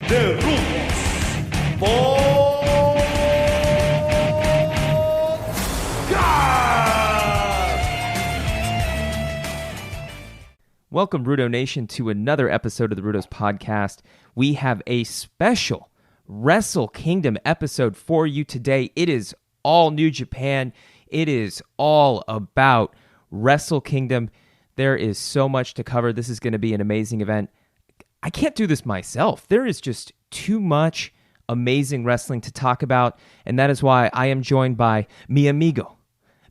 de Rudos Podcast. Welcome, Rudo Nation, to another episode of the Rudos Podcast. We have a special WrestleKingdom episode for you today. It is all New Japan. It is all about WrestleKingdom. There is so much to cover. This is going to be an amazing event. I can't do this myself. There is just too much amazing wrestling to talk about, and that is why I am joined by mi amigo,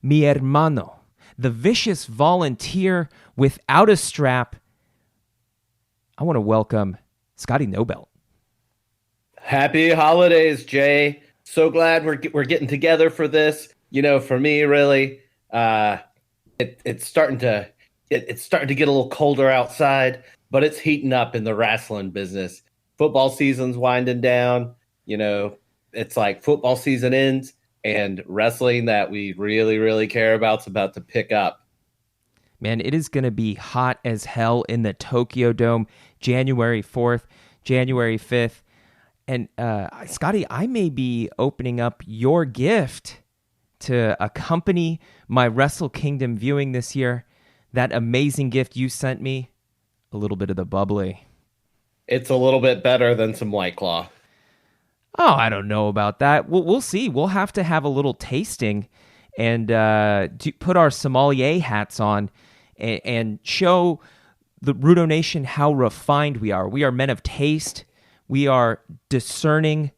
mi hermano, the vicious volunteer without a strap. I want to welcome Scotty Nobelt. Happy holidays, Jay. So glad we're getting together for this. You know, for me, really, it's starting to get a little colder outside, but it's heating up in the wrestling business. Football season's winding down. You know, it's like football season ends, and wrestling that we really, really care about is about to pick up. Man, it is going to be hot as hell in the Tokyo Dome, January 4th, January 5th. And Scotty, I may be opening up your gift to accompany my WrestleKingdom viewing this year. That amazing gift you sent me, a little bit of the bubbly. It's a little bit better than some White Claw. Oh, I don't know about that. We'll see. We'll have to have a little tasting and put our sommelier hats on and show the Rudo Nation how refined we are. We are men of taste. We are discerning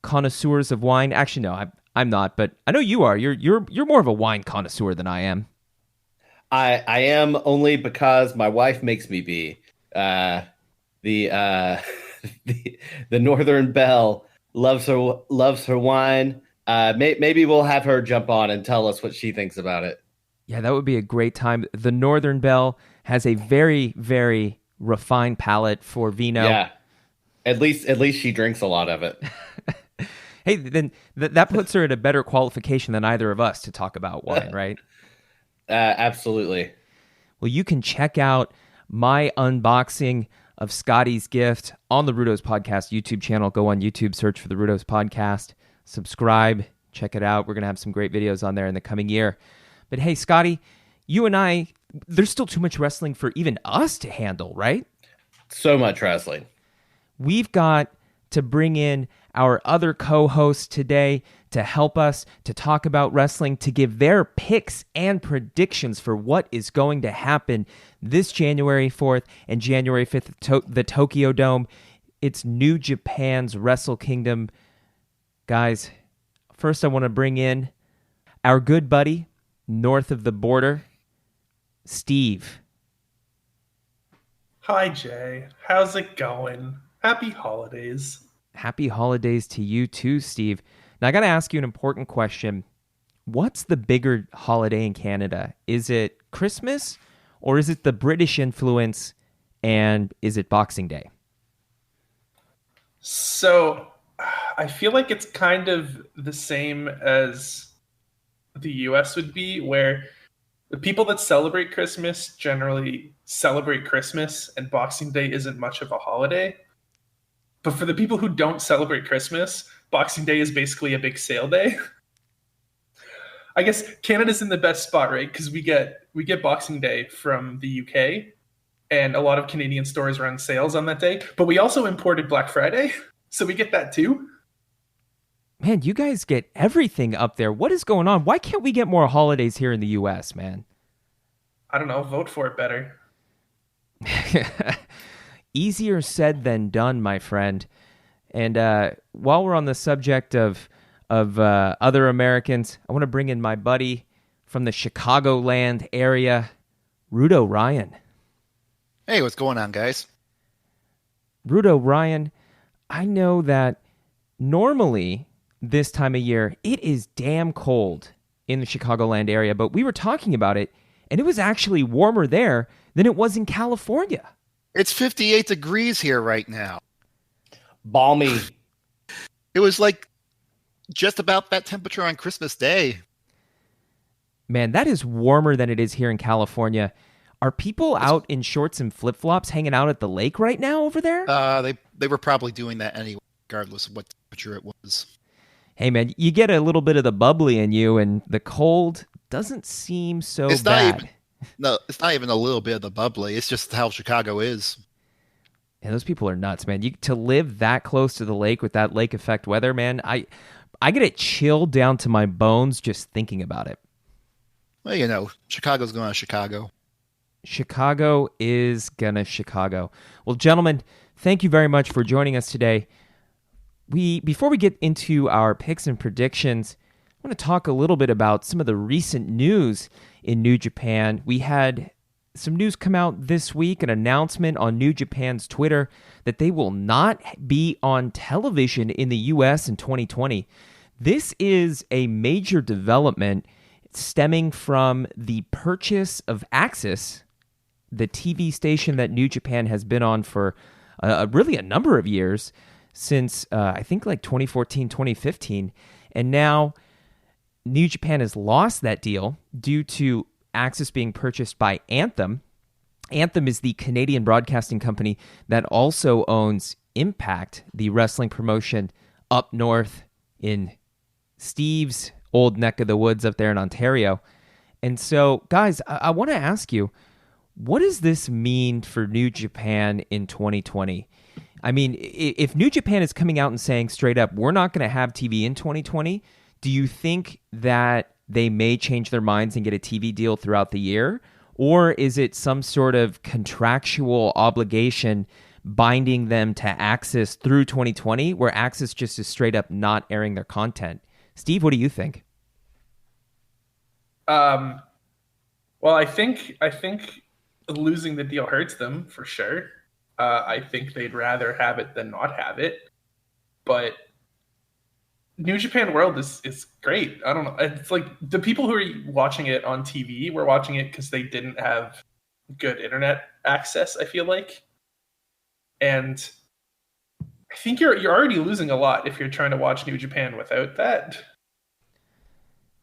connoisseurs of wine. Actually, no, I'm not, but I know you are. You're more of a wine connoisseur than I am. I am, only because my wife makes me be. The Northern Belle loves her wine. Maybe we'll have her jump on and tell us what she thinks about it. Yeah, that would be a great time. The Northern Belle has a very, very refined palate for vino. Yeah. At least she drinks a lot of it. Hey, then that puts her at a better qualification than either of us to talk about wine, right? Absolutely. Well, you can check out my unboxing of Scotty's gift on the Rudos Podcast YouTube channel. Go on YouTube, search for the Rudos Podcast, subscribe, check it out. We're going to have some great videos on there in the coming year. But hey, Scotty, you and I, there's still too much wrestling for even us to handle, right? So much wrestling. We've got to bring in our other co-hosts today to help us to talk about wrestling, to give their picks and predictions for what is going to happen this January 4th and January 5th at the Tokyo Dome. It's New Japan's WrestleKingdom. Guys, first I want to bring in our good buddy north of the border, Steve. Hi, Jay. How's it going? Happy holidays. Happy holidays to you too, Steve. Now, I got to ask you an important question. What's the bigger holiday in Canada? Is it Christmas, or is it the British influence, and is it Boxing Day? So, I feel like it's kind of the same as the US would be, where the people that celebrate Christmas generally celebrate Christmas, and Boxing Day isn't much of a holiday. But for the people who don't celebrate Christmas, Boxing Day is basically a big sale day. I guess Canada's in the best spot, right? Because we get Boxing Day from the UK, and a lot of Canadian stores run sales on that day. But we also imported Black Friday, so we get that too. Man, you guys get everything up there. What is going on? Why can't we get more holidays here in the US, man? I don't know. Vote for it better. Easier said than done, my friend. And while we're on the subject of other Americans, I want to bring in my buddy from the Chicagoland area, Rudo Ryan. Hey, what's going on, guys? Rudo Ryan, I know that normally this time of year, it is damn cold in the Chicagoland area, but we were talking about it, and it was actually warmer there than it was in California. It's 58 degrees here right now. Balmy. It was like just about that temperature on Christmas Day. Man, that is warmer than it is here in California. Are people out in shorts and flip-flops hanging out at the lake right now over there? They were probably doing that anyway, regardless of what temperature it was. Hey, man, you get a little bit of the bubbly in you, and the cold doesn't seem so It's bad. it's not even a little bit of the bubbly. It's just how Chicago is. And those people are nuts, man. To live that close to the lake with that lake effect weather, man, I get it chilled down to my bones just thinking about it. Well, Chicago's going to Chicago. Chicago is gonna Chicago. Well, gentlemen, thank you very much for joining us today. Before we get into our picks and predictions, I want to talk a little bit about some of the recent news in New Japan. We had some news come out this week, an announcement on New Japan's Twitter that they will not be on television in the U.S. in 2020. This is a major development stemming from the purchase of Axis, the TV station that New Japan has been on for really a number of years, since I think like 2014, 2015. And now New Japan has lost that deal due to Axis being purchased by Anthem. Anthem is the Canadian broadcasting company that also owns Impact, the wrestling promotion up north in Steve's old neck of the woods up there in Ontario. And so, guys, I want to ask you, what does this mean for New Japan in 2020? I mean, if New Japan is coming out and saying straight up, we're not going to have TV in 2020, do you think that they may change their minds and get a TV deal throughout the year? Or is it some sort of contractual obligation binding them to Axis through 2020, where Axis just is straight up not airing their content? Steve, what do you think? Well, I think losing the deal hurts them for sure. I think they'd rather have it than not have it. But New Japan World is great. I don't know. It's like the people who are watching it on TV were watching it because they didn't have good internet access, I feel like. And I think you're already losing a lot if you're trying to watch New Japan without that.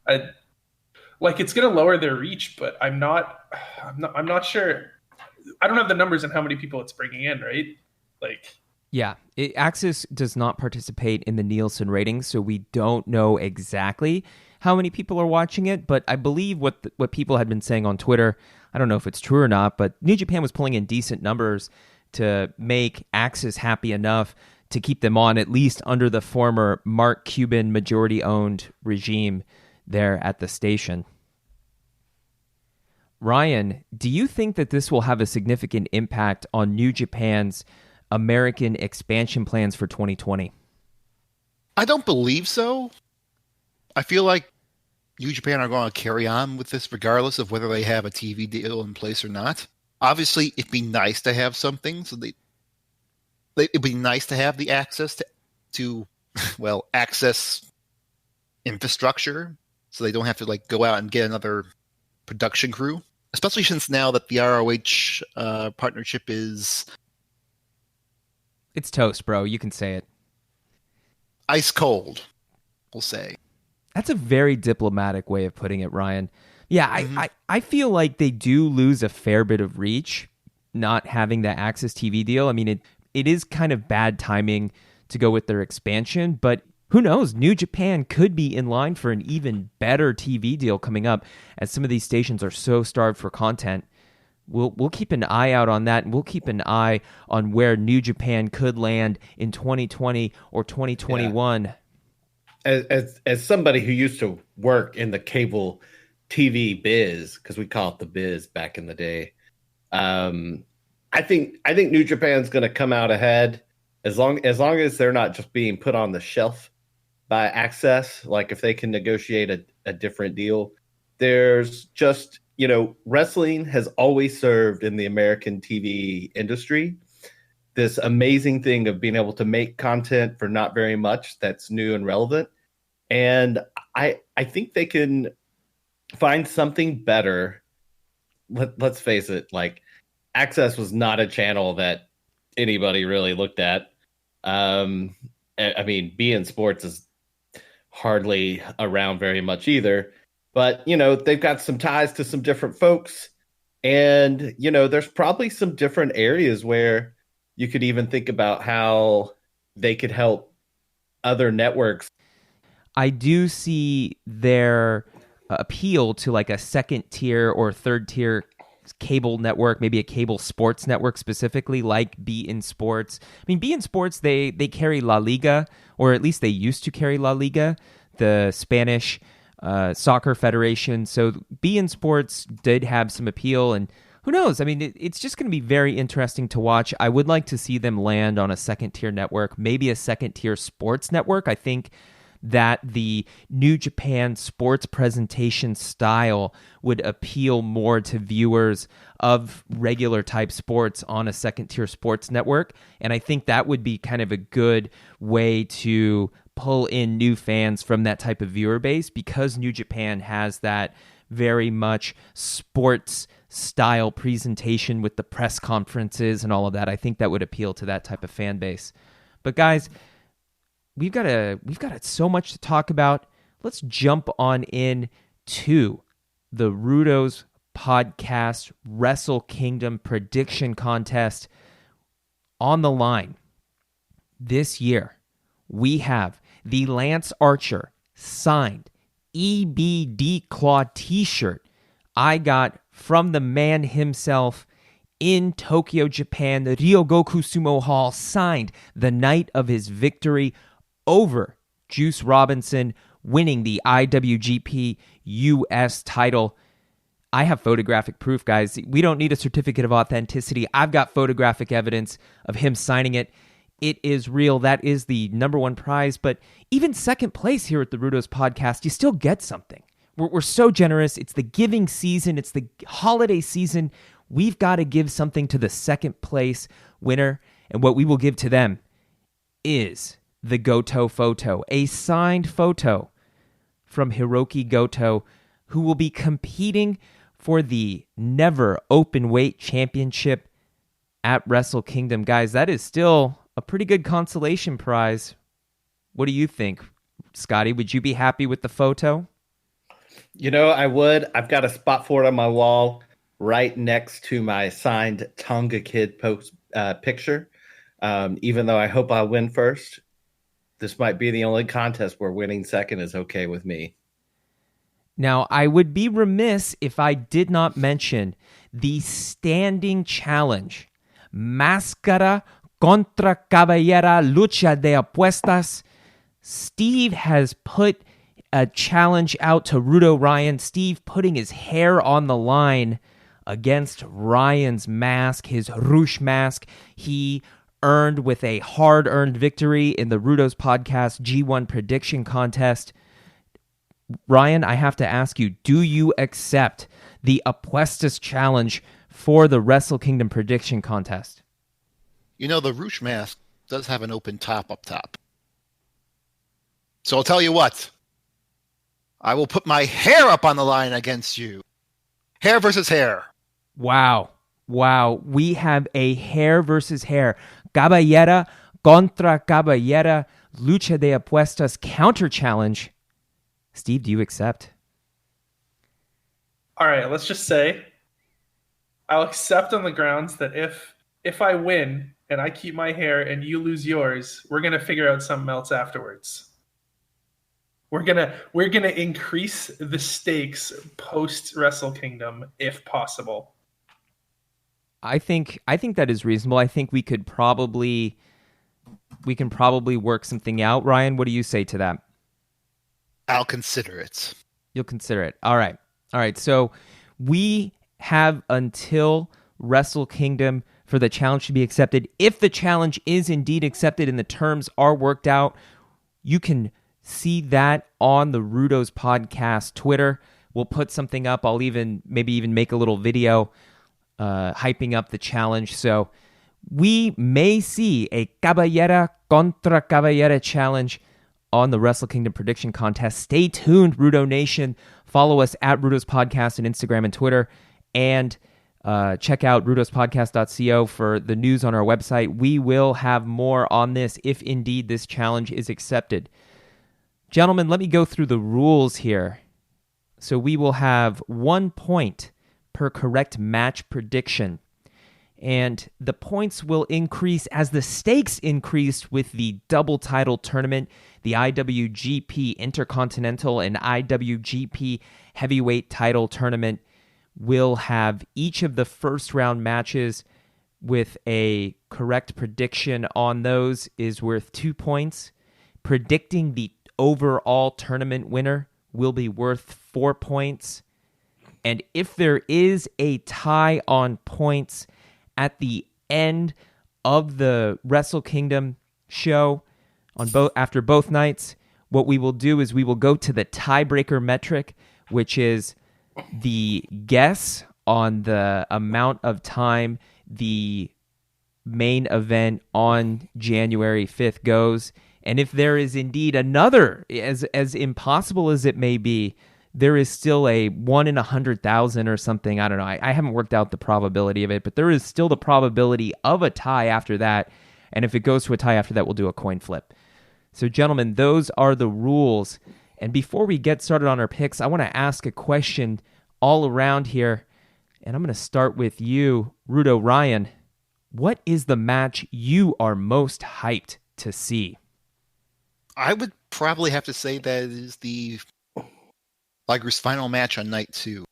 It's going to lower their reach, but I'm not sure. I don't have the numbers on how many people it's bringing in, right? Yeah, Axis does not participate in the Nielsen ratings, so we don't know exactly how many people are watching it, but I believe what people had been saying on Twitter, I don't know if it's true or not, but New Japan was pulling in decent numbers to make Axis happy enough to keep them on, at least under the former Mark Cuban majority-owned regime there at the station. Ryan, do you think that this will have a significant impact on New Japan's American expansion plans for 2020? I don't believe so. I feel like New Japan are going to carry on with this regardless of whether they have a TV deal in place or not. Obviously, it'd be nice to have something, so it'd be nice to have the access to access infrastructure, so they don't have to go out and get another production crew. Especially since now that the ROH partnership is... It's toast, bro. You can say it. Ice cold, we'll say. That's a very diplomatic way of putting it, Ryan. Yeah, mm-hmm. I feel like they do lose a fair bit of reach not having the Access TV deal. I mean, it is kind of bad timing to go with their expansion, but who knows? New Japan could be in line for an even better TV deal coming up, as some of these stations are so starved for content. We'll keep an eye out on that, and we'll keep an eye on where New Japan could land in 2020 or 2021. Yeah. As somebody who used to work in the cable TV biz, because we call it the biz back in the day, I think New Japan's going to come out ahead as long as they're not just being put on the shelf by Access. Like if they can negotiate a different deal, there's just, wrestling has always served in the American TV industry this amazing thing of being able to make content for not very much that's new and relevant. And I think they can find something better. Let's face it, Access was not a channel that anybody really looked at. I mean, beIN Sports is hardly around very much either. But, they've got some ties to some different folks. And, there's probably some different areas where you could even think about how they could help other networks. I do see their appeal to like a second tier or third tier cable network, maybe a cable sports network specifically, like beIN Sports. I mean, beIN Sports, they carry La Liga, or at least they used to carry La Liga, the Spanish soccer federation. So beIN Sports did have some appeal, and who knows? I mean, it's just going to be very interesting to watch. I would like to see them land on a second tier network, maybe a second tier sports network. I think that the New Japan sports presentation style would appeal more to viewers of regular type sports on a second tier sports network. And I think that would be kind of a good way to pull in new fans from that type of viewer base, because New Japan has that very much sports style presentation with the press conferences and all of that. I think that would appeal to that type of fan base. But guys, we've got so much to talk about. Let's jump on in to the Rudo's podcast Wrestle Kingdom prediction contest. On the line this year, we have the Lance Archer signed EBD Claw t-shirt I got from the man himself in Tokyo, Japan, the Ryogoku Sumo Hall, signed the night of his victory over Juice Robinson, winning the IWGP US title. I have photographic proof, guys. We don't need a certificate of authenticity. I've got photographic evidence of him signing it. It is real. That is the number one prize. But even second place here at the Rudo's podcast, you still get something. We're so generous. It's the giving season. It's the holiday season. We've got to give something to the second place winner. And what we will give to them is the Goto photo, a signed photo from Hiroki Goto, who will be competing for the Never Openweight Championship at Wrestle Kingdom. Guys, that is still a pretty good consolation prize. What do you think, Scotty? Would you be happy with the photo? I would. I've got a spot for it on my wall right next to my signed Tonga Kid post picture. Even though I hope I'll win first, this might be the only contest where winning second is okay with me. Now, I would be remiss if I did not mention the standing challenge. Máscara contra Cabellera Lucha de Apuestas. Steve has put a challenge out to Rudo Ryan. Steve putting his hair on the line against Ryan's mask, his Rouge mask. He earned with a hard-earned victory in the Rudo's podcast G1 prediction contest. Ryan, I have to ask you, do you accept the Apuestas challenge for the Wrestle Kingdom prediction contest? The Rouge mask does have an open top up top. So I'll tell you what. I will put my hair up on the line against you. Hair versus hair. Wow. We have a hair versus hair. Cabellera contra Cabellera Lucha de Apuestas counter challenge. Steve, do you accept? All right, let's just say I'll accept on the grounds that if I win and I keep my hair and you lose yours, we're going to figure out something else afterwards. We're gonna increase the stakes post Wrestle Kingdom if possible. I think that is reasonable. I think we can probably work something out. Ryan, what do you say to that? I'll consider it. You'll consider it. All right. So we have until Wrestle Kingdom for the challenge to be accepted. If the challenge is indeed accepted and the terms are worked out, you can see that on the Rudo's podcast Twitter. We'll put something up. I'll maybe even make a little video hyping up the challenge. So we may see a Cabellera contra Cabellera challenge on the Wrestle Kingdom prediction contest. Stay tuned, Rudo Nation. Follow us at Rudo's Podcast on Instagram and Twitter. And check out rudospodcast.co for the news on our website. We will have more on this if indeed this challenge is accepted. Gentlemen, let me go through the rules here. So we will have 1 point per correct match prediction. And the points will increase as the stakes increase with the double title tournament, the IWGP Intercontinental and IWGP Heavyweight title tournament will have each of the first round matches with a correct prediction on those is worth 2 points. Predicting the overall tournament winner will be worth 4 points. And if there is a tie on points at the end of the WrestleKingdom show after both nights, what we will do is we will go to the tiebreaker metric, which is the guess on the amount of time the main event on January 5th goes. And if there is indeed another, as impossible as it may be, there is still a 1 in 100,000 or something. I don't know. I haven't worked out the probability of it, but there is still the probability of a tie after that. And if it goes to a tie after that, we'll do a coin flip. So, gentlemen, those are the rules. And before we get started on our picks, I want to ask a question all around here. And I'm going to start with you, Rudo Ryan. What is the match you are most hyped to see? I would probably have to say that is the Liger's final match on night 2.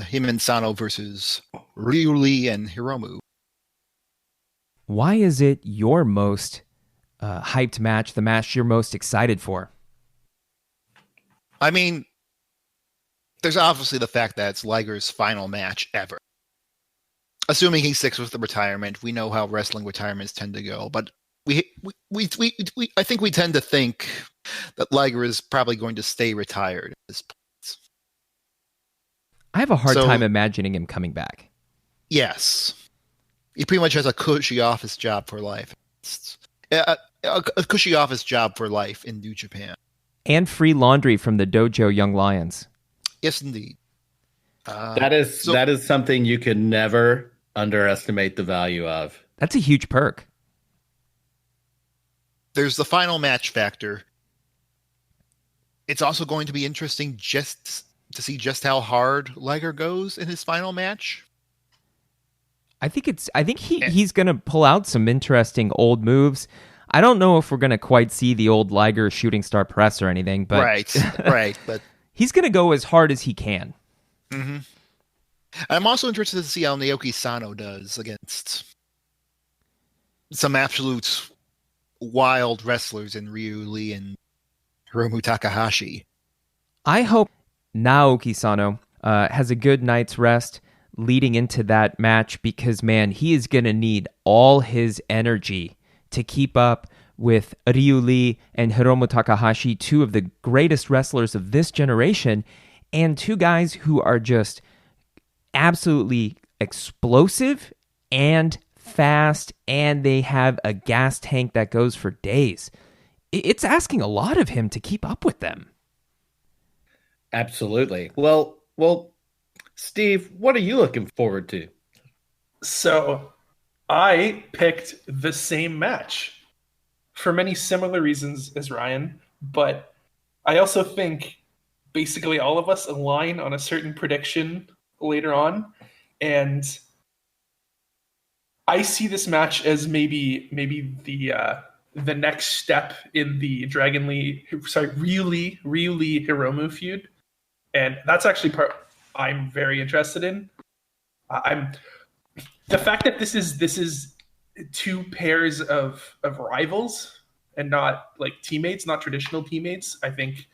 Him and Sano versus Ryuli and Hiromu. Why is it your most hyped match, the match you're most excited for? I mean, there's obviously the fact that it's Liger's final match ever. Assuming he sticks with the retirement, we know how wrestling retirements tend to go, but I think we tend to think that Liger is probably going to stay retired at this point. I have a hard time imagining him coming back. Yes. He pretty much has a cushy office job for life. A cushy office job for life in New Japan. And free laundry from the Dojo Young Lions. Yes, indeed. That is something you can never underestimate the value of. That's a huge perk. There's the final match factor. It's also going to be interesting just to see just how hard Liger goes in his final match. I think he's going to pull out some interesting old moves. I don't know if we're going to quite see the old Liger shooting star press or anything, but right, but he's going to go as hard as he can. Mm-hmm. I'm also interested to see how Naoki Sano does against some absolute wild wrestlers in Ryuli and Hiromu Takahashi. I hope Naoki Sano has a good night's rest leading into that match because, man, he is going to need all his energy to keep up with Ryuli and Hiromu Takahashi, two of the greatest wrestlers of this generation, and two guys who are just absolutely explosive and fast, and they have a gas tank that goes for days. It's asking a lot of him to keep up with them. Absolutely. Well, Steve, what are you looking forward to? So I picked the same match for many similar reasons as Ryan, but I also think basically all of us align on a certain prediction later on, and I see this match as maybe the next step in the Ryuli Hiromu feud, and that's actually part I'm very interested in. The fact that this is two pairs of rivals and not like teammates, not traditional teammates. I think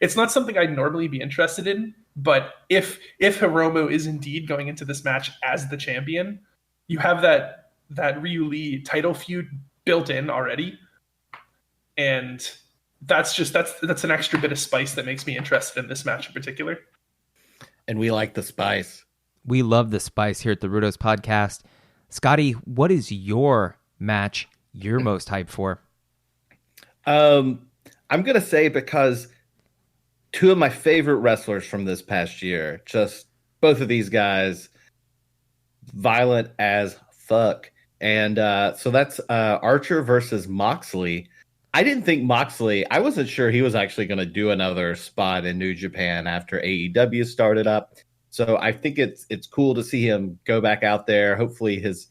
it's not something I'd normally be interested in. But if Hiromu is indeed going into this match as the champion, you have that Ryuli title feud built in already, and that's an extra bit of spice that makes me interested in this match in particular. And we like the spice. We love the spice here at the Rudos podcast. Scotty, what is your match you're most hyped for? I'm going to say because two of my favorite wrestlers from this past year, just both of these guys, violent as fuck. And so that's Archer versus Moxley. I didn't think I wasn't sure he was actually going to do another spot in New Japan after AEW started up. So I think it's cool to see him go back out there. Hopefully his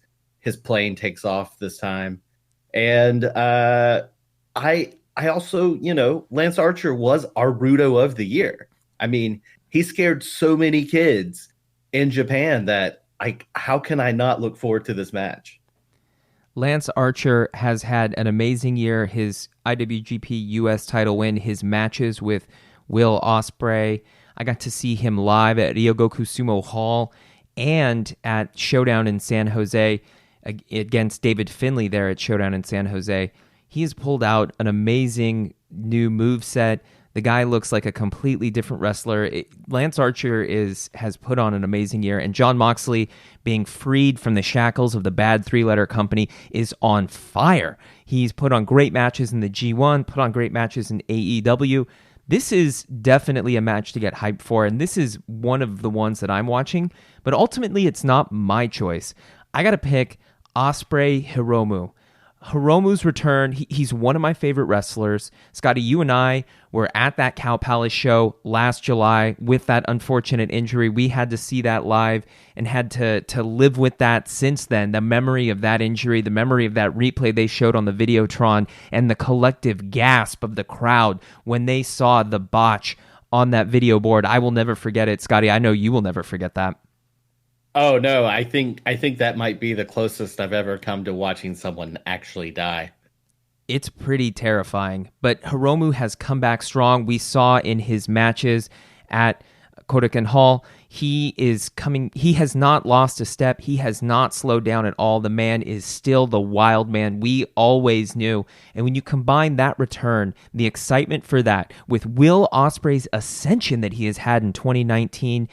plane takes off this time. And I also, Lance Archer was our Rudo of the year. I mean, he scared so many kids in Japan that how can I not look forward to this match? Lance Archer has had an amazing year. His IWGP US title win, his matches with Will Ospreay. I got to see him live at Ryogoku Sumo Hall and at Showdown in San Jose against David Finlay there at Showdown in San Jose. He has pulled out an amazing new moveset. The guy looks like a completely different wrestler. Lance Archer has put on an amazing year, and Jon Moxley, being freed from the shackles of the bad three-letter company, is on fire. He's put on great matches in the G1, put on great matches in AEW. This is definitely a match to get hyped for, and this is one of the ones that I'm watching, but ultimately it's not my choice. I got to pick Ospreay Hiromu. Hiromu's return, he's one of my favorite wrestlers. Scotty, you and I were at that Cow Palace show last July with that unfortunate injury. We had to see that live and had to live with that since then. The memory of that injury, the memory of that replay they showed on the Videotron, and the collective gasp of the crowd when they saw the botch on that video board. I will never forget it. Scotty, I know you will never forget that. Oh no, I think that might be the closest I've ever come to watching someone actually die. It's pretty terrifying, but Hiromu has come back strong. We saw in his matches at Kodokan Hall, he has not lost a step. He has not slowed down at all. The man is still the wild man we always knew. And when you combine that return, the excitement for that, with Will Ospreay's ascension that he has had in 2019,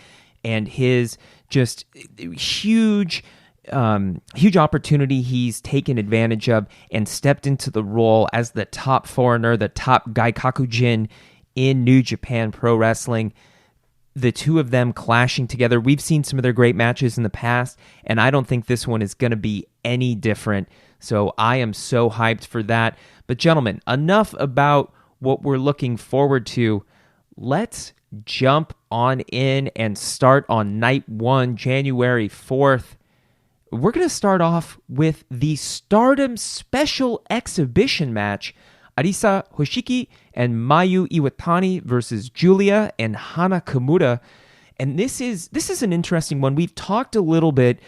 and his just huge opportunity he's taken advantage of and stepped into the role as the top foreigner, the top Gaikakujin in New Japan Pro Wrestling. The two of them clashing together. We've seen some of their great matches in the past, and I don't think this one is going to be any different. So I am so hyped for that. But gentlemen, enough about what we're looking forward to. Let's jump on in and start on night 1, January 4th. We're going to start off with the Stardom Special Exhibition match. Arisa Hoshiki and Mayu Iwatani versus Julia and Hana Kimura. And this is an interesting one. We've talked a little bit,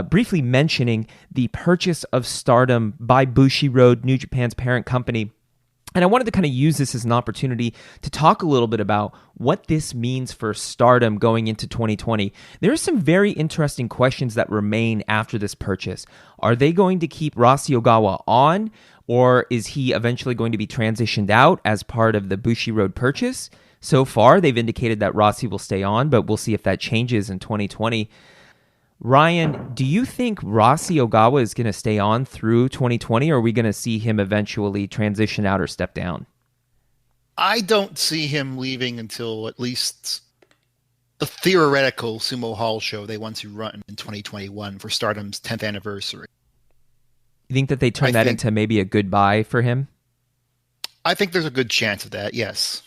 briefly mentioning the purchase of Stardom by Bushiroad, New Japan's parent company. And I wanted to kind of use this as an opportunity to talk a little bit about what this means for Stardom going into 2020. There are some very interesting questions that remain after this purchase. Are they going to keep Rossi Ogawa on, or is he eventually going to be transitioned out as part of the Bushiroad purchase? So far, they've indicated that Rossi will stay on, but we'll see if that changes in 2020. Ryan, do you think Rossi Ogawa is going to stay on through 2020, or are we going to see him eventually transition out or step down? I don't see him leaving until at least the theoretical Sumo Hall show they want to run in 2021 for Stardom's 10th anniversary. You think that they turn that into maybe a goodbye for him? I think there's a good chance of that, yes.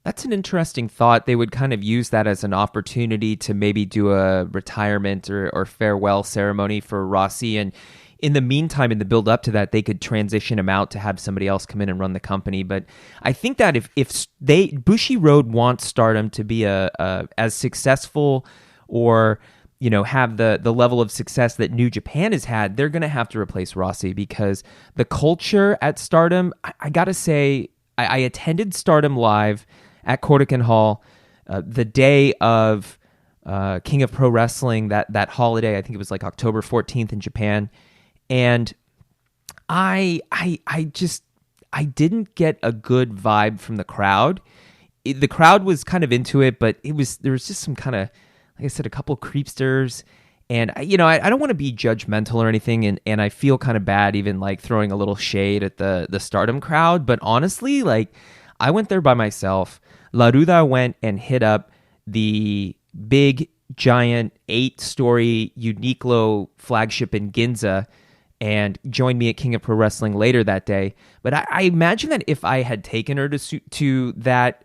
That's an interesting thought. They would kind of use that as an opportunity to maybe do a retirement or farewell ceremony for Rossi. And in the meantime, in the build up to that, they could transition him out to have somebody else come in and run the company. But I think that if Bushiroad wants Stardom to be as successful or have the level of success that New Japan has had, they're going to have to replace Rossi, because the culture at Stardom, I got to say, I attended Stardom live at Kodokan Hall the day of King of Pro Wrestling, that holiday. I think it was like October 14th in Japan. And I didn't get a good vibe from the crowd. The crowd was kind of into it, but there was just some kind of, like I said, a couple creepsters. And I don't want to be judgmental or anything, and I feel kind of bad even like throwing a little shade at the Stardom crowd. But honestly, like, I went there by myself. La Ruda went and hit up the big, giant 8-story Uniqlo flagship in Ginza and joined me at King of Pro Wrestling later that day. But I imagine that if I had taken her to that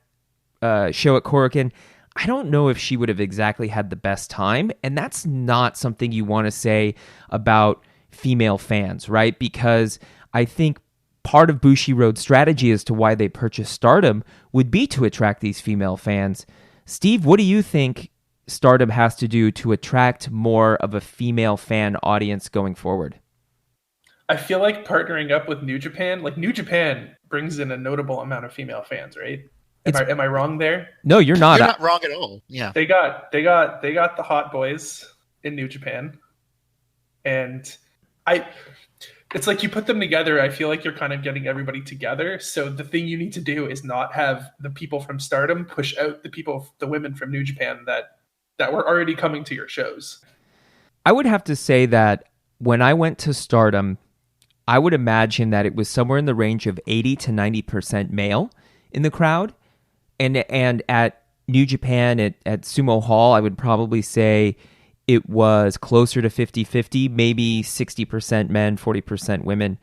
show at Korakuen, I don't know if she would have exactly had the best time. And that's not something you want to say about female fans, right? Because I think part of Bushiroad's strategy as to why they purchased Stardom would be to attract these female fans. Steve, what do you think Stardom has to do to attract more of a female fan audience going forward? I feel like partnering up with New Japan, like New Japan brings in a notable amount of female fans, right? Am I wrong there? No, you're not. You're not wrong at all. Yeah. They got the hot boys in New Japan. And it's like you put them together, I feel like you're kind of getting everybody together. So the thing you need to do is not have the people from Stardom push out the women from New Japan that were already coming to your shows. I would have to say that when I went to Stardom, I would imagine that it was somewhere in the range of 80 to 90% male in the crowd. And at New Japan, at Sumo Hall, I would probably say it was closer to 50-50, maybe 60% men, 40% women.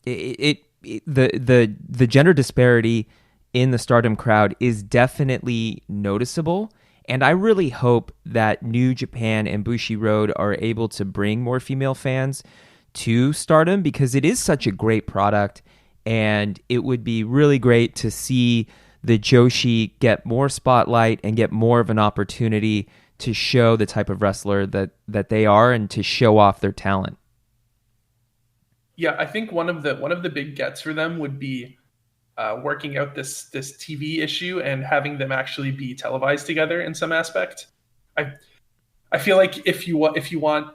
The gender disparity in the Stardom crowd is definitely noticeable. And I really hope that New Japan and Bushiroad are able to bring more female fans to Stardom, because it is such a great product, and it would be really great to see the Joshi get more spotlight and get more of an opportunity to show the type of wrestler that they are and to show off their talent. Yeah, I think one of the big gets for them would be working out this TV issue and having them actually be televised together in some aspect. I feel like if you want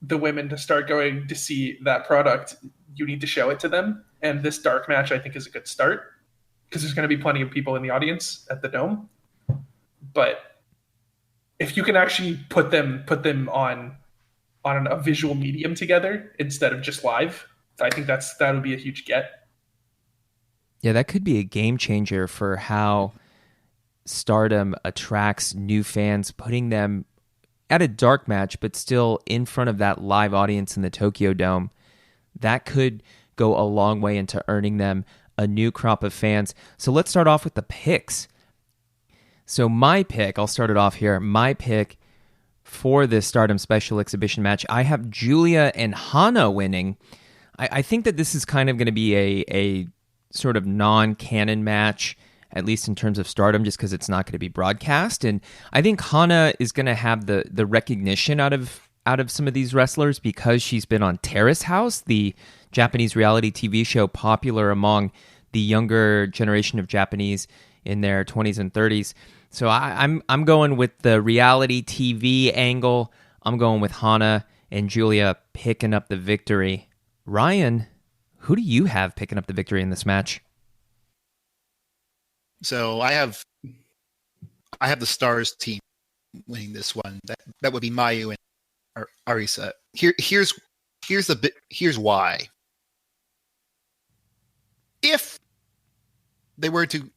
the women to start going to see that product, you need to show it to them. And this dark match, I think, is a good start, because there's going to be plenty of people in the audience at the Dome. But if you can actually put them on a visual medium together instead of just live, I think that would be a huge get. Yeah, that could be a game changer for how Stardom attracts new fans, putting them at a dark match, but still in front of that live audience in the Tokyo Dome. That could go a long way into earning them a new crop of fans. So let's start off with the picks. So my pick, I'll start it off here. My pick for this Stardom Special Exhibition match, I have Julia and Hana winning. I think that this is kind of going to be a sort of non-canon match, at least in terms of Stardom, just because it's not going to be broadcast. And I think Hana is going to have the recognition out of some of these wrestlers because she's been on Terrace House, the Japanese reality TV show popular among the younger generation of Japanese in their 20s and 30s. So I'm going with the reality TV angle. I'm going with Hana and Julia picking up the victory. Ryan, who do you have picking up the victory in this match? So I have the Stars team winning this one. That would be Mayu and Arisa. Here's why. If they were to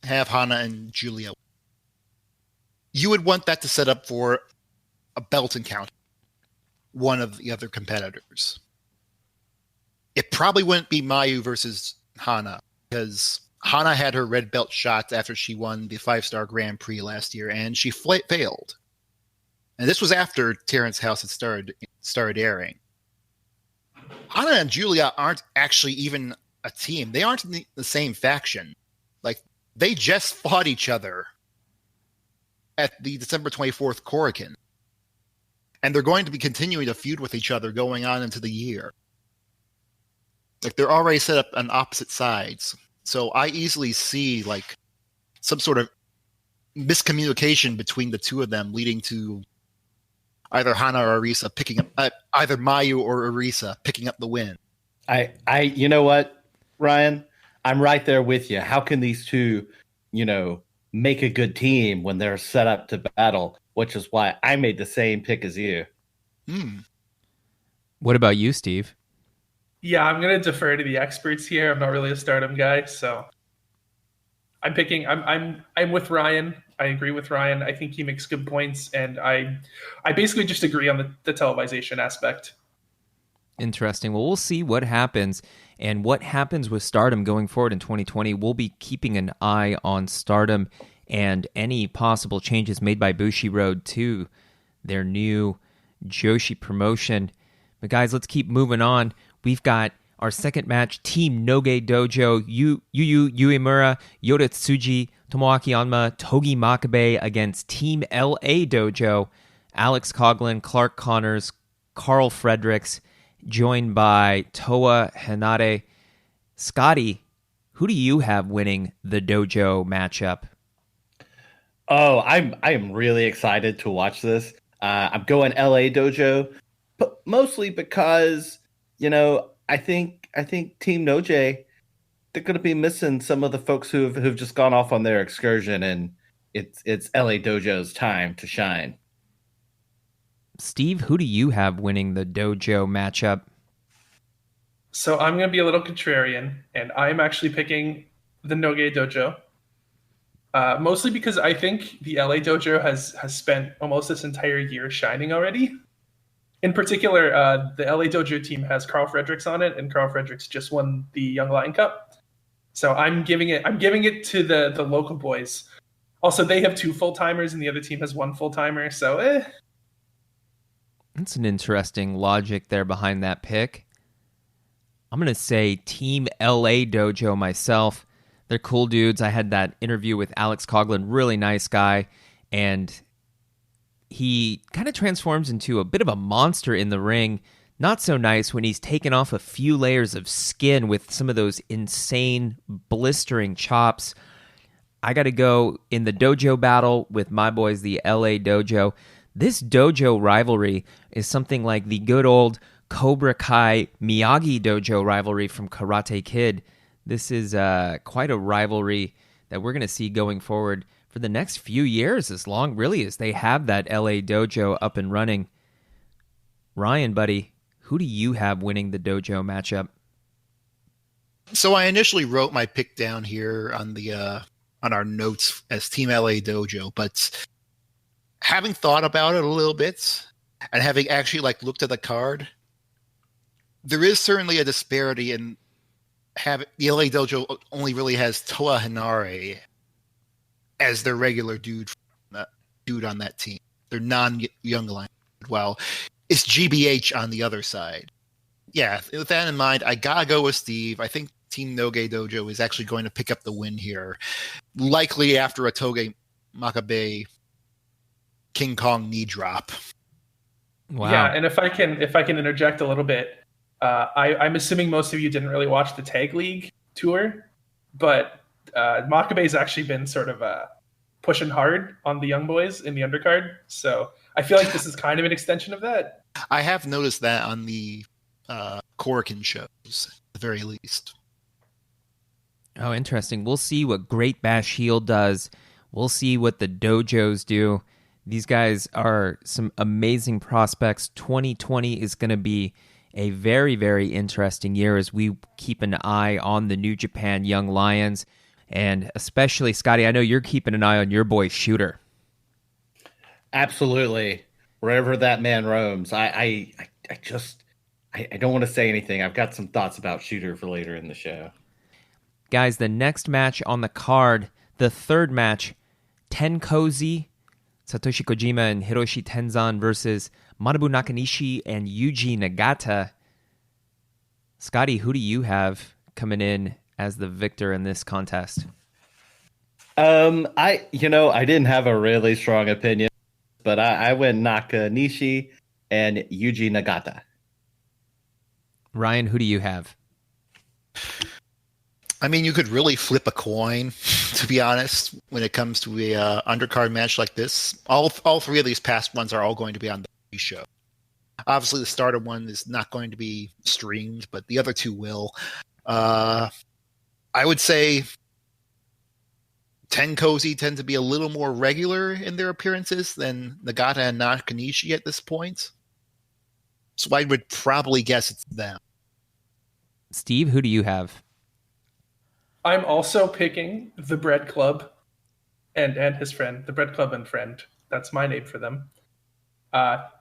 have Hana and Julia, you would want that to set up for a belt encounter, one of the other competitors. It probably wouldn't be Mayu versus Hana, because Hana had her red belt shot after she won the 5-star Grand Prix last year, and she failed. And this was after Terrace House had started airing. Hana and Julia aren't actually even a team. They aren't in the same faction. Like, they just fought each other at the December 24th Korakuen. And they're going to be continuing to feud with each other going on into the year. Like, they're already set up on opposite sides. So I easily see, like, some sort of miscommunication between the two of them leading to either Hana or Arisa picking up, either Mayu or Arisa picking up the win. You know what, Ryan? I'm right there with you. How can these two, make a good team when they're set up to battle? Which is why I made the same pick as you. What about you, Steve? Yeah, I'm going to defer to the experts here. I'm not really a Stardom guy, so I'm with Ryan. I agree with Ryan. I think he makes good points, and I basically just agree on the televisation aspect. Interesting. Well, we'll see what happens, and what happens with Stardom going forward in 2020. We'll be keeping an eye on Stardom and any possible changes made by Bushiroad to their new Joshi promotion. But guys, let's keep moving on. We've got our second match, Team Noge Dojo, Yu Uemura, Yota Tsuji, Tomoaki Onma, Togi Makabe against Team LA Dojo, Alex Coughlin, Clark Connors, Carl Fredericks, joined by Toa Henare. Scotty, who do you have winning the dojo matchup? Oh, I am really excited to watch this. I'm going LA Dojo, but mostly because I think Team Noje, they're going to be missing some of the folks who've just gone off on their excursion, and it's LA Dojo's time to shine. Steve, who do you have winning the dojo matchup? So I'm going to be a little contrarian, and I'm actually picking the Noge Dojo. Mostly because I think the LA Dojo has spent almost this entire year shining already. In particular, the LA Dojo team has Carl Fredericks on it, and Carl Fredericks just won the Young Lion Cup. So I'm giving it to the local boys. Also, they have 2 full-timers, and the other team has 1 full-timer, so That's an interesting logic there behind that pick. I'm going to say Team LA Dojo myself. They're cool dudes. I had that interview with Alex Coughlin, really nice guy, and he kind of transforms into a bit of a monster in the ring. Not so nice when he's taken off a few layers of skin with some of those insane, blistering chops. I got to go in the dojo battle with my boys, the LA Dojo. This dojo rivalry is something like the good old Cobra Kai Miyagi Dojo rivalry from Karate Kid. This is quite a rivalry that we're going to see going forward for the next few years, as long really as they have that LA Dojo up and running. Ryan, buddy, who do you have winning the dojo matchup? So I initially wrote my pick down here on our notes as Team LA Dojo, but having thought about it a little bit and having actually looked at the card, there is certainly a disparity in the LA Dojo only really has Toa Henare as their regular dude on that team. They're non-Young Lion. Well, it's GBH on the other side. Yeah, with that in mind, I gotta go with Steve. I think Team Noge Dojo is actually going to pick up the win here, likely after a Toge Makabe King Kong knee drop. Wow. Yeah, and if I can interject a little bit, I'm assuming most of you didn't really watch the Tag League tour, but Makabe's actually been sort of pushing hard on the young boys in the undercard. So I feel like this is kind of an extension of that. I have noticed that on the Korakuen shows, at the very least. Oh, interesting. We'll see what Great Bash Heel does. We'll see what the dojos do. These guys are some amazing prospects. 2020 is going to be a very, very interesting year as we keep an eye on the New Japan Young Lions. And especially, Scotty, I know you're keeping an eye on your boy Shooter. Absolutely. Wherever that man roams. I don't want to say anything. I've got some thoughts about Shooter for later in the show. Guys, the next match on the card, the third match, Tenkozi, Satoshi Kojima and Hiroshi Tenzan versus Manabu Nakanishi and Yuji Nagata. Scotty, who do you have coming in as the victor in this contest? I didn't have a really strong opinion, but I went Nakanishi and Yuji Nagata. Ryan, who do you have? I mean, you could really flip a coin, to be honest, when it comes to a undercard match like this. All 3 of these past ones are all going to be on the show. Obviously, the starter one is not going to be streamed, but the other 2 will. I would say Tenkozi tend to be a little more regular in their appearances than Nagata and Nakanishi at this point. So I would probably guess it's them. Steve, who do you have? I'm also picking the Bread Club and his friend, the Bread Club and friend. That's my name for them.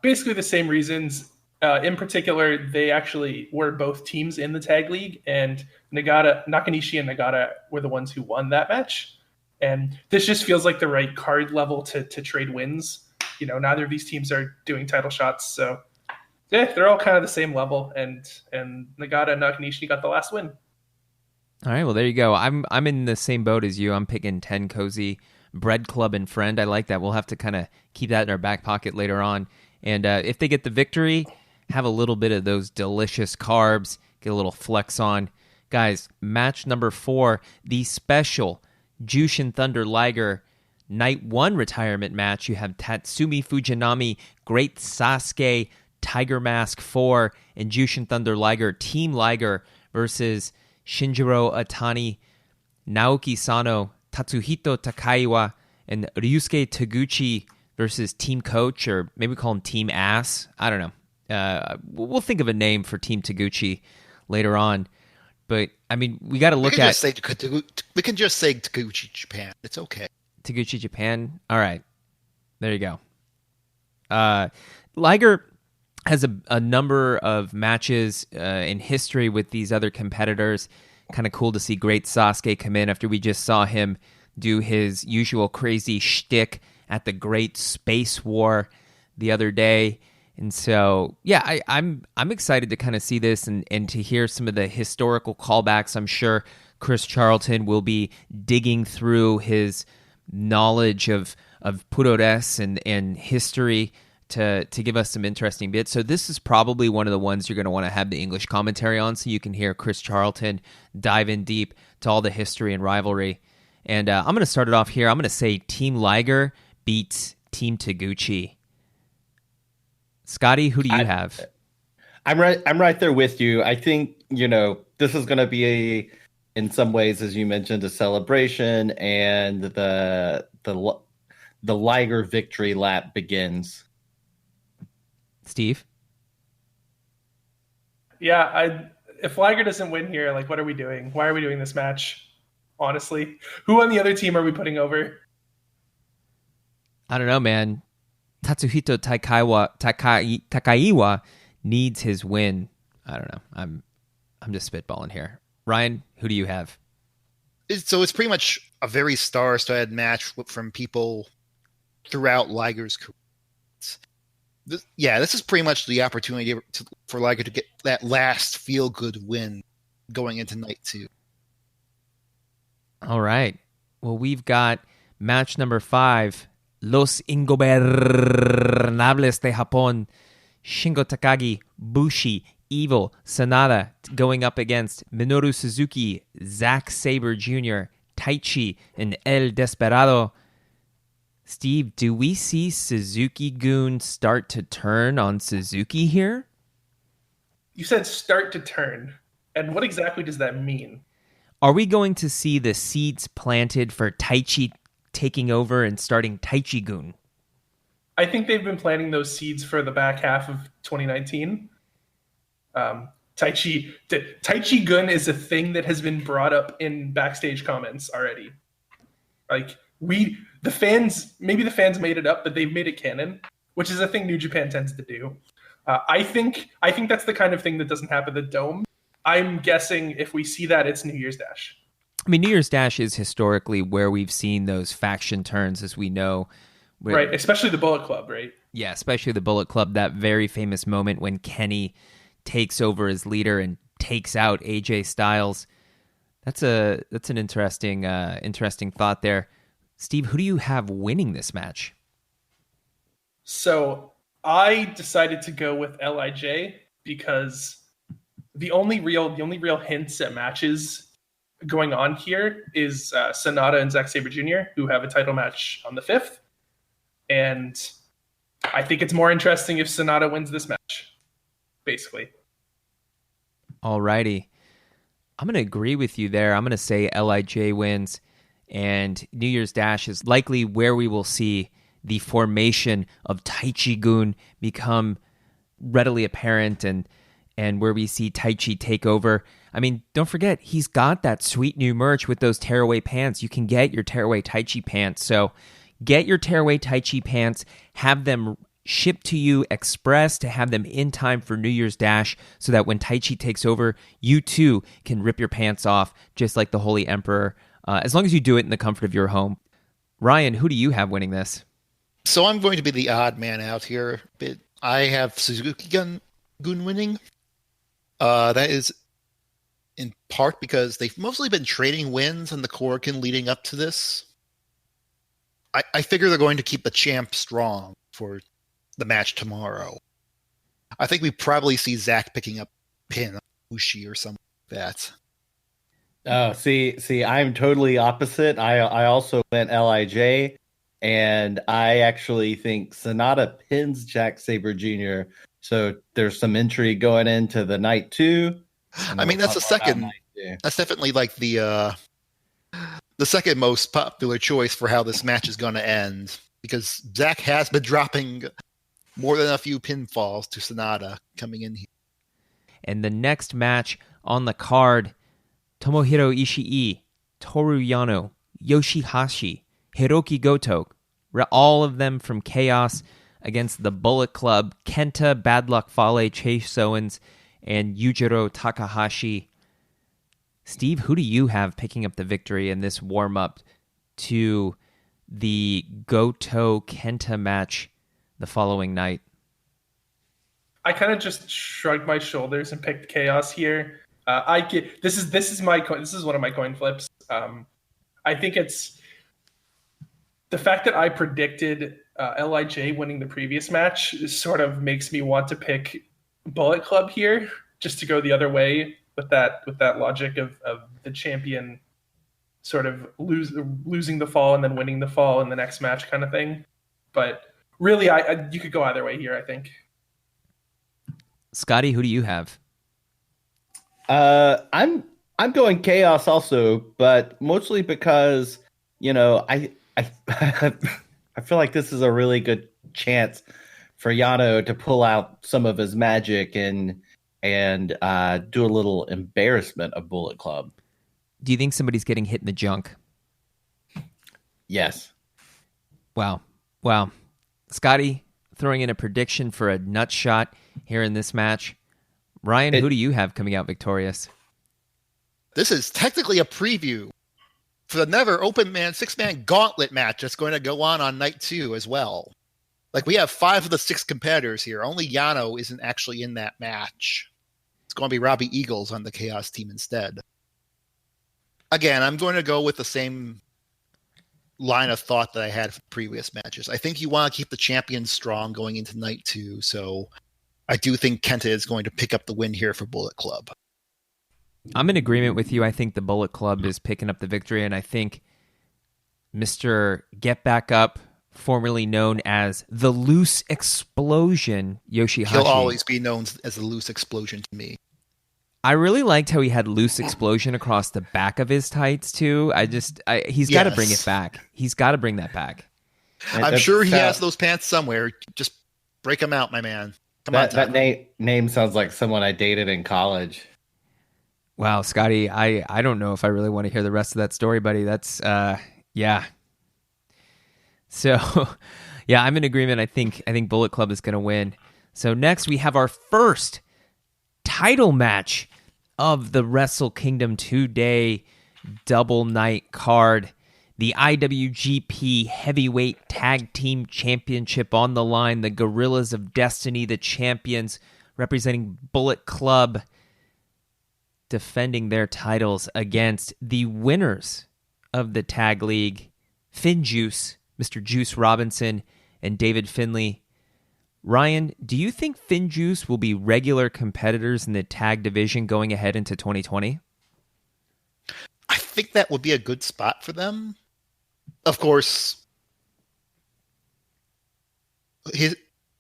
Basically the same reasons. In particular, they actually were both teams in the Tag League, and Nakanishi and Nagata were the ones who won that match. And this just feels like the right card level to trade wins. Neither of these teams are doing title shots, so yeah, they're all kind of the same level. And Nagata and Nakanishi got the last win. All right, well there you go. I'm in the same boat as you. I'm picking Ten Cozy, Bread Club, and Friend. I like that. We'll have to kind of keep that in our back pocket later on. And if they get the victory, have a little bit of those delicious carbs, get a little flex on. Guys, match number 4, the special Jushin Thunder Liger Night 1 retirement match. You have Tatsumi Fujinami, Great Sasuke, Tiger Mask 4, and Jushin Thunder Liger, Team Liger versus Shinjiro Atani, Naoki Sano, Tatsuhito Takaiwa, and Ryusuke Taguchi versus Team Coach, or maybe call him Team Ass. I don't know. We'll think of a name for Team Taguchi later on. But, I mean, we got to look at... we can just say Taguchi Japan. It's okay. Taguchi Japan? All right. There you go. Liger has a number of matches in history with these other competitors. Kind of cool to see Great Sasuke come in after we just saw him do his usual crazy shtick at the Great Space War the other day. And so, yeah, I'm excited to kind of see this and to hear some of the historical callbacks. I'm sure Chris Charlton will be digging through his knowledge of Purores and history to give us some interesting bits. So this is probably one of the ones you're going to want to have the English commentary on, so you can hear Chris Charlton dive in deep to all the history and rivalry. And I'm going to start it off here. I'm going to say Team Liger beats Team Taguchi. Scotty, who do you have? I'm right there with you. I think, this is going to be in some ways, as you mentioned, a celebration, and the Liger victory lap begins. Steve? Yeah, if Liger doesn't win here, what are we doing? Why are we doing this match? Honestly, who on the other team are we putting over? I don't know, man. Tatsuhito Takaiwa needs his win. I don't know. I'm just spitballing here. Ryan, who do you have? So it's pretty much a very star-studded match from people throughout Liger's career. This is pretty much the opportunity for Liger to get that last feel-good win going into night 2. All right. Well, we've got match number 5. Los Ingobernables de Japón, Shingo Takagi, Bushi, Evil, Sanada going up against Minoru Suzuki, Zack Sabre Jr., Taichi, and El Desperado. Steve, do we see Suzuki-gun start to turn on Suzuki here? You said start to turn. And what exactly does that mean? Are we going to see the seeds planted for Taichi taking over and starting Taichi-gun? I think they've been planting those seeds for the back half of 2019. Taichi-gun is a thing that has been brought up in backstage comments already. Maybe the fans made it up, but they've made it canon, which is a thing New Japan tends to do. I think that's the kind of thing that doesn't happen at the Dome. I'm guessing if we see that, it's New Year's Dash. I mean, New Year's Dash is historically where we've seen those faction turns, as we know. Right, especially the Bullet Club, right? Yeah, especially the Bullet Club, that very famous moment when Kenny takes over as leader and takes out AJ Styles. That's an interesting thought there. Steve, who do you have winning this match? So I decided to go with LIJ because the only real hints at matches going on here is Sanada and Zack Sabre Jr., who have a title match on the 5th. And I think it's more interesting if Sanada wins this match, basically. Alrighty. I'm going to agree with you there. I'm going to say LIJ wins, and New Year's Dash is likely where we will see the formation of Taichi-gun become readily apparent and where we see Taichi take over. I mean, don't forget, he's got that sweet new merch with those tearaway pants. You can get your tearaway Taichi pants. So get your tearaway Taichi pants, have them shipped to you express to have them in time for New Year's Dash so that when Taichi takes over, you too can rip your pants off just like the Holy Emperor as long as you do it in the comfort of your home. Ryan, who do you have winning this? So I'm going to be the odd man out here. But I have Suzuki-gun winning. That is in part because they've mostly been trading wins in the Korakuen leading up to this. I figure they're going to keep the champ strong for the match tomorrow. I think we probably see Zach picking up pin on Ushi or something like that. Oh, see, I'm totally opposite. I also went LIJ, and I actually think Sonata pins Jack Sabre Jr. So there's some intrigue going into the night 2. I mean, that's the second. That's definitely like the second most popular choice for how this match is going to end, because Zach has been dropping more than a few pinfalls to Sonata coming in here. And the next match on the card, Tomohiro Ishii, Toru Yano, Yoshihashi, Hiroki Goto, all of them from Chaos against the Bullet Club, Kenta, Bad Luck Fale, Chase Owens, and Yujiro Takahashi. Steve, who do you have picking up the victory in this warm-up to the Goto-Kenta match the following night? I kind of just shrugged my shoulders and picked Chaos here. This is one of my coin flips. I think it's the fact that I predicted LIJ winning the previous match sort of makes me want to pick Bullet Club here, just to go the other way with that logic of the champion sort of losing the fall and then winning the fall in the next match kind of thing. But really, you could go either way here, I think. Scotty, who do you have? I'm going Chaos also, but mostly because I I feel like this is a really good chance for Yano to pull out some of his magic and do a little embarrassment of Bullet Club. Do you think somebody's getting hit in the junk? Yes. Wow. Scotty throwing in a prediction for a nut shot here in this match. Ryan, who do you have coming out victorious? This is technically a preview for the never open man 6-man gauntlet match that's going to go on night 2 as well. Like, we have 5 of the 6 competitors here. Only Yano isn't actually in that match. It's going to be Robbie Eagles on the Chaos team instead. Again, I'm going to go with the same line of thought that I had for previous matches. I think you want to keep the champion strong going into night 2, so I do think Kenta is going to pick up the win here for Bullet Club. I'm in agreement with you. I think the Bullet Club is picking up the victory, and I think Mr. Get Back Up, formerly known as the Loose Explosion, Yoshihashi. He'll always be known as the Loose Explosion to me. I really liked how he had Loose Explosion across the back of his tights, too. He's got to bring it back. He's got to bring that back. I'm sure he has those pants somewhere. Just break them out, my man. That name sounds like someone I dated in college. Wow, Scotty, I don't know if I really want to hear the rest of that story, buddy. That's, yeah. So, yeah, I'm in agreement. I think Bullet Club is going to win. So next we have our first title match of the WrestleKingdom 2-day double night card. The IWGP Heavyweight Tag Team Championship on the line. The Gorillas of Destiny, the champions, representing Bullet Club, defending their titles against the winners of the tag league, FinJuice, Mr. Juice Robinson, and David Finlay. Ryan, do you think FinJuice will be regular competitors in the tag division going ahead into 2020? I think that would be a good spot for them. Of course,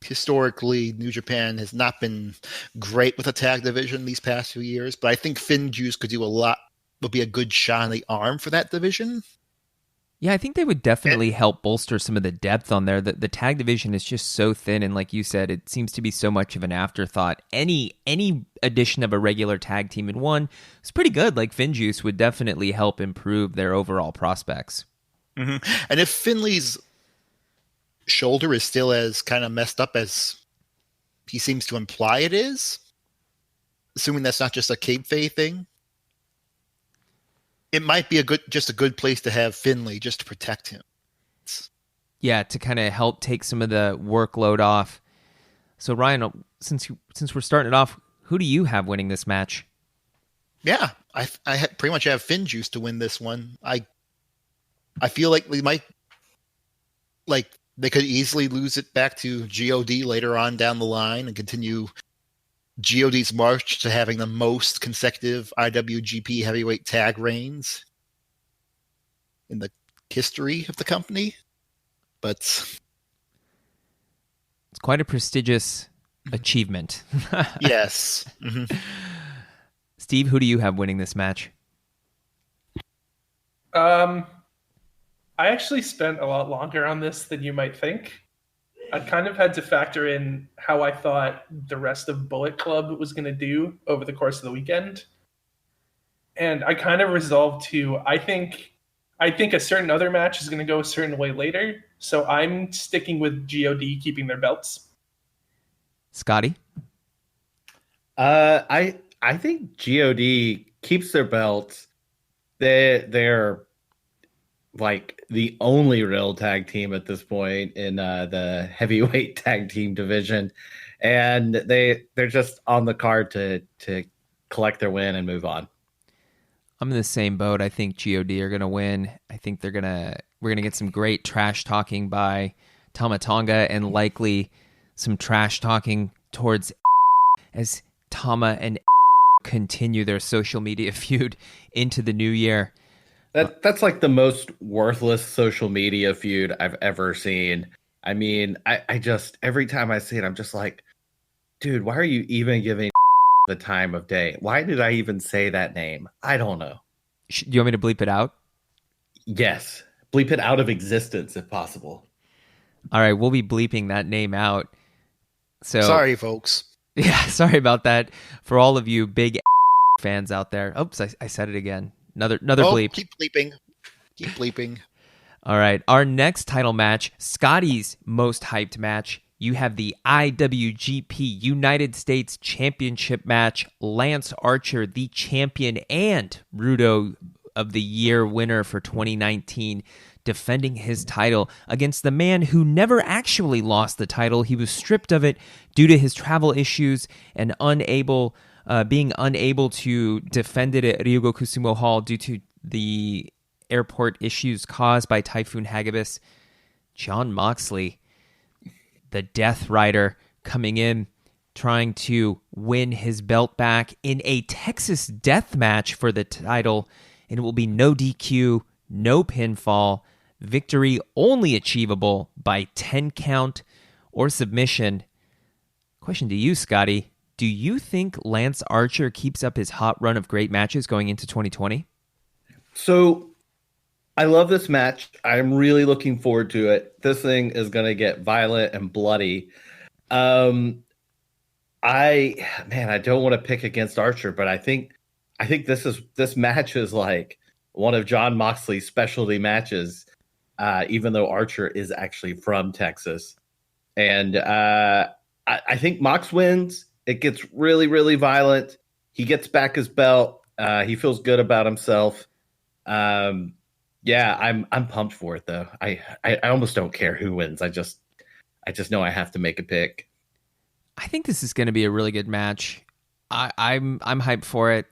historically, New Japan has not been great with the tag division these past few years, but I think FinJuice could do a lot, would be a good shot in the arm for that division. Yeah, I think they would definitely help bolster some of the depth on there. The tag division is just so thin, and like you said, it seems to be so much of an afterthought. Any addition of a regular tag team in one is pretty good. Like FinJuice would definitely help improve their overall prospects. Mm-hmm. And if Finley's shoulder is still as kind of messed up as he seems to imply it is, assuming that's not just a kayfabe thing, it might be just a good place to have Finlay just to protect him. Yeah, to kind of help take some of the workload off. So Ryan, since we're starting it off, who do you have winning this match? Yeah, I pretty much have Finn juice to win this one. I feel like they could easily lose it back to God later on down the line and continue God's march to having the most consecutive IWGP heavyweight tag reigns in the history of the company. But it's quite a prestigious achievement. yes. Mm-hmm. Steve, who do you have winning this match? I actually spent a lot longer on this than you might think. I kind of had to factor in how I thought the rest of Bullet Club was going to do over the course of the weekend. And I kind of resolved to, I think a certain other match is going to go a certain way later. So I'm sticking with God keeping their belts. Scotty? I think God keeps their belts. They're like the only real tag team at this point in the heavyweight tag team division, and they're just on the card to collect their win and move on. I'm in the same boat. I think God are going to win. I think we're going to get some great trash talking by Tama Tonga and likely some trash talking towards as Tama and continue their social media feud into the new year. That's like the most worthless social media feud I've ever seen. I mean, I just, every time I see it, I'm just like, dude, why are you even giving the time of day? Why did I even say that name? I don't know. Do you want me to bleep it out? Yes. Bleep it out of existence if possible. All right, we'll be bleeping that name out. So Sorry, folks. Yeah, sorry about that for all of you big fans out there. Oops, I said it again. Another bleep. Keep bleeping. Keep bleeping. All right, our next title match, Scotty's most hyped match. You have the IWGP United States Championship match. Lance Archer, the champion and Rudo of the Year winner for 2019, defending his title against the man who never actually lost the title. He was stripped of it due to his travel issues and being unable to defend it at Ryugo Kusumo Hall due to the airport issues caused by Typhoon Hagibis. Jon Moxley, the Death Rider, coming in, trying to win his belt back in a Texas death match for the title, and it will be no DQ, no pinfall, victory only achievable by 10 count or submission. Question to you, Scotty. Do you think Lance Archer keeps up his hot run of great matches going into 2020? So I love this match. I'm really looking forward to it. This thing is going to get violent and bloody. I don't want to pick against Archer, but I think this match is like one of Jon Moxley's specialty matches, even though Archer is actually from Texas. And I think Mox wins. It gets really, really violent. He gets back his belt. He feels good about himself. Yeah, I'm pumped for it though. I almost don't care who wins. I just know I have to make a pick. I think this is going to be a really good match. I'm hyped for it.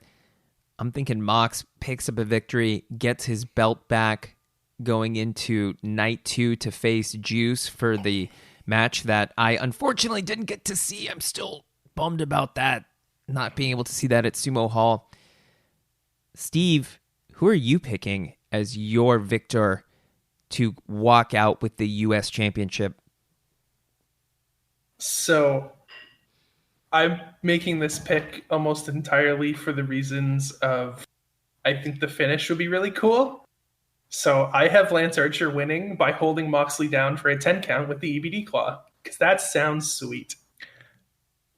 I'm thinking Mox picks up a victory, gets his belt back going into night 2 to face Juice for the match that I unfortunately didn't get to see. I'm still bummed about that, not being able to see that at Sumo Hall. Steve, who are you picking as your victor to walk out with the U.S. Championship? So I'm making this pick almost entirely for the reasons of I think the finish would be really cool. So I have Lance Archer winning by holding Moxley down for a 10 count with the EBD claw, because that sounds sweet.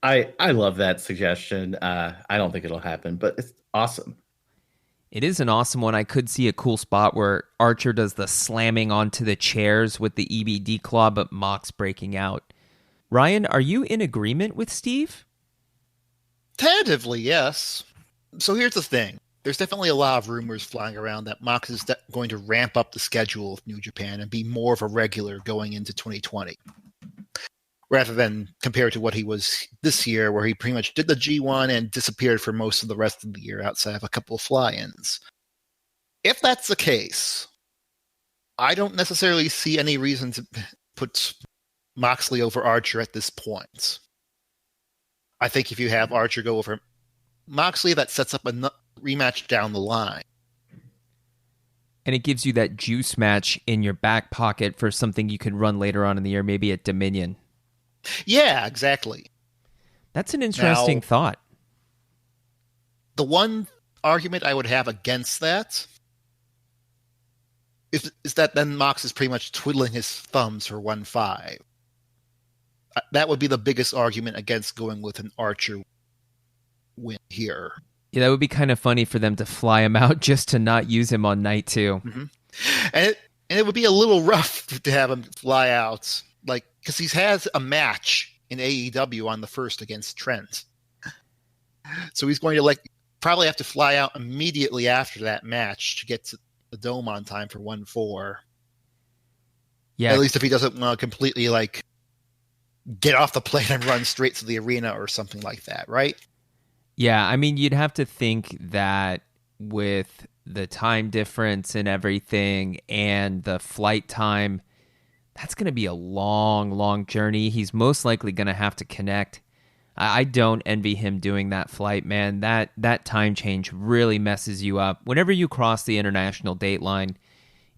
I love that suggestion. I don't think it'll happen, but it's awesome. It is an awesome one. I could see a cool spot where Archer does the slamming onto the chairs with the EBD claw, but Mox breaking out. Ryan, are you in agreement with Steve? Tentatively, yes. So here's the thing. there's definitely a lot of rumors flying around that Mox is going to ramp up the schedule of New Japan and be more of a regular going into 2020. Rather than compared to what he was this year, where he pretty much did the G1 and disappeared for most of the rest of the year outside of a couple of fly-ins. If that's the case, I don't necessarily see any reason to put Moxley over Archer at this point. I think if you have Archer go over Moxley, that sets up a rematch down the line. And it gives you that juice match in your back pocket for something you can run later on in the year, maybe at Dominion. Yeah, exactly. That's an interesting thought. The one argument I would have against that is that then Mox is pretty much twiddling his thumbs for 1-5. That would be the biggest argument against going with an Archer win here. Yeah, that would be kind of funny for them to fly him out just to not use him on night 2. Mm-hmm. And it would be a little rough to have him fly out, like, because he has a match in AEW on the 1st against Trent. So he's going to probably have to fly out immediately after that match to get to the Dome on time for 1-4. Yeah, at least if he doesn't want to completely get off the plane and run straight to the arena or something like that, right? Yeah, I mean, you'd have to think that with the time difference and everything and the flight time, that's going to be a long, long journey. He's most likely going to have to connect. I don't envy him doing that flight, man. That time change really messes you up. Whenever you cross the international date line,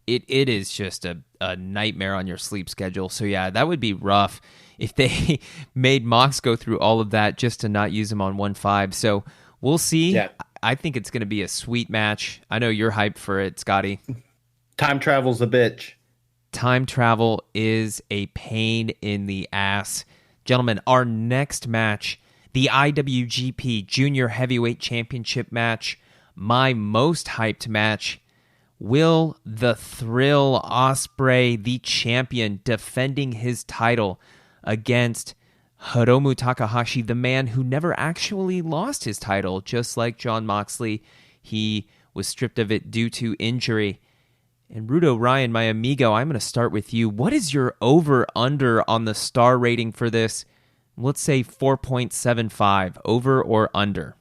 it is just a nightmare on your sleep schedule. So yeah, that would be rough if they made Mox go through all of that just to not use him on 1-5. So we'll see. Yeah. I think it's going to be a sweet match. I know you're hyped for it, Scotty. Time travel's a bitch. Time travel is a pain in the ass. Gentlemen, our next match, the IWGP Junior Heavyweight Championship match, my most hyped match. Will the Thrill Ospreay, the champion, defending his title against Hiromu Takahashi, the man who never actually lost his title, just like Jon Moxley. He was stripped of it due to injury. And Rudo Ryan, my amigo, I'm going to start with you. What is your over-under on the star rating for this? Let's say 4.75, over or under?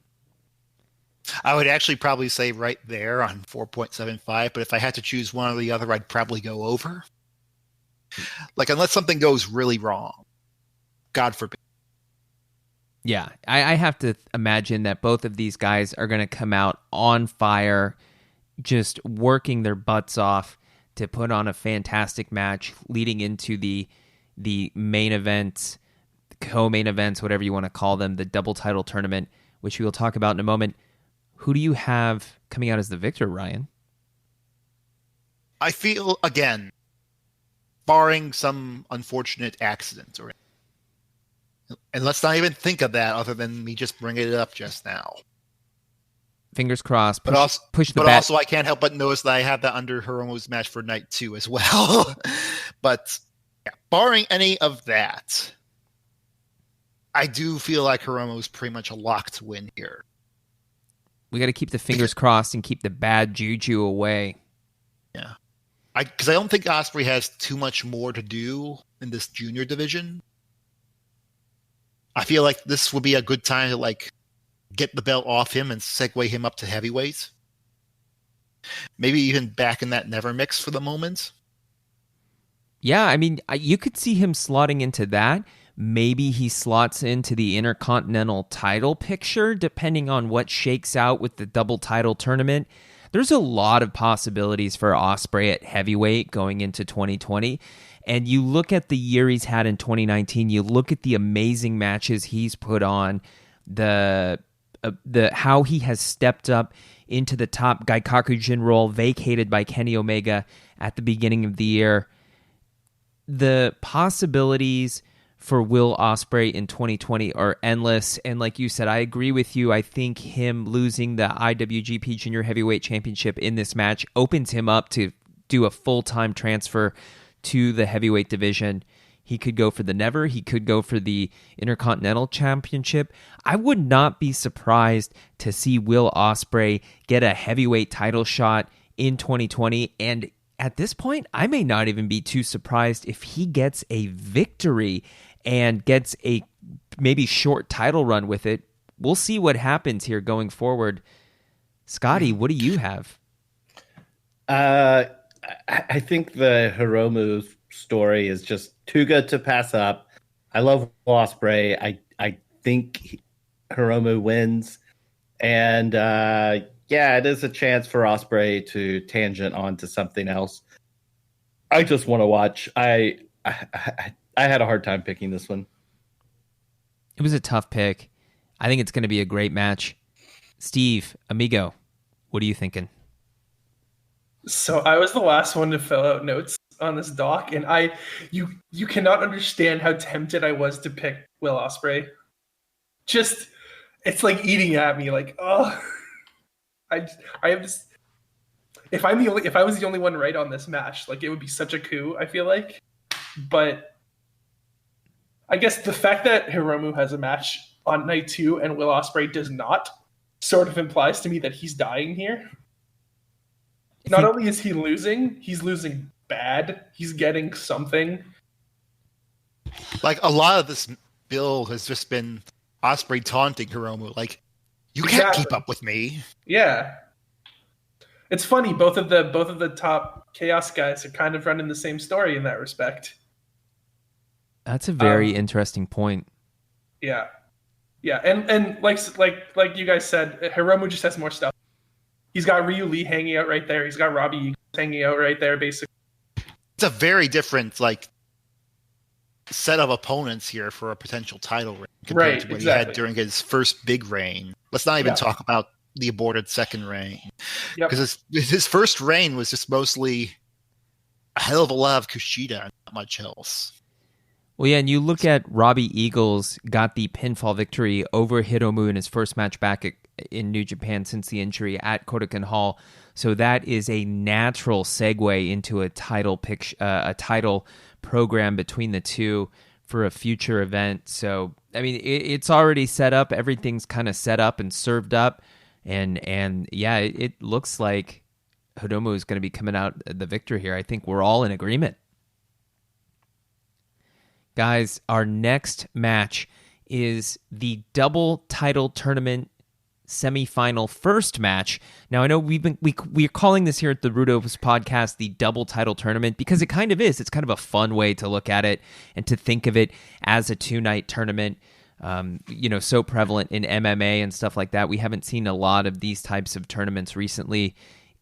I would actually probably say right there on 4.75, but if I had to choose one or the other, I'd probably go over. Unless something goes really wrong. God forbid. Yeah, I have to imagine that both of these guys are going to come out on fire, just working their butts off to put on a fantastic match leading into the main events, co-main events, whatever you want to call them, the double title tournament, which we will talk about in a moment. Who do you have coming out as the victor, Ryan? I feel, again, barring some unfortunate accident, and let's not even think of that other than me just bringing it up just now. Fingers crossed. But also, I can't help but notice that I have that under Hiromu's match for night 2 as well. But yeah, barring any of that, I do feel like Hiromu's pretty much a lock to win here. We got to keep the fingers crossed and keep the bad juju away. Yeah. Because I don't think Ospreay has too much more to do in this junior division. I feel like this would be a good time to get the belt off him and segue him up to heavyweight. Maybe even back in that never mix for the moment. Yeah, I mean, you could see him slotting into that. Maybe he slots into the Intercontinental title picture, depending on what shakes out with the double title tournament. There's a lot of possibilities for Ospreay at heavyweight going into 2020. And you look at the year he's had in 2019, you look at the amazing matches he's put on, the how he has stepped up into the top Gaikakujin role vacated by Kenny Omega at the beginning of the year. The possibilities for Will Ospreay in 2020 are endless. And like you said, I agree with you. I think him losing the IWGP Junior Heavyweight Championship in this match opens him up to do a full-time transfer to the heavyweight division. He could go for the Never. He could go for the Intercontinental Championship. I would not be surprised to see Will Ospreay get a heavyweight title shot in 2020. And at this point, I may not even be too surprised if he gets a victory and gets a maybe short title run with it. We'll see what happens here going forward. Scotty, what do you have? I think the Hiromu story is just too good to pass up. I love Ospreay. I think Hiromu wins, and it is a chance for Ospreay to tangent onto something else. I just want to watch. I had a hard time picking this one. It was a tough pick. I think it's going to be a great match. Steve, amigo, what are you thinking? So I was the last one to fill out notes on this doc, and you cannot understand how tempted I was to pick Will Ospreay. Just, it's like eating at me. Like, oh, I have this. If I was the only one right on this match, like it would be such a coup. I feel like, but I guess the fact that Hiromu has a match on night 2 and Will Ospreay does not sort of implies to me that he's dying here. Not only is he losing, he's losing bad. He's getting something. Like a lot of this build has just been Ospreay taunting Hiromu, like, you can't keep up with me. Yeah. It's funny, both of the top Chaos guys are kind of running the same story in that respect. That's a very interesting point. Yeah. Yeah, and like you guys said, Hiromu just has more stuff. He's got Ryu Lee hanging out right there. He's got Robbie Eagles hanging out right there, basically. It's a very different set of opponents here for a potential title reign compared to what he had during his first big reign. Let's not even talk about the aborted second reign. Because his first reign was just mostly a hell of a lot of Kushida and not much else. Well, yeah, and you look at Robbie Eagles got the pinfall victory over Hiromu in his first match back in New Japan since the injury at Kodokan Hall. So that is a natural segue into a title program between the two for a future event. So, I mean, it's already set up. Everything's kind of set up and served up. And yeah, it looks like Hiromu is going to be coming out the victor here. I think we're all in agreement. Guys, our next match is the double title tournament semifinal first match. Now, I know we're calling this here at the Rudos podcast the double title tournament because it kind of is. It's kind of a fun way to look at it and to think of it as a 2-night tournament. So prevalent in MMA and stuff like that. We haven't seen a lot of these types of tournaments recently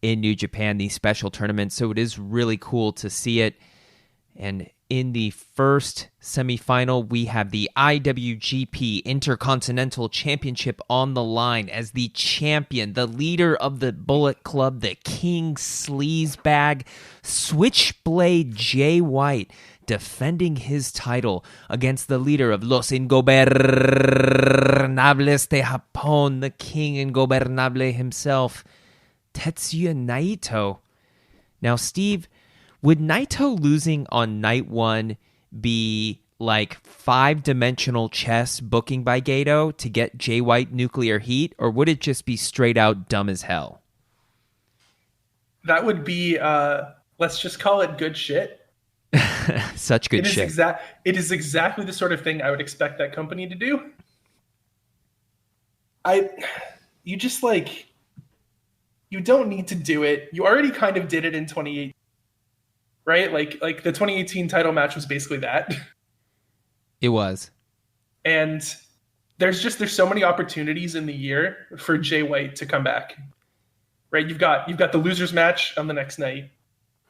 in New Japan, these special tournaments. So it is really cool to see it. And in the first semifinal, we have the IWGP Intercontinental Championship on the line as the champion, the leader of the Bullet Club, the King Sleazebag, Switchblade Jay White, defending his title against the leader of Los Ingobernables de Japón, the King Ingobernable himself, Tetsuya Naito. Now, Steve, would Naito losing on night 1 be like 5-dimensional chess booking by Gato to get Jay White nuclear heat, or would it just be straight out dumb as hell? That would be, let's just call it good shit. Such good shit. It is exactly the sort of thing I would expect that company to do. You don't need to do it. You already kind of did it in 2018. Right? Like the 2018 title match was basically that. It was. And there's so many opportunities in the year for Jay White to come back. Right? You've got the losers match on the next night.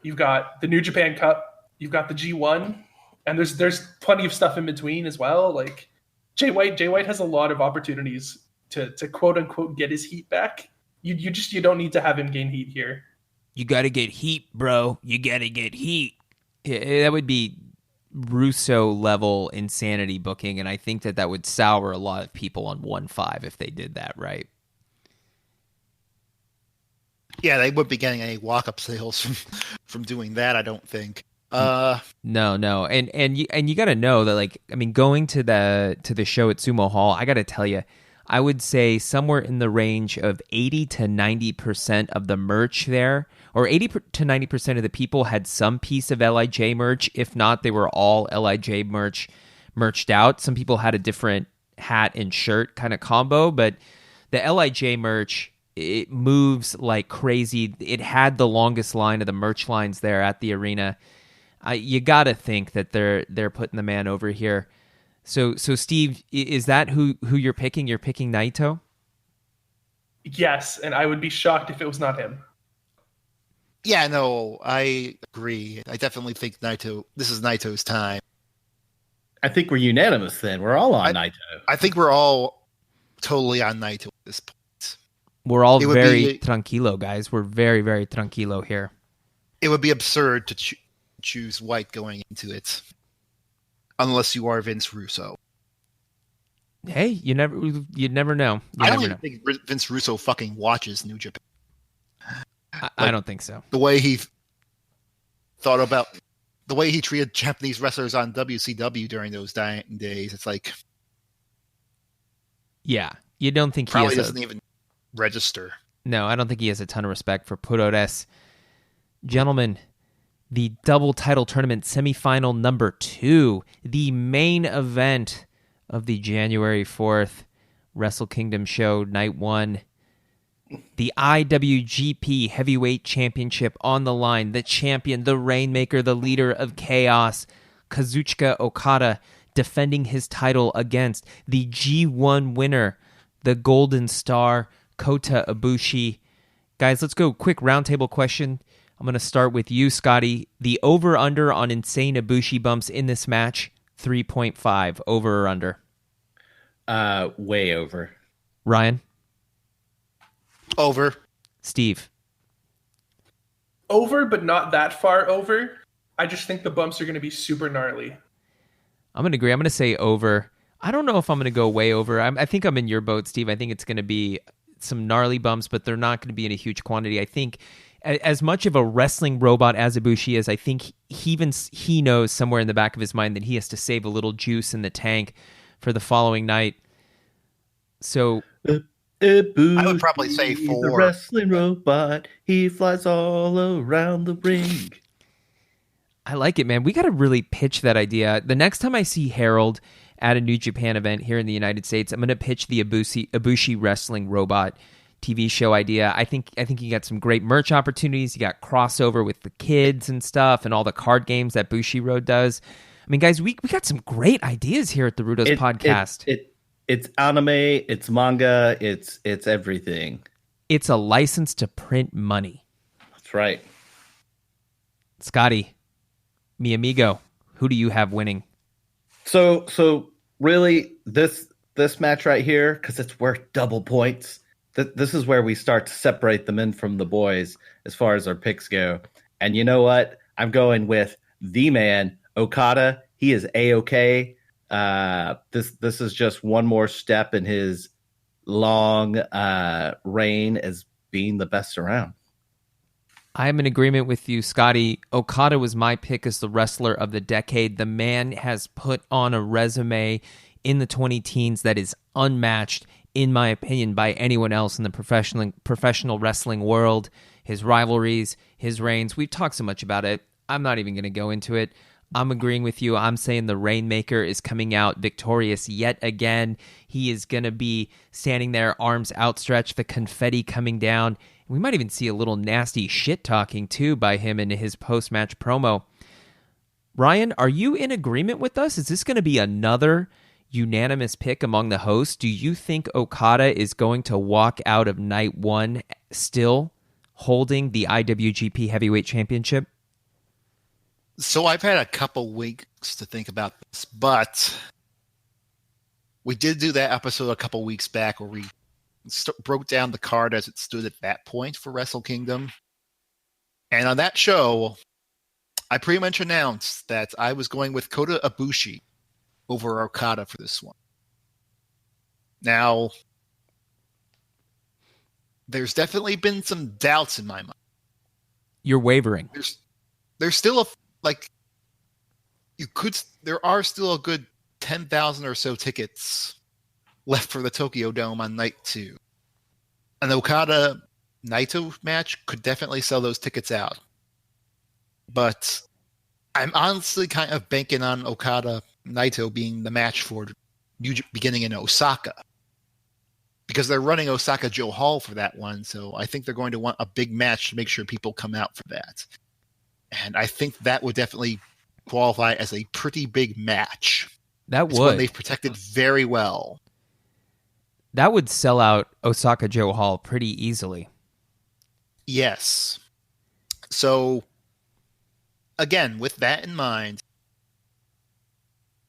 You've got the New Japan Cup, you've got the G1, and there's plenty of stuff in between as well. Like Jay White has a lot of opportunities to quote unquote get his heat back. You don't need to have him gain heat here. You got to get heat, bro. You got to get heat. That would be Russo-level insanity booking, and I think that would sour a lot of people on 1-5 if they did that, right? Yeah, they wouldn't be getting any walk-up sales from doing that, I don't think. No, and you got to know that, like, I mean, going to the show at Sumo Hall, I got to tell you, I would say somewhere in the range of 80 to 90% of the merch there, or 80 to 90% of the people had some piece of LIJ merch. If not, they were all LIJ merched out. Some people had a different hat and shirt kind of combo, but the LIJ merch, it moves like crazy. It had the longest line of the merch lines there at the arena. You got to think that they're putting the man over here. So Steve, is that who you're picking? You're picking Naito? Yes, and I would be shocked if it was not him. Yeah, no, I agree. I definitely think this is Naito's time. I think we're unanimous then. We're all on Naito. I think we're all totally on Naito at this point. We're all very tranquilo, guys. We're very, very tranquilo here. It would be absurd to choose White going into it, unless you are Vince Russo. Hey, you never know. I don't even think Vince Russo fucking watches New Japan. I don't think so. The way he treated Japanese wrestlers on WCW during those dying days, it's like, yeah, you don't think probably doesn't even register. No, I don't think he has a ton of respect for Puroresu. Gentlemen, the double title tournament semifinal number 2, the main event of the January 4th WrestleKingdom show, night 1. The IWGP Heavyweight Championship on the line. The champion, the Rainmaker, the leader of chaos, Kazuchika Okada, defending his title against the G1 winner, the Golden Star, Kota Ibushi. Guys, let's go. Quick roundtable question. I'm going to start with you, Scotty. The over-under on insane Ibushi bumps in this match, 3.5. Over or under? Way over. Ryan? Over. Steve? Over, but not that far over. I just think the bumps are going to be super gnarly. I'm going to agree. I'm going to say over. I don't know if I'm going to go way over. I think I'm in your boat, Steve. I think it's going to be some gnarly bumps, but they're not going to be in a huge quantity. I think as much of a wrestling robot as Ibushi is, I think he knows somewhere in the back of his mind that he has to save a little juice in the tank for the following night. So Ibushi, I would probably say 4. The wrestling robot. He flies all around the ring. I like it, man. We got to really pitch that idea. The next time I see Harold at a New Japan event here in the United States, I'm going to pitch the Ibushi wrestling robot TV show idea. I think you got some great merch opportunities. You got crossover with the kids and stuff, and all the card games that Bushiroad does. I mean, guys, we got some great ideas here at the Rudos podcast. It's anime, it's manga, it's everything. It's a license to print money. That's right. Scotty, mi amigo, who do you have winning? So really, this match right here, because it's worth double points. This is where we start to separate the men from the boys as far as our picks go. And you know what? I'm going with the man, Okada. He is A-OK. This is just one more step in his long reign as being the best around. I'm in agreement with you, Scotty. Okada was my pick as the wrestler of the decade. The man has put on a resume in the 20-teens that is unmatched, in my opinion, by anyone else in the professional wrestling world. His rivalries, his reigns, we've talked so much about it. I'm not even going to go into it. I'm agreeing with you. I'm saying the Rainmaker is coming out victorious yet again. He is going to be standing there, arms outstretched, the confetti coming down. We might even see a little nasty shit-talking, too, by him in his post-match promo. Ryan, are you in agreement with us? Is this going to be another unanimous pick among the hosts? Do you think Okada is going to walk out of night 1 still holding the IWGP Heavyweight Championship? So I've had a couple weeks to think about this, but we did do that episode a couple weeks back where we broke down the card as it stood at that point for Wrestle Kingdom. And on that show, I pretty much announced that I was going with Kota Ibushi over Okada for this one. Now, there's definitely been some doubts in my mind. You're wavering. There's still there are still a good 10,000 or so tickets left for the Tokyo Dome on night 2. An Okada Naito match could definitely sell those tickets out. But I'm honestly kind of banking on Okada Naito being the match for beginning in Osaka. Because they're running Osaka Joe Hall for that one, so I think they're going to want a big match to make sure people come out for that. And I think that would definitely qualify as a pretty big match. That It's one would. they've protected very well. That would sell out Osaka Joe Hall pretty easily. Yes. So, again, with that in mind,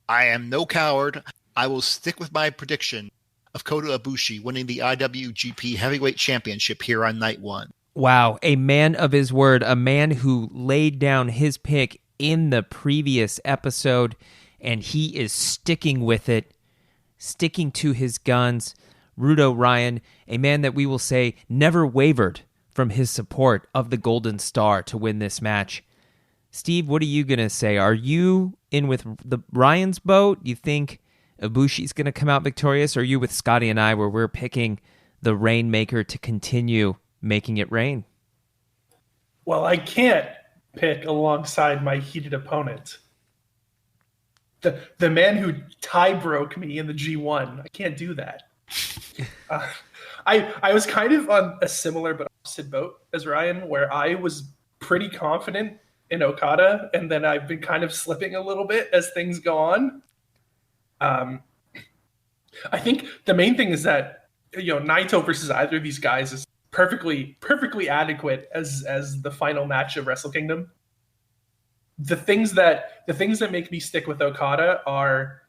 I am no coward. I will stick with my prediction of Kota Ibushi winning the IWGP Heavyweight Championship here on night 1. Wow, a man of his word, a man who laid down his pick in the previous episode, and he is sticking with it, sticking to his guns. Rudo Ryan, a man that we will say never wavered from his support of the Golden Star to win this match. Steve, what are you going to say? Are you in with the Ryan's boat? You think Ibushi's going to come out victorious? Or are you with Scotty and I where we're picking the Rainmaker to continue making it rain? Well, I can't pick alongside my heated opponent. The man who tie broke me in the G1. I can't do that. I was kind of on a similar but opposite boat as Ryan, where I was pretty confident in Okada, and then I've been kind of slipping a little bit as things go on. I think the main thing is that Naito versus either of these guys is perfectly adequate as the final match of Wrestle Kingdom. The things that make me stick with Okada are,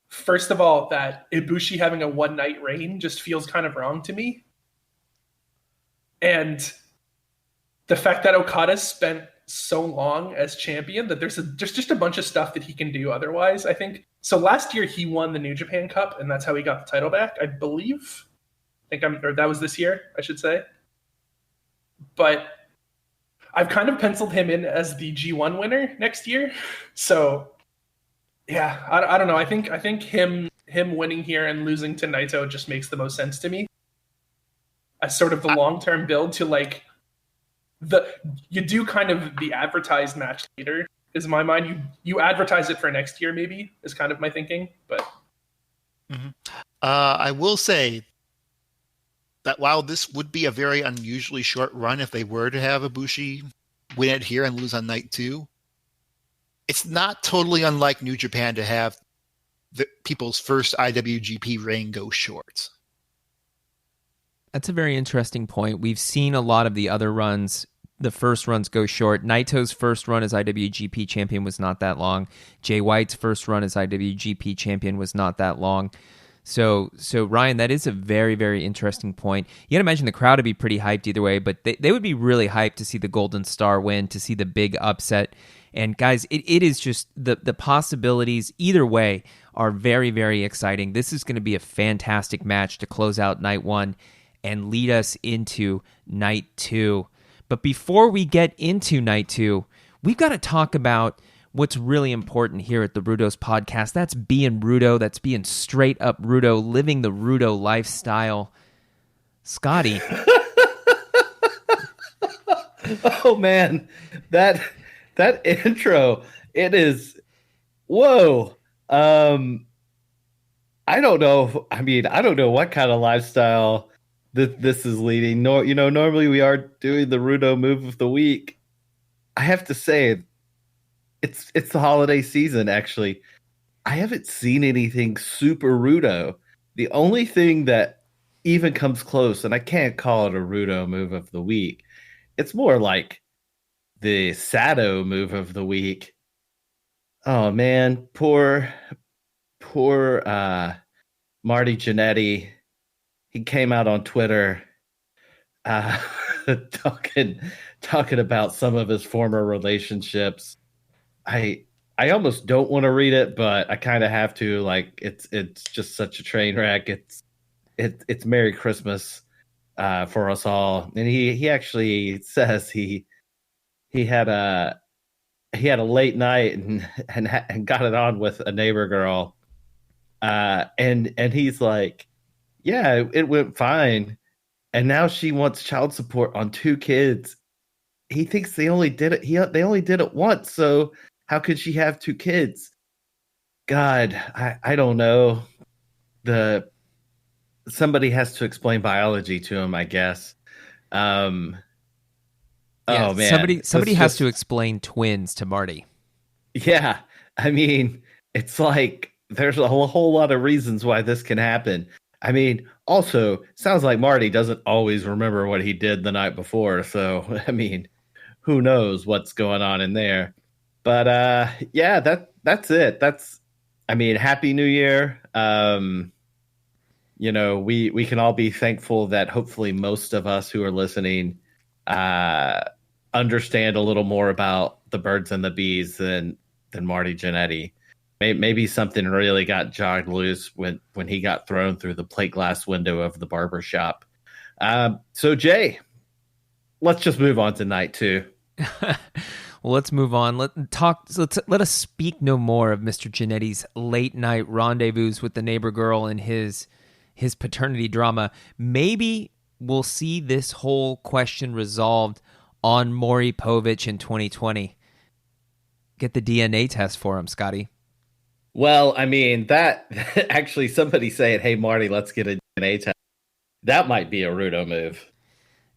first of all, that Ibushi having a one night reign just feels kind of wrong to me. And the fact that Okada spent so long as champion that there's just a bunch of stuff that he can do otherwise, I think. So last year he won the New Japan Cup, and that's how he got the title back, I believe. Or that was this year, I should say. But I've kind of penciled him in as the G1 winner next year. So yeah, I don't know. I think him winning here and losing to Naito just makes the most sense to me. As sort of the long-term build to like you do kind of the advertised match later is my mind. You advertise it for next year maybe is kind of my thinking. But I will say that while this would be a very unusually short run if they were to have Ibushi win it here and lose on night 2, it's not totally unlike New Japan to have the people's first IWGP reign go short. That's a very interesting point. We've seen a lot of the other runs. The first runs go short. Naito's first run as IWGP champion was not that long. Jay White's first run as IWGP champion was not that long. So Ryan, that is a very, very interesting point. You got to imagine the crowd would be pretty hyped either way, but they would be really hyped to see the Golden Star win, to see the big upset. And guys, it is just the possibilities either way are very, very exciting. This is going to be a fantastic match to close out night 1 and lead us into night 2. But before we get into night 2, we've got to talk about what's really important here at the Rudo's podcast. That's being Rudo. That's being straight up Rudo, living the Rudo lifestyle. Scotty. Oh man, that intro, it is, whoa. I don't know. I mean, I don't know what kind of lifestyle this is leading. Normally we are doing the Rudo move of the week. I have to say, it's the holiday season, actually. I haven't seen anything super Rudo. The only thing that even comes close, and I can't call it a Rudo move of the week, it's more like the Sato move of the week. Oh man, poor Marty Jannetty. He came out on Twitter talking about some of his former relationships. I almost don't want to read it, but I kind of have to. Like, it's just such a train wreck. It's Merry Christmas for us all. And he actually says he had he had a late night and got it on with a neighbor girl, and he's like, yeah, it went fine, and now she wants child support on 2 kids. He thinks they only did it. They only did it once, so how could she have 2 kids? God, I don't know. Somebody has to explain biology to him, I guess. Yeah, Oh man, somebody has to explain twins to Marty. Yeah, I mean, it's like there's a whole lot of reasons why this can happen. I mean, also sounds like Marty doesn't always remember what he did the night before, so I mean, who knows what's going on in there. But yeah, that's it. I mean, happy new year. We can all be thankful that hopefully most of us who are listening understand a little more about the birds and the bees than Marty Jannetty. Maybe something really got jogged loose when he got thrown through the plate glass window of the barber shop. So Jay, let's just move on to night 2. Well, let's move on. Let us speak no more of Mr. Jannetty's late night rendezvous with the neighbor girl and his paternity drama. Maybe we'll see this whole question resolved on Maury Povich in 2020. Get the DNA test for him, Scotty. Well, I mean, that actually somebody saying, hey, Marty, let's get a DNA test. That might be a Rudo move.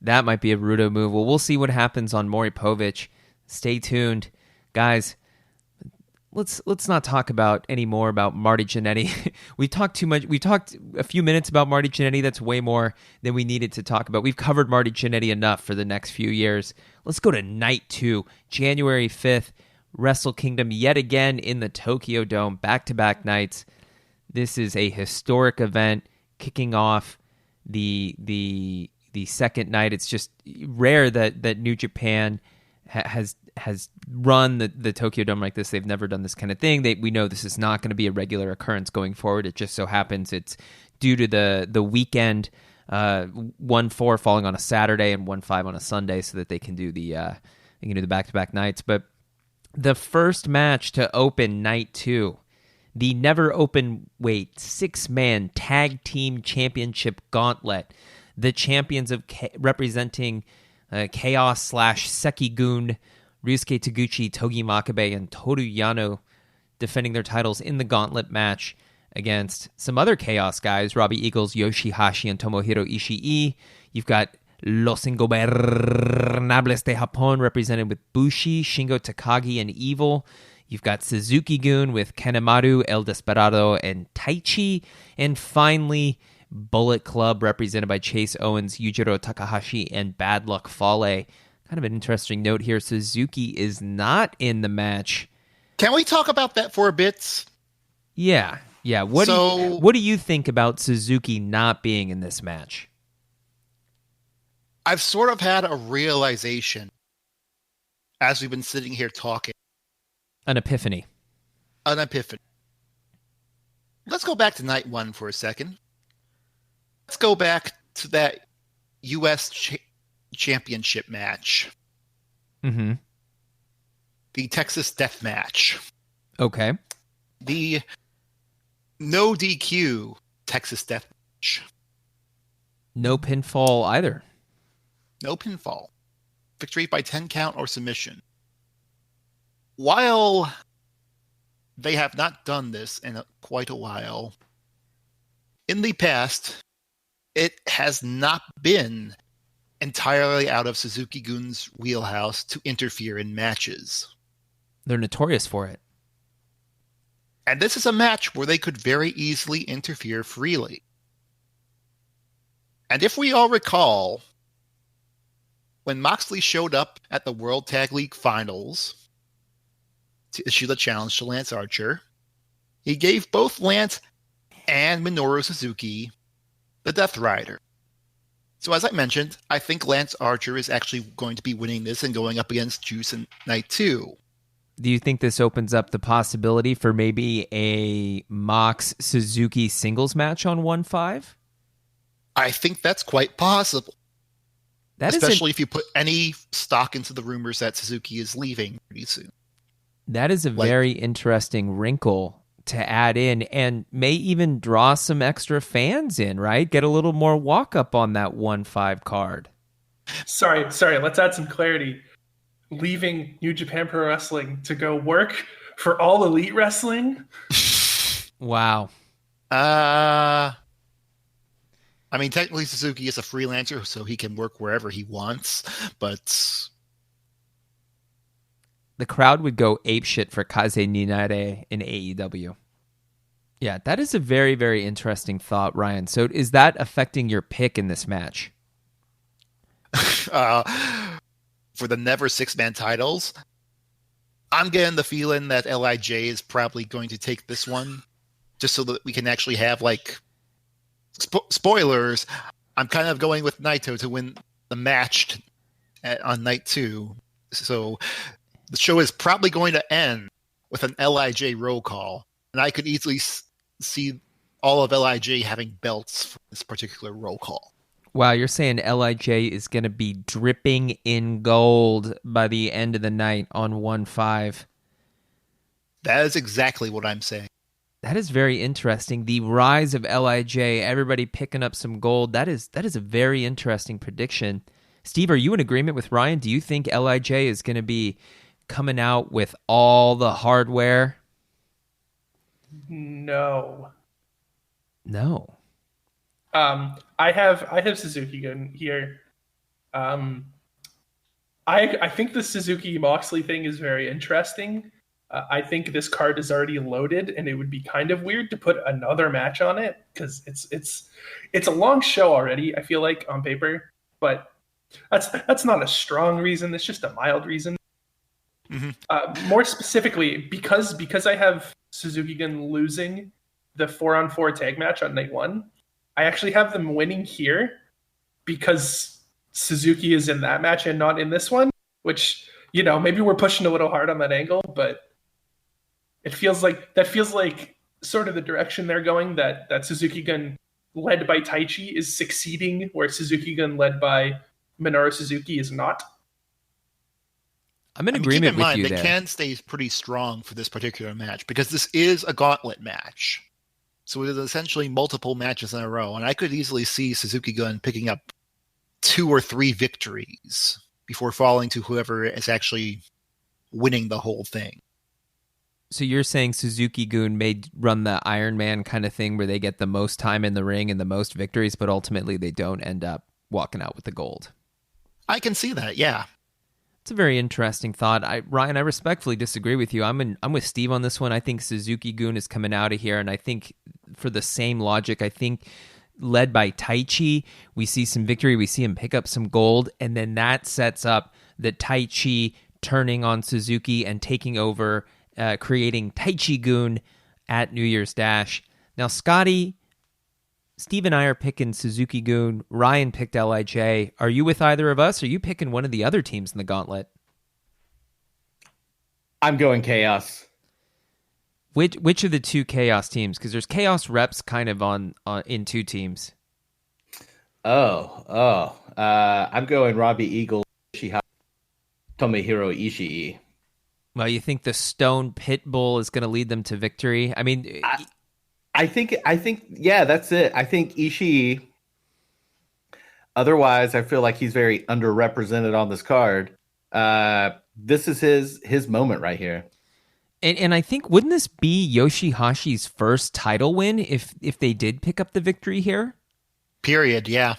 That might be a Rudo move. Well, we'll see what happens on Maury Povich. Stay tuned. Guys, let's not talk about any more about Marty Jannetty. We talked too much. We talked a few minutes about Marty Jannetty. That's way more than we needed to talk about. We've covered Marty Jannetty enough for the next few years. Let's go to night 2, January 5th, WrestleKingdom yet again in the Tokyo Dome, back-to-back nights. This is a historic event kicking off the second night. It's just rare that New Japan has run the Tokyo Dome like this. They've never done this kind of thing. We know this is not going to be a regular occurrence going forward. It just so happens it's due to the weekend, 1-4 falling on a Saturday and 1-5 on a Sunday, so that they can do the back-to-back nights. But the first match to open night 2, the never open weight 6-man tag team championship gauntlet. The champions of representing Chaos / Sekigun, Ryusuke Taguchi, Togi Makabe, and Toru Yano defending their titles in the gauntlet match against some other Chaos guys, Robbie Eagles, Yoshihashi, and Tomohiro Ishii. You've got Los Ingobernables de Japón represented with Bushi, Shingo Takagi, and Evil. You've got Suzuki-gun with Kanemaru, El Desperado, and Taichi. And finally, Bullet Club represented by Chase Owens, Yujiro Takahashi, and Bad Luck Fale. Kind of an interesting note here. Suzuki is not in the match. Can we talk about that for a bit? Yeah. What do you think about Suzuki not being in this match? I've sort of had a realization as we've been sitting here talking. An epiphany. Let's go back to night 1 for a second. Let's go back to that U.S. championship match. Mm-hmm. The Texas Death Match. Okay. The no DQ Texas Death Match. No pinfall either. No pinfall. Victory by 10 count or submission. While they have not done this in quite a while, in the past, it has not been entirely out of Suzuki-gun's wheelhouse to interfere in matches. They're notorious for it. And this is a match where they could very easily interfere freely. And if we all recall, when Moxley showed up at the World Tag League Finals to issue the challenge to Lance Archer, he gave both Lance and Minoru Suzuki the Death Rider. So as I mentioned, I think Lance Archer is actually going to be winning this and going up against Juice in night 2. Do you think this opens up the possibility for maybe a Mox-Suzuki singles match on 1-5? I think that's quite possible. That especially if you put any stock into the rumors that Suzuki is leaving pretty soon. That is a very interesting wrinkle to add in, and may even draw some extra fans in, right? Get a little more walk up on that 1-5 card. Sorry. Let's add some clarity. Leaving New Japan Pro Wrestling to go work for All Elite Wrestling. Wow. I mean, technically Suzuki is a freelancer, so he can work wherever he wants, but The crowd would go apeshit for Kaze Ninare in AEW. Yeah, that is a very, very interesting thought, Ryan. So is that affecting your pick in this match? for the Never Six-Man titles, I'm getting the feeling that LIJ is probably going to take this one, just so that we can actually have, like, spoilers. I'm kind of going with Naito to win the match on night 2. So the show is probably going to end with an LIJ roll call, and I could easily see all of LIJ having belts for this particular roll call. Wow, you're saying LIJ is going to be dripping in gold by the end of the night on 1-5. That is exactly what I'm saying. That is very interesting. The rise of LIJ, everybody picking up some gold. That is a very interesting prediction. Steve, are you in agreement with Ryan? Do you think LIJ is going to be coming out with all the hardware? No. I have Suzuki Gun here. I think the Suzuki Moxley thing is very interesting. I think this card is already loaded, and it would be kind of weird to put another match on it because it's a long show already. I feel like on paper, but that's not a strong reason. It's just a mild reason. Mm-hmm. More specifically, because I have Suzuki Gun losing the 4-on-4 tag match on night 1, I actually have them winning here because Suzuki is in that match and not in this one, which, you know, maybe we're pushing a little hard on that angle, but that feels like sort of the direction they're going, that Suzuki Gun led by Taichi is succeeding, where Suzuki Gun led by Minoru Suzuki is not. I'm in agreement keep in mind, with you they there. can stay pretty strong for this particular match because this is a gauntlet match. So it is essentially multiple matches in a row. And I could easily see Suzuki Gun picking up 2 or 3 victories before falling to whoever is actually winning the whole thing. So you're saying Suzuki Gun may run the Iron Man kind of thing where they get the most time in the ring and the most victories, but ultimately they don't end up walking out with the gold. I can see that, yeah. It's a very interesting thought. Ryan, I respectfully disagree with you. I'm with Steve on this one. I think Suzuki Gun is coming out of here, and I think for the same logic, I think led by Taichi, we see some victory, we see him pick up some gold, and then that sets up the Taichi turning on Suzuki and taking over, creating Taichi Gun at New Year's Dash. Now, Scotty, Steve and I are picking Suzuki Gun. Ryan picked LIJ. Are you with either of us? Or are you picking one of the other teams in the gauntlet? I'm going Chaos. Which of the 2 Chaos teams? Because there's Chaos reps kind of on in 2 teams. I'm going Robbie Eagle, Tomohiro Ishii. Well, you think the Stone Pitbull is going to lead them to victory? I mean, I think, yeah, that's it. I think Ishii. Otherwise, I feel like he's very underrepresented on this card. This is his moment right here. And I think, wouldn't this be Yoshihashi's first title win if they did pick up the victory here? Period, yeah.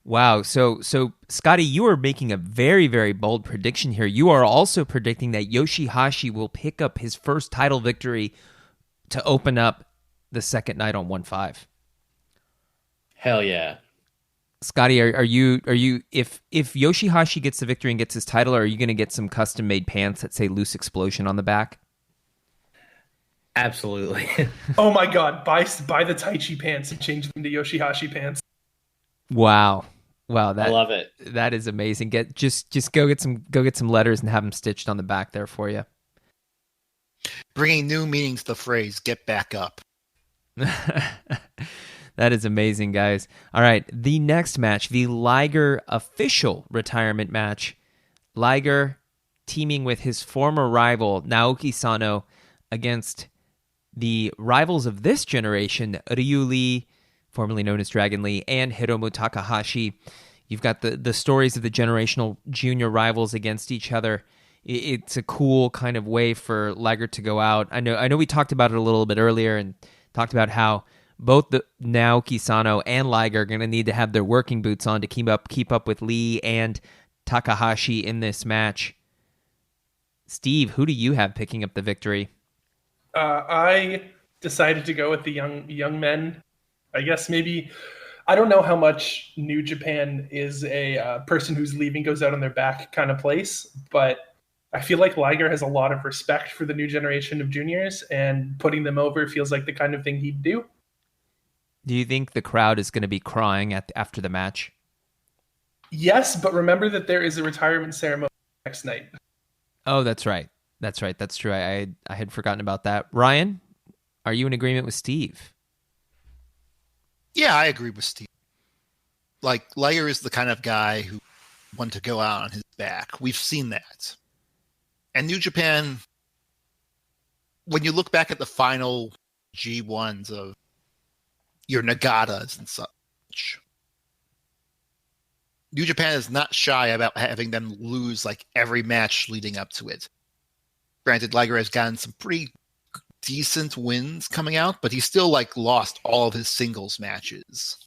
Wow. So Scotty, you are making a very, very bold prediction here. You are also predicting that Yoshihashi will pick up his first title victory to open up the second night on 1-5. Hell yeah. Scotty, are you if Yoshihashi gets the victory and gets his title, are you going to get some custom made pants that say Loose Explosion on the back? Absolutely. Oh my god, buy the Taichi pants and change them to Yoshihashi pants. Wow, I love it. That is amazing. Just go get some letters and have them stitched on the back there for you. Bringing new meaning to the phrase "get back up." That is amazing, guys. All right, the next match, the Liger official retirement match. Liger teaming with his former rival, Naoki Sano, against the rivals of this generation, Ryu Lee, formerly known as Dragon Lee, and Hiromu Takahashi. You've got the stories of the generational junior rivals against each other. It's a cool kind of way for Liger to go out. I know we talked about it a little bit earlier and talked about how both the Naoki Sano and Liger are going to need to have their working boots on to keep up with Lee and Takahashi in this match. Steve, who do you have picking up the victory? I decided to go with the young men. I guess maybe, I don't know how much New Japan is a person who's leaving goes out on their back kind of place, but I feel like Liger has a lot of respect for the new generation of juniors, and putting them over feels like the kind of thing he'd do. Do you think the crowd is going to be crying after the match? Yes, but remember that there is a retirement ceremony next night. Oh, that's right. That's true. I had forgotten about that. Ryan, are you in agreement with Steve? Yeah, I agree with Steve. Like, Liger is the kind of guy who wants to go out on his back. We've seen that. And New Japan, when you look back at the final G1s of your Nagatas and such, New Japan is not shy about having them lose like every match leading up to it. Granted, Liger has gotten some pretty decent wins coming out, but he still like lost all of his singles matches.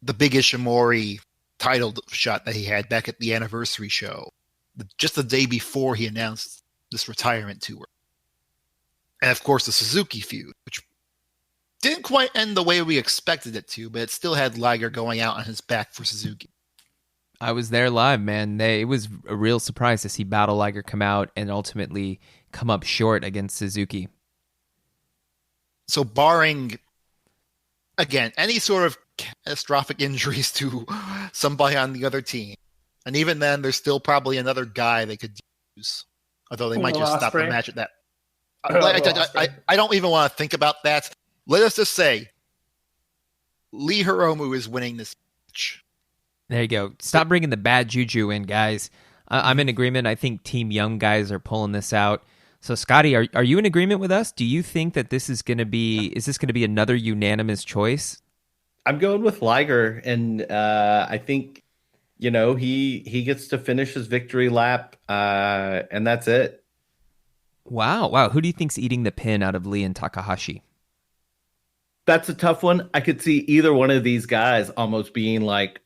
The big Ishimori title shot that he had back at the anniversary show, just the day before he announced this retirement tour. And of course the Suzuki feud, which didn't quite end the way we expected it to, but it still had Liger going out on his back for Suzuki. I was there live, man. It was a real surprise to see Battle Liger come out and ultimately come up short against Suzuki. So barring, again, any sort of catastrophic injuries to somebody on the other team, and even then, there's still probably another guy they could use, although they might just stop the match at that. I don't even want to think about that. Let us just say, Lee Hiromu is winning this match. There you go. Stop bringing the bad juju in, guys. I'm in agreement. I think Team Young guys are pulling this out. So, Scotty, are you in agreement with us? Do you think that this is going to be another unanimous choice? I'm going with Liger, and I think, he gets to finish his victory lap, and that's it. Wow. Who do you think's eating the pin out of Lee and Takahashi? That's a tough one. I could see either one of these guys almost being like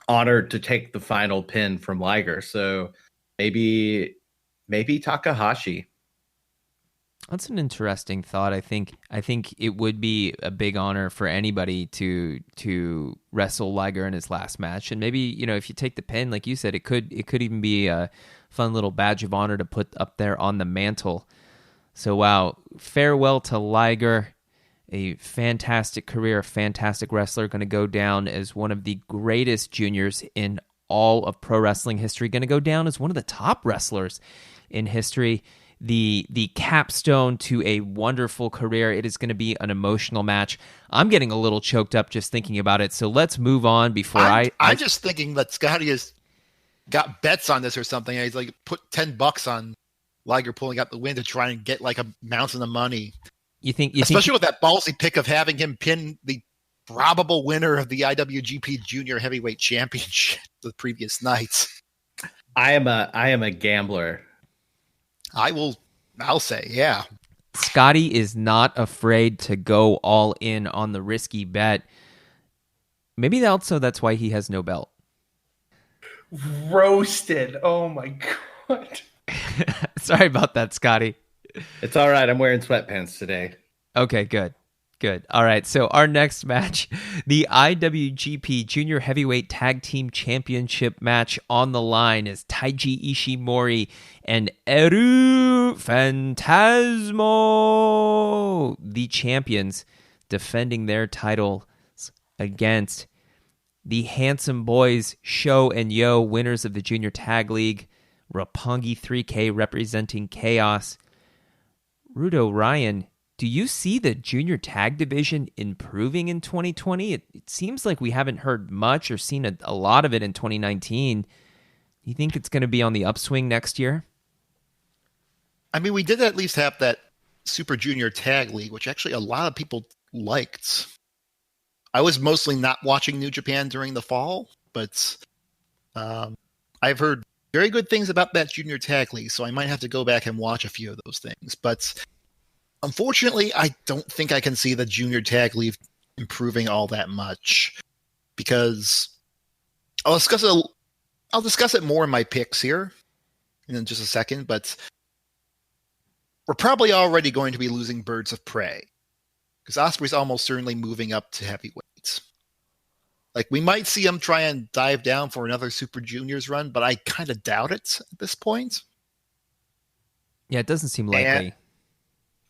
honored to take the final pin from Liger. So maybe Takahashi. That's an interesting thought. I think it would be a big honor for anybody to wrestle Liger in his last match, and maybe if you take the pin, like you said, it could even be a fun little badge of honor to put up there on the mantle. So wow, farewell to Liger. A fantastic career, a fantastic wrestler, going to go down as one of the greatest juniors in all of pro wrestling history, going to go down as one of the top wrestlers in history. The capstone to a wonderful career. It is going to be an emotional match. I'm getting a little choked up just thinking about it, so let's move on before I'm just thinking that Scotty has got bets on this or something, and he's like put $10 on Liger pulling out the win to try and get like a mountain of money. Especially with that ballsy pick of having him pin the probable winner of the IWGP Junior Heavyweight Championship the previous night. I am a gambler. I'll say, yeah. Scotty is not afraid to go all in on the risky bet. Maybe that's why he has no belt. Roasted. Oh my God. Sorry about that, Scotty. It's all right. I'm wearing sweatpants today. Okay, good. All right, so our next match, the IWGP Junior Heavyweight Tag Team Championship match on the line is Taiji Ishimori and Eru Phantasmo, the champions, defending their titles against the Handsome Boys, Sho and Yo, winners of the Junior Tag League, Roppongi 3K representing Chaos. Rudo, Ryan, do you see the junior tag division improving in 2020? It seems like we haven't heard much or seen a lot of it in 2019. Do you think it's going to be on the upswing next year? I mean, we did at least have that Super Junior Tag League, which actually a lot of people liked. I was mostly not watching New Japan during the fall, but I've heard very good things about that Junior Tag League, so I might have to go back and watch a few of those things. But unfortunately, I don't think I can see the Junior Tag League improving all that much, because I'll discuss it more in my picks here in just a second, but we're probably already going to be losing Birds of Prey, because Osprey's almost certainly moving up to heavyweight. Like, we might see him try and dive down for another Super Juniors run, but I kind of doubt it at this point. Yeah, it doesn't seem likely.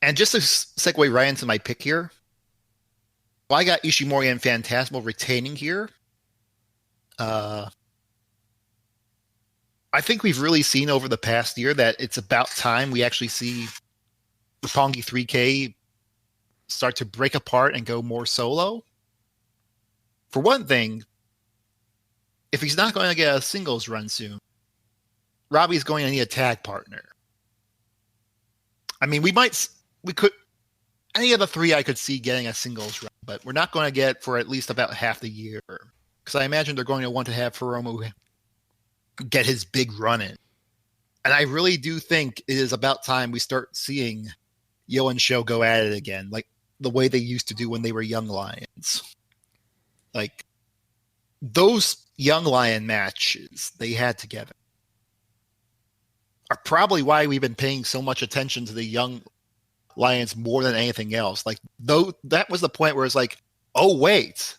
And just to segue right into my pick here, well, I got Ishimori and Phantasmo retaining here. I think we've really seen over the past year that it's about time we actually see Roppongi 3K start to break apart and go more solo. For one thing, if he's not going to get a singles run soon, Robbie's going to need a tag partner. I mean, we could, any of the three I could see getting a singles run, but we're not going to get for at least about half the year. Because I imagine they're going to want to have Hiromu get his big run in. And I really do think it is about time we start seeing Yo and Sho go at it again, like the way they used to do when they were Young Lions. Like, those Young Lion matches they had together are probably why we've been paying so much attention to the Young Lions more than anything else. Like, though, that was the point where it's like, oh, wait,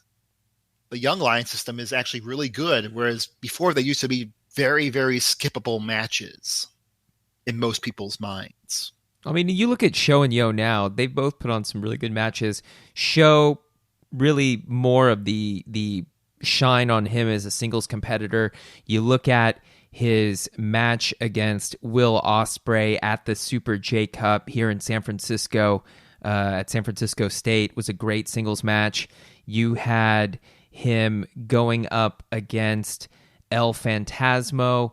the Young Lion system is actually really good, whereas before they used to be very, very skippable matches in most people's minds. I mean, you look at Sho and Yo now, they've both put on some really good matches. Sho, really more of the shine on him as a singles competitor. You look at his match against Will Ospreay at the Super J Cup here in San Francisco, at San Francisco State, was a great singles match. You had him going up against El Phantasmo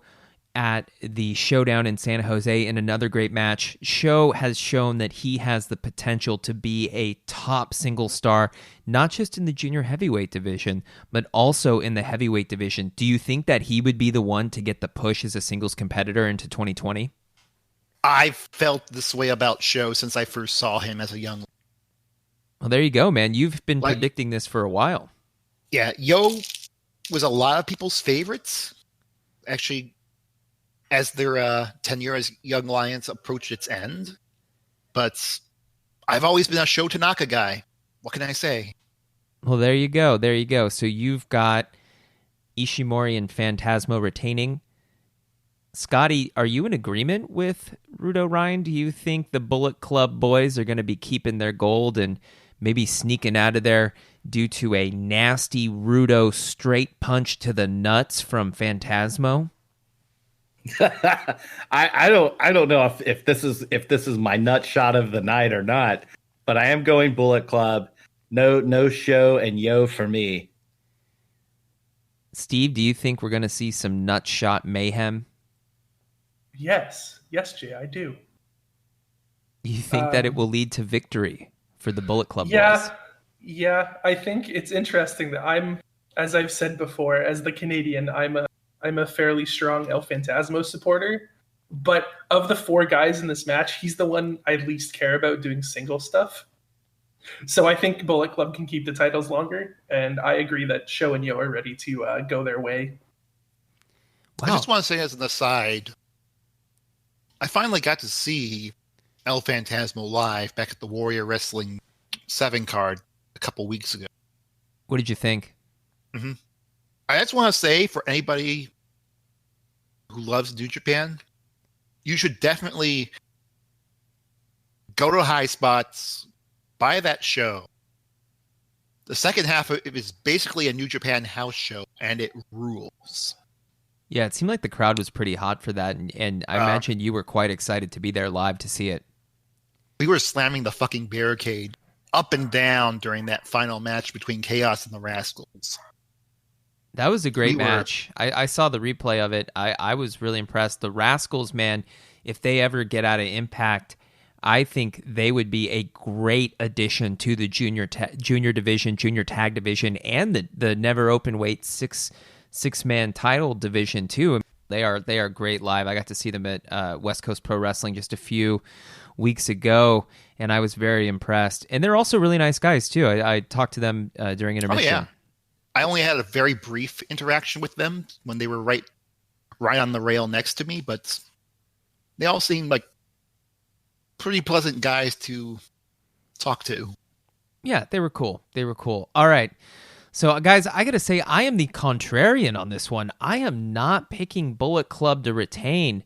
at the Showdown in San Jose in another great match. Sho has shown that he has the potential to be a top single star, not just in the junior heavyweight division, but also in the heavyweight division. Do you think that he would be the one to get the push as a singles competitor into 2020? I've felt this way about Sho since I first saw him as a young. Well, there you go, man. You've been predicting this for a while. Yeah, Yo was a lot of people's favorites, actually, as their tenure as Young Lions approached its end. But I've always been a Sho Tanaka guy. What can I say? Well, there you go. There you go. So you've got Ishimori and Phantasmo retaining. Scotty, are you in agreement with Rudo Ryan? Do you think the Bullet Club boys are going to be keeping their gold and maybe sneaking out of there due to a nasty Rudo straight punch to the nuts from Phantasmo? I don't know if this is my nut shot of the night or not, but I am going Bullet Club. No Sho and Yo for me. Steve, do you think we're going to see some nut shot mayhem? Yes, Jay, I do. You think that it will lead to victory for the Bullet Club boys? Yeah. I think it's interesting that as I've said before, as the Canadian, I'm a fairly strong El Phantasmo supporter. But of the four guys in this match, he's the one I least care about doing single stuff. So I think Bullet Club can keep the titles longer, and I agree that Sho and Yo are ready to go their way. Wow. I just want to say as an aside, I finally got to see El Phantasmo live back at the Warrior Wrestling 7 card a couple weeks ago. What did you think? Mm-hmm. I just want to say, for anybody who loves New Japan, you should definitely go to High Spots, buy that show. The second half of it is basically a New Japan house show, and it rules. Yeah, it seemed like the crowd was pretty hot for that, and I imagine you were quite excited to be there live to see it. We were slamming the fucking barricade up and down during that final match between Chaos and the Rascals. That was a great match. I saw the replay of it. I was really impressed. The Rascals, man, if they ever get out of Impact, I think they would be a great addition to the junior division, junior tag division, and the never open weight six-man title division too. They are great live. I got to see them at West Coast Pro Wrestling just a few weeks ago, and I was very impressed. And they're also really nice guys too. I talked to them during intermission. Oh, yeah. I only had a very brief interaction with them when they were right on the rail next to me, but they all seemed like pretty pleasant guys to talk to. Yeah, they were cool. All right. So, guys, I got to say, I am the contrarian on this one. I am not picking Bullet Club to retain.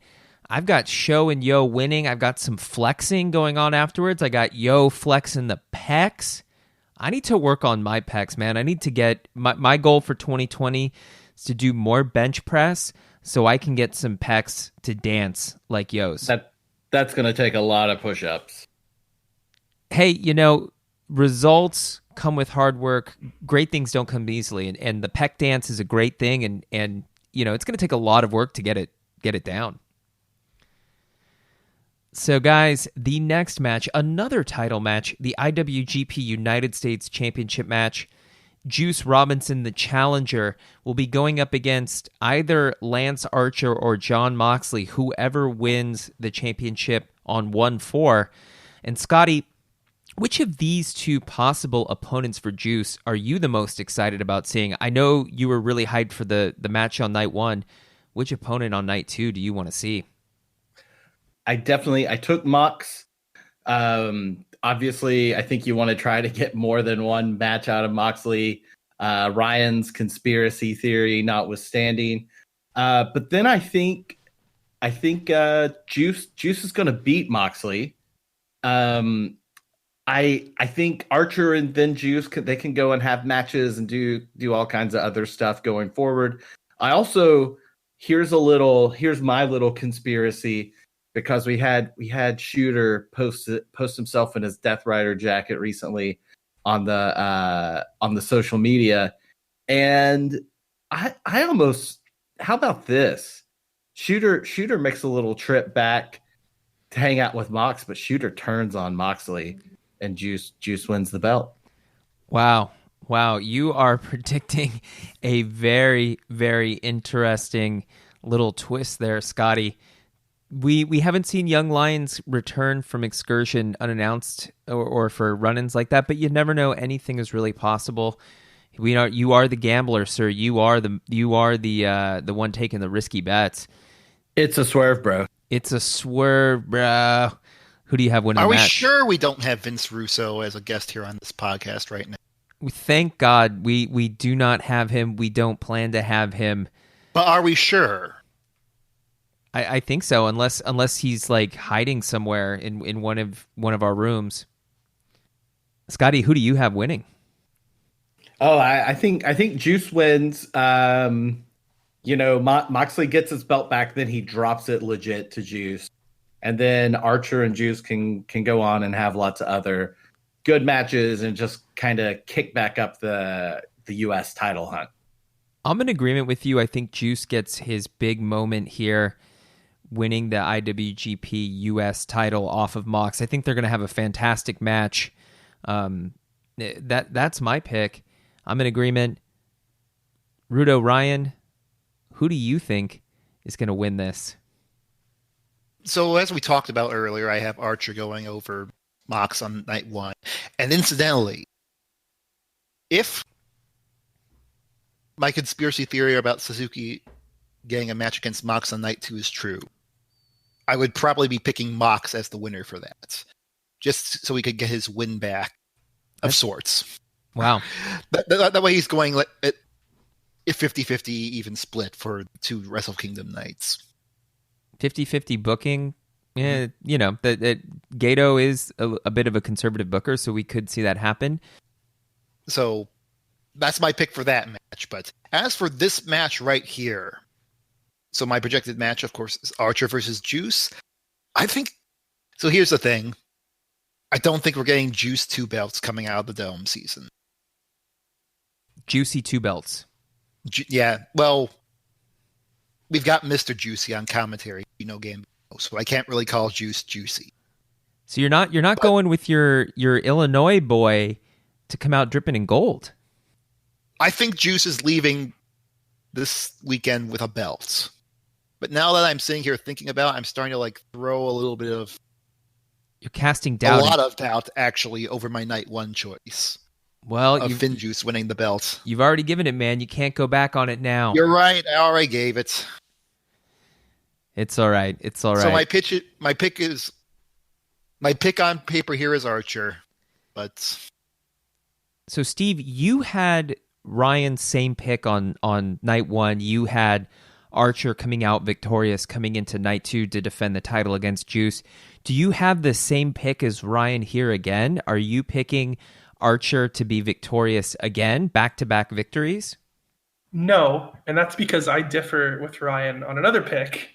I've got Show and Yo winning. I've got some flexing going on afterwards. I got Yo flexing the pecs. I need to work on my pecs, man. I need to get my goal for 2020 is to do more bench press so I can get some pecs to dance like Yo's. That's going to take a lot of push-ups. Hey, results come with hard work. Great things don't come easily, and the pec dance is a great thing, and it's going to take a lot of work to get it down. So, guys, the next match, another title match, the IWGP United States Championship match. Juice Robinson, the challenger, will be going up against either Lance Archer or Jon Moxley, whoever wins the championship on 1-4. And Scotty, which of these two possible opponents for Juice are you the most excited about seeing? I know you were really hyped for the match on night 1. Which opponent on night 2 do you want to see? I took Mox. Obviously, I think you want to try to get more than one match out of Moxley. Ryan's conspiracy theory notwithstanding. But then I think Juice is going to beat Moxley. I think Archer and then Juice they can go and have matches and do all kinds of other stuff going forward. I also here's my little conspiracy, because we had Shooter post himself in his Death Rider jacket recently on the social media, and I almost, how about this? Shooter makes a little trip back to hang out with Mox, but Shooter turns on Moxley, and Juice wins the belt. Wow, you are predicting a very, very interesting little twist there, Scotty. We haven't seen Young Lions return from excursion unannounced or for run-ins like that, but you never know. Anything is really possible. You are the gambler, sir. You are the one taking the risky bets. It's a swerve, bro. It's a swerve, bro. Who do you have winning? Are we match? sure we don't have Vince Russo as a guest here on this podcast right now? Thank God we do not have him. We don't plan to have him. But are we sure? I think so, unless he's like hiding somewhere in one of our rooms. Scotty, who do you have winning? Oh, I think Juice wins. Moxley gets his belt back, then he drops it legit to Juice, and then Archer and Juice can go on and have lots of other good matches and just kind of kick back up the U.S. title hunt. I'm in agreement with you. I think Juice gets his big moment here, winning the IWGP US title off of Mox. I think they're going to have a fantastic match. That's my pick. I'm in agreement. Rudo, Ryan, who do you think is going to win this? So as we talked about earlier, I have Archer going over Mox on night 1. And incidentally, if my conspiracy theory about Suzuki getting a match against Mox on night 2 is true, I would probably be picking Mox as the winner for that, just so he could get his win back of sorts. Wow. That way he's going like a 50-50 even split for 2 Wrestle Kingdom nights. 50-50 booking. Yeah, that Gato is a bit of a conservative booker, so we could see that happen. So that's my pick for that match. But as for this match right here, so my projected match, of course, is Archer versus Juice. I think, so here's the thing. I don't think we're getting Juice 2 belts coming out of the Dome season. Juicy 2 belts. Yeah, well, we've got Mr. Juicy on commentary, Gambino. so I can't really call Juice juicy. So you're not going with your Illinois boy to come out dripping in gold. I think Juice is leaving this weekend with a belt. But now that I'm sitting here thinking about it, I'm starting to like throw a little bit of You're casting doubt. A lot of doubt, actually, over my night one choice. Well, of Finn Juice winning the belt. You've already given it, man. You can't go back on it now. You're right. I already gave it. It's all right. It's all right. So my pick on paper here is Archer, but so Steve, you had Ryan's same pick on night one. You had Archer coming out victorious coming into night two to defend the title against Juice. Do you have the same pick as Ryan here again? Are you picking Archer to be victorious again, back-to-back victories? No, and that's because I differ with Ryan on another pick,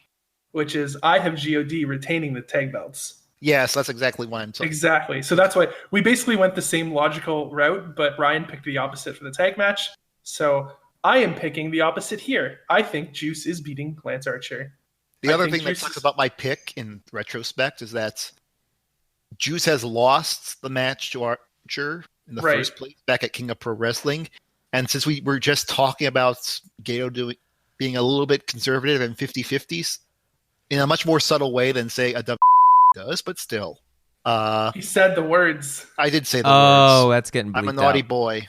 which is I have GOD retaining the tag belts. Yes, that's exactly why I'm talking. Exactly. So that's why we basically went the same logical route, but Ryan picked the opposite for the tag match. So I am picking the opposite here. I think Juice is beating Lance Archer. The other thing that sucks about my pick in retrospect is that Juice has lost the match to Archer in the first place back at King of Pro Wrestling. And since we were just talking about Gato being a little bit conservative and 50-50s in a much more subtle way than, say, a does, but still. He said the words. I did say the words. Oh, that's getting bleeped I'm a naughty out. boy.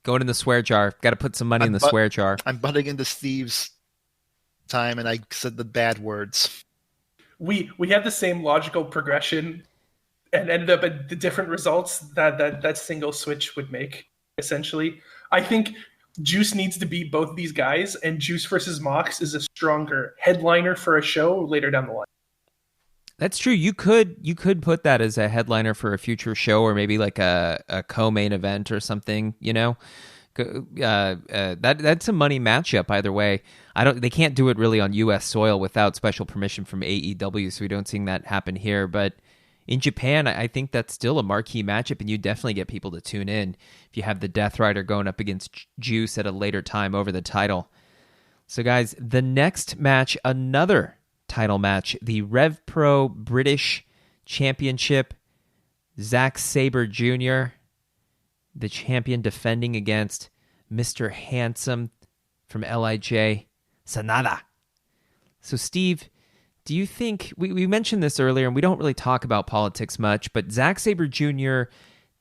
Going in the swear jar. Got to put some money in the swear jar. I'm butting into Steve's time, and I said the bad words. We had the same logical progression and ended up at the different results that single switch would make, essentially. I think Juice needs to beat both these guys, and Juice versus Mox is a stronger headliner for a show later down the line. That's true. You could put that as a headliner for a future show, or maybe like a co-main event or something. You know, that's a money matchup either way. They can't do it really on U.S. soil without special permission from AEW, so we don't see that happen here. But in Japan, I think that's still a marquee matchup, and you definitely get people to tune in if you have the Death Rider going up against Juice at a later time over the title. So, guys, the next match, another title match, the Rev Pro British Championship. Zack Sabre Jr., the champion, defending against Mr. Handsome from LIJ, Sanada. So, Steve, do you think, we mentioned this earlier, and we don't really talk about politics much, but Zack Sabre Jr.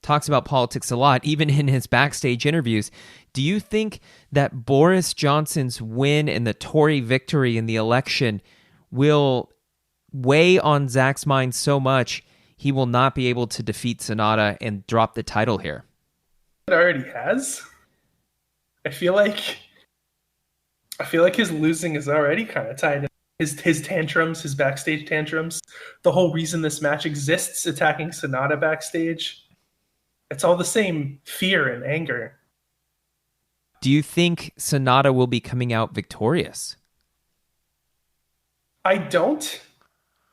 talks about politics a lot, even in his backstage interviews. Do you think that Boris Johnson's win and the Tory victory in the election will weigh on Zack's mind so much he will not be able to defeat Sanada and drop the title here? It already has. I feel like his losing is already kind of tied in. His tantrums, his backstage tantrums, the whole reason this match exists, attacking Sanada backstage. It's all the same fear and anger. Do you think Sanada will be coming out victorious? I don't.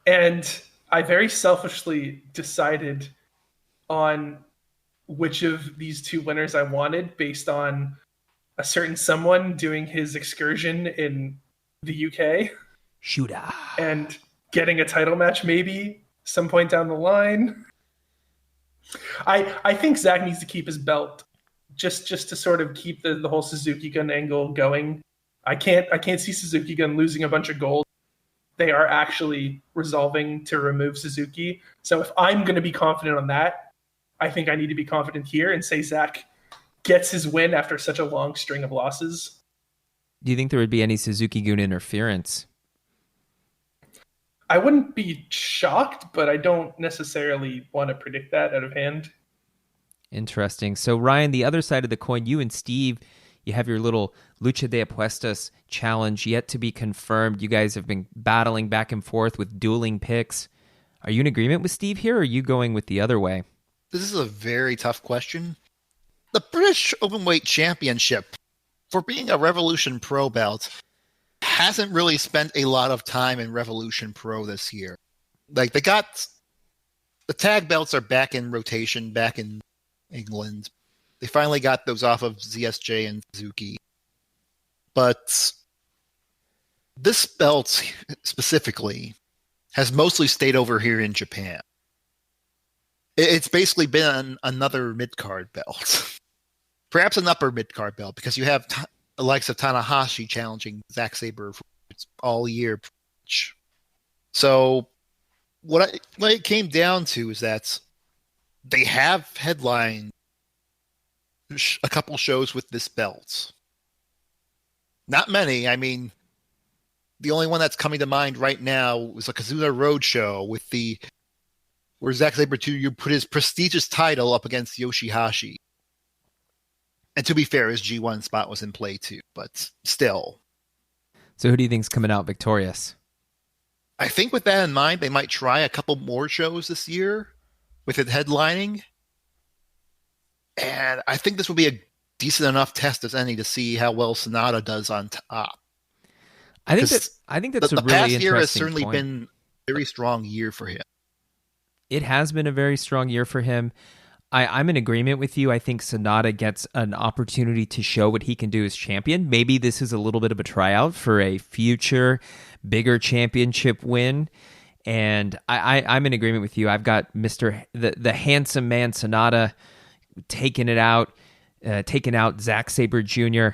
And I very selfishly decided on which of these two winners I wanted based on a certain someone doing his excursion in the UK. Shooter. And getting a title match maybe some point down the line. I think Zack needs to keep his belt just to sort of keep the whole Suzuki Gun angle going. I can't see Suzuki Gun losing a bunch of gold. They are actually resolving to remove Suzuki. So if I'm going to be confident on that, I think I need to be confident here and say Zack gets his win after such a long string of losses. Do you think there would be any Suzuki-gun interference? I wouldn't be shocked, but I don't necessarily want to predict that out of hand. Interesting. So, Ryan, the other side of the coin, you and Steve, you have your little Lucha de Apuestas challenge yet to be confirmed. You guys have been battling back and forth with dueling picks. Are you in agreement with Steve here, or are you going with the other way? This is a very tough question. The British Openweight Championship, for being a Revolution Pro belt, hasn't really spent a lot of time in Revolution Pro this year. Like, the tag belts are back in rotation, back in England. They finally got those off of ZSJ and Suzuki. But this belt specifically has mostly stayed over here in Japan. It's basically been another mid-card belt. Perhaps an upper mid-card belt, because you have the likes of Tanahashi challenging Zack Sabre for all year. So what it came down to is that they have headlined a couple shows with this belt. Not many. I mean, the only one that's coming to mind right now was a Kazuna Road show where Zack Sabre Jr. put his prestigious title up against Yoshihashi. And to be fair, his G1 spot was in play too, but still. So who do you think's coming out victorious? I think with that in mind, they might try a couple more shows this year with it headlining. And I think this will be a decent enough test as any to see how well Sonata does on top. I think that's a really interesting The past year has certainly point. been a very strong year for him. It has been a very strong year for him. I'm in agreement with you. I think Sonata gets an opportunity to show what he can do as champion. Maybe this is a little bit of a tryout for a future bigger championship win. And I'm in agreement with you. I've got the handsome man Sonata taking out Zack Sabre Jr.,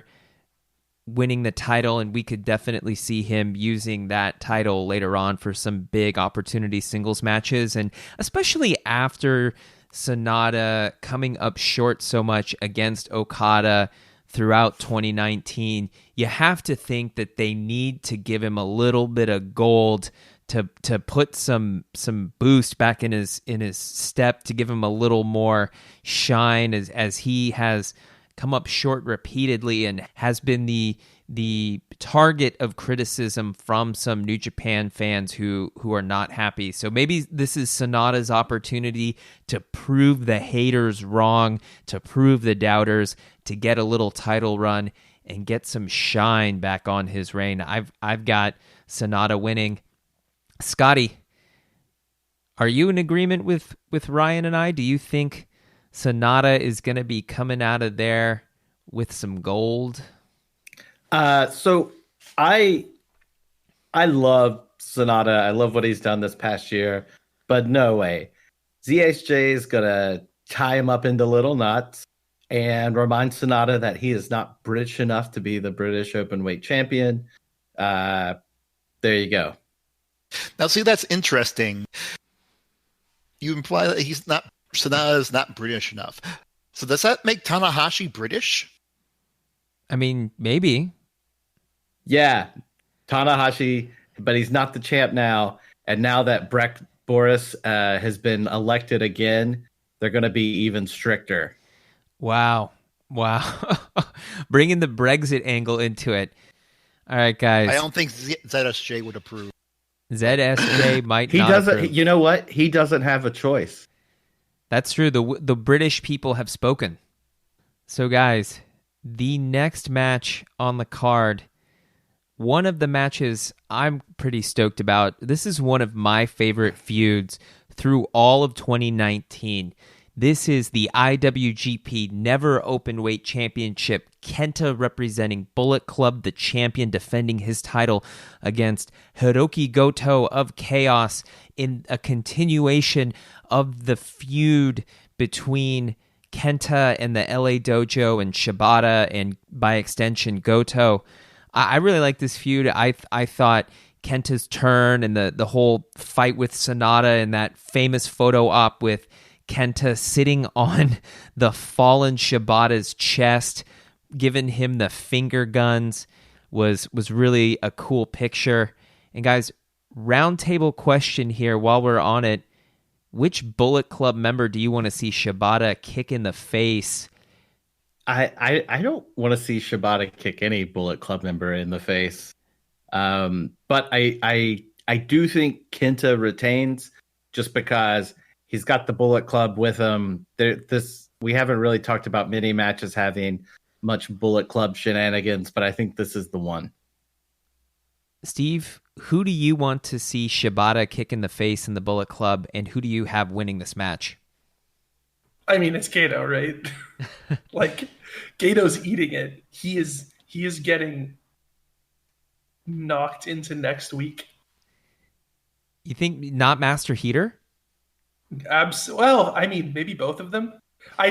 winning the title, and we could definitely see him using that title later on for some big opportunity singles matches, and especially after Sonata coming up short so much against Okada throughout 2019, you have to think that they need to give him a little bit of gold to put some boost back in his step, to give him a little more shine as he has come up short repeatedly and has been the target of criticism from some New Japan fans who are not happy. So maybe this is Sonata's opportunity to prove the haters wrong, to prove the doubters, to get a little title run and get some shine back on his reign. I've got Sonata winning. Scotty, are you in agreement with Ryan and I? Do you think Sonata is going to be coming out of there with some gold? So I love Sonata. I love what he's done this past year, but no way. ZHJ is going to tie him up into little knots and remind Sonata that he is not British enough to be the British Openweight champion. There you go. Now, see, that's interesting. You imply that Sonata is not British enough. So does that make Tanahashi British? I mean, maybe. Yeah, Tanahashi, but he's not the champ now. And now that Breck Boris has been elected again, they're going to be even stricter. Wow. Bringing the Brexit angle into it. All right, guys. I don't think ZSJ would approve. ZSJ might he not doesn't. approve. You know what? He doesn't have a choice. That's true. The British people have spoken. So, guys, the next match on the card, one of the matches I'm pretty stoked about. This is one of my favorite feuds through all of 2019. This is the IWGP Never Openweight Championship. Kenta representing Bullet Club, the champion, defending his title against Hiroki Goto of Chaos in a continuation of the feud between Kenta and the LA Dojo and Shibata and by extension Goto. I really like this feud. I thought Kenta's turn and the whole fight with Sonata and that famous photo op with Kenta sitting on the fallen Shibata's chest, giving him the finger guns was really a cool picture. And guys, roundtable question here while we're on it. Which Bullet Club member do you want to see Shibata kick in the face? I don't want to see Shibata kick any Bullet Club member in the face. But I do think Kenta retains just because he's got the Bullet Club with him. We haven't really talked about many matches having much Bullet Club shenanigans, but I think this is the one. Steve, who do you want to see Shibata kick in the face in the Bullet Club, and who do you have winning this match? I mean, it's Gato, right? Like, Gato's eating it. He is getting knocked into next week. You think not Master Heater? Well, I mean, maybe both of them. I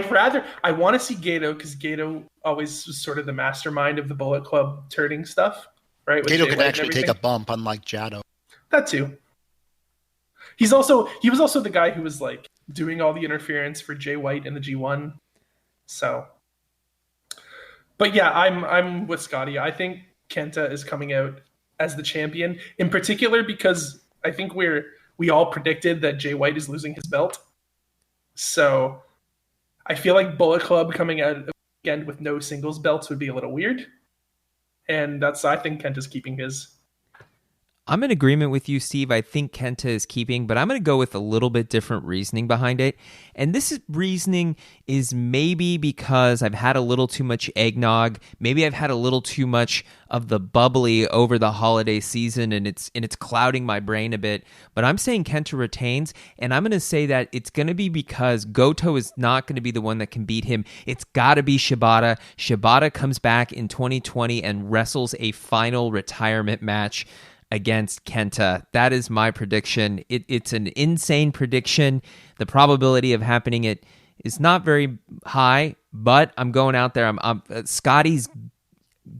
want to see Gato because Gato always was sort of the mastermind of the Bullet Club turning stuff, right? With Gato Jay can White and actually take everything. a bump, unlike Jado. That too. He was also the guy who was like doing all the interference for Jay White in the G1. So, but yeah, I'm with Scotty. I think Kenta is coming out as the champion, in particular because I think we all predicted that Jay White is losing his belt. So I feel like Bullet Club coming out again with no singles belts would be a little weird. And I think Kenta's keeping his. I'm in agreement with you, Steve. I think Kenta is keeping, but I'm going to go with a little bit different reasoning behind it. And this reasoning is maybe because I've had a little too much eggnog. Maybe I've had a little too much of the bubbly over the holiday season, and it's clouding my brain a bit. But I'm saying Kenta retains, and I'm going to say that it's going to be because Goto is not going to be the one that can beat him. It's got to be Shibata. Shibata comes back in 2020 and wrestles a final retirement match against Kenta. That is my prediction. It's an insane prediction. The probability of happening it is not very high, but I'm going out there. I'm Scotty's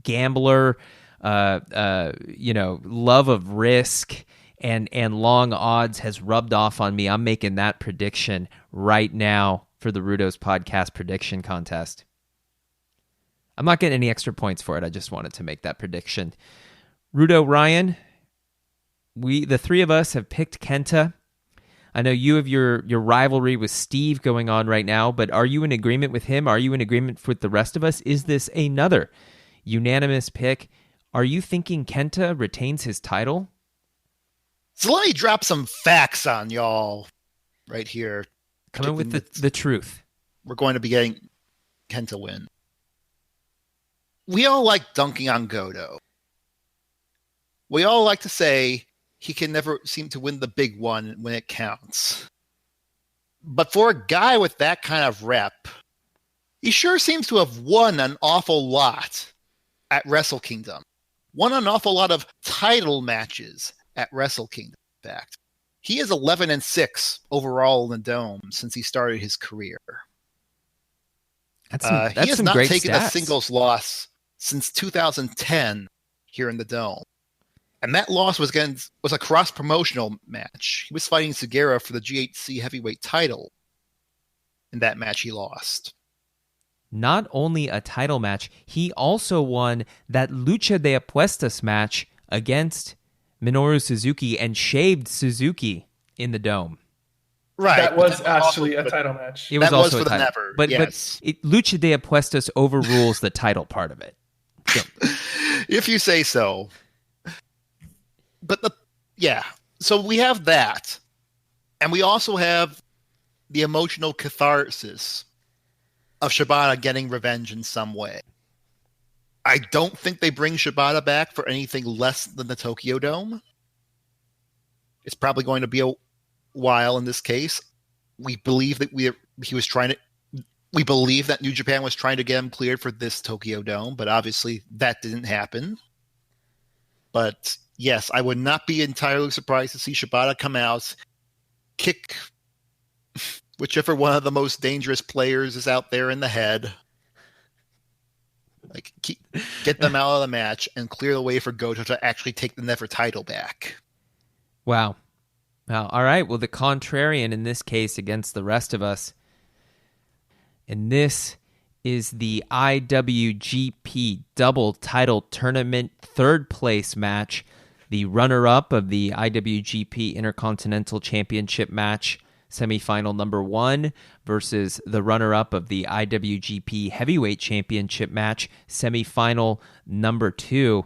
gambler, love of risk and long odds has rubbed off on me. I'm making that prediction right now for the Rudo's podcast prediction contest. I'm not getting any extra points for it. I just wanted to make that prediction. Rudo, Ryan, the three of us have picked Kenta. I know you have your rivalry with Steve going on right now, but are you in agreement with him? Are you in agreement with the rest of us? Is this another unanimous pick? Are you thinking Kenta retains his title? So let me drop some facts on y'all right here. Coming with the truth. We're going to be getting Kenta win. We all like dunking on Goto. We all like to say he can never seem to win the big one when it counts. But for a guy with that kind of rep, he sure seems to have won an awful lot at WrestleKingdom. Won an awful lot of title matches at WrestleKingdom, in fact. He is 11-6 overall in the Dome since he started his career. That's he has some not great taken stats. a singles loss since 2010 here in the Dome. And that loss was a cross-promotional match. He was fighting Sugiura for the GHC heavyweight title. In that match, he lost. Not only a title match, he also won that Lucha de Apuestas match against Minoru Suzuki and shaved Suzuki in the Dome. Right. That was actually a title match. It was That also was for a the title. never, But yes. Lucha de Apuestas overrules the title part of it. So, If you say so. But so we have that. And we also have the emotional catharsis of Shibata getting revenge in some way. I don't think they bring Shibata back for anything less than the Tokyo Dome. It's probably going to be a while in this case. We believe that we believe that New Japan was trying to get him cleared for this Tokyo Dome, but obviously that didn't happen. But yes, I would not be entirely surprised to see Shibata come out, kick whichever one of the most dangerous players is out there in the head, get them out of the match, and clear the way for Goto to actually take the Never title back. wow. All right. Well, the contrarian in this case against the rest of us. And this is the IWGP Double Title Tournament third place match. The runner-up of the IWGP Intercontinental Championship match, semifinal number 1, versus the runner-up of the IWGP Heavyweight Championship match, semifinal number 2.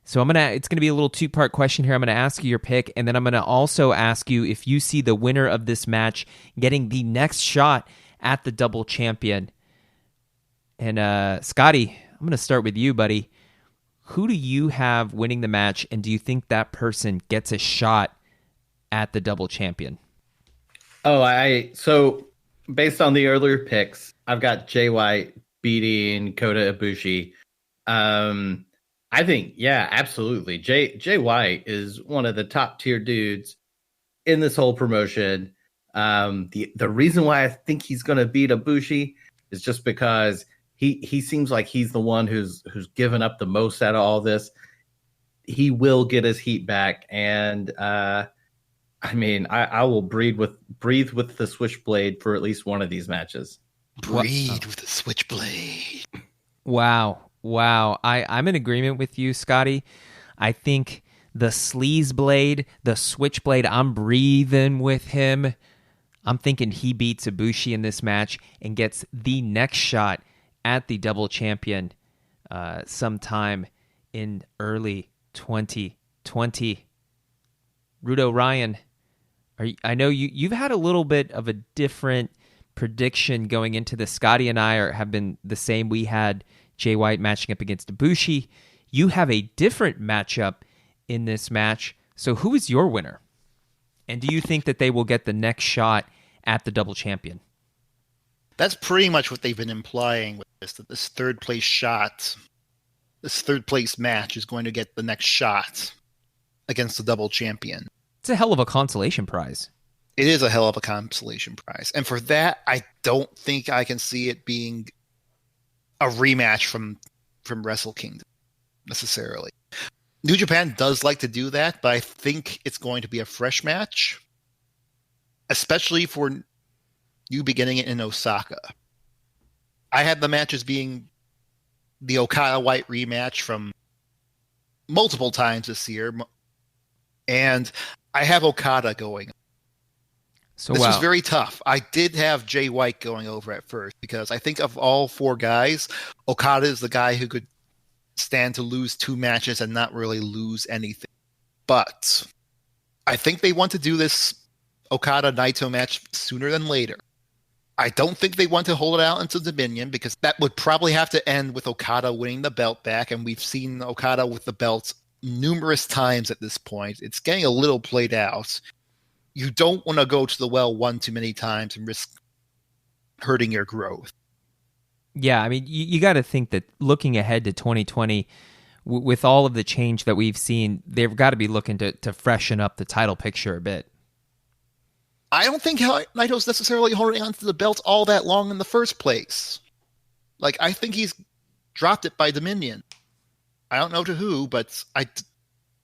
So it's gonna be a little two-part question here. I'm gonna ask you your pick, and then I'm gonna also ask you if you see the winner of this match getting the next shot at the double champion. And Scotty, I'm gonna start with you, buddy. Who do you have winning the match, and do you think that person gets a shot at the double champion? So based on the earlier picks, I've got Jay White beating Kota Ibushi. I think, yeah, absolutely. Jay White is one of the top tier dudes in this whole promotion. The reason why I think he's going to beat Ibushi is just because he seems like he's the one who's given up the most out of all this. He will get his heat back, and I will breathe with the Switchblade for at least one of these matches. Breed with the Switchblade. Wow. I'm in agreement with you, Scotty. I think the Sleaze Blade, the Switchblade, I'm breathing with him. I'm thinking he beats Ibushi in this match and gets the next shot at the double champion sometime in early 2020. Rudo, Ryan, I know you've had a little bit of a different prediction going into this. Scotty and I have been the same. We had Jay White matching up against Ibushi. You have a different matchup in this match. So who is your winner? And do you think that they will get the next shot at the double champion? That's pretty much what they've been implying with this, that this third place shot, this third place match is going to get the next shot against the double champion. It's a hell of a consolation prize. It is a hell of a consolation prize. And for that, I don't think I can see it being a rematch from WrestleKingdom necessarily. New Japan does like to do that, but I think it's going to be a fresh match, especially for you beginning it in Osaka. I had the matches being the Okada White rematch from multiple times this year, and I have Okada going. So this was very tough. I did have Jay White going over at first because I think of all four guys, Okada is the guy who could stand to lose two matches and not really lose anything. But I think they want to do this Okada Naito match sooner than later. I don't think they want to hold it out until Dominion because that would probably have to end with Okada winning the belt back, and we've seen Okada with the belt numerous times at this point. It's getting a little played out. You don't want to go to the well one too many times and risk hurting your growth. Yeah, I mean, you got to think that looking ahead to 2020, with all of the change that we've seen, they've got to be looking to freshen up the title picture a bit. I don't think Naito's necessarily holding on to the belt all that long in the first place. Like, I think he's dropped it by Dominion. I don't know to who, but I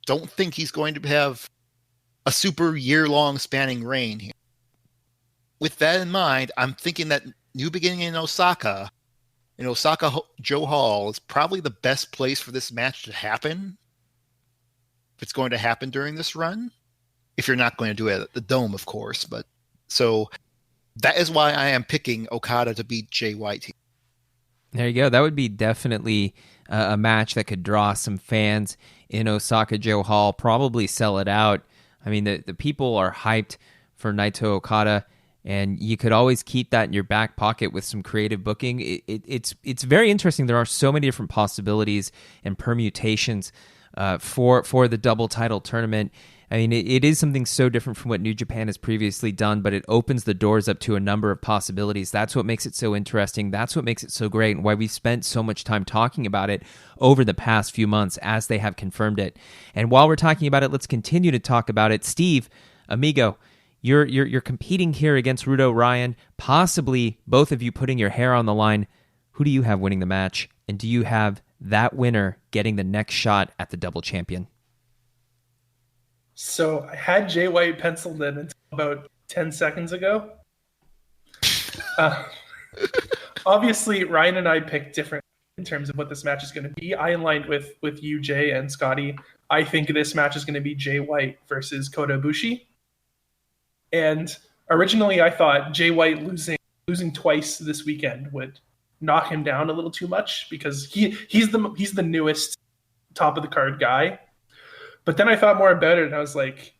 don't think he's going to have a super year-long spanning reign here. With that in mind, I'm thinking that New Beginning in Osaka Joe Hall is probably the best place for this match to happen. If it's going to happen during this run. If you're not going to do it at the Dome, of course. But so that is why I am picking Okada to beat Jay White here. There you go. That would be definitely a match that could draw some fans in Osaka Joe Hall, probably sell it out. I mean, the people are hyped for Naito Okada, and you could always keep that in your back pocket with some creative booking. It's very interesting. There are so many different possibilities and permutations for the double title tournament. I mean, it is something so different from what New Japan has previously done, but it opens the doors up to a number of possibilities. That's what makes it so interesting. That's what makes it so great, and why we've spent so much time talking about it over the past few months as they have confirmed it. And while we're talking about it, let's continue to talk about it. Steve, amigo, you're competing here against Rudo Ryan, possibly both of you putting your hair on the line. Who do you have winning the match, and do you have that winner getting the next shot at the double champion? So I had Jay White penciled in until about 10 seconds ago. Obviously, Ryan and I picked different in terms of what this match is going to be. I aligned with you, Jay, and Scotty. I think this match is going to be Jay White versus Kota Ibushi. And originally, I thought Jay White losing twice this weekend would knock him down a little too much because he's the newest top of the card guy. But then I thought more about it, and I was like,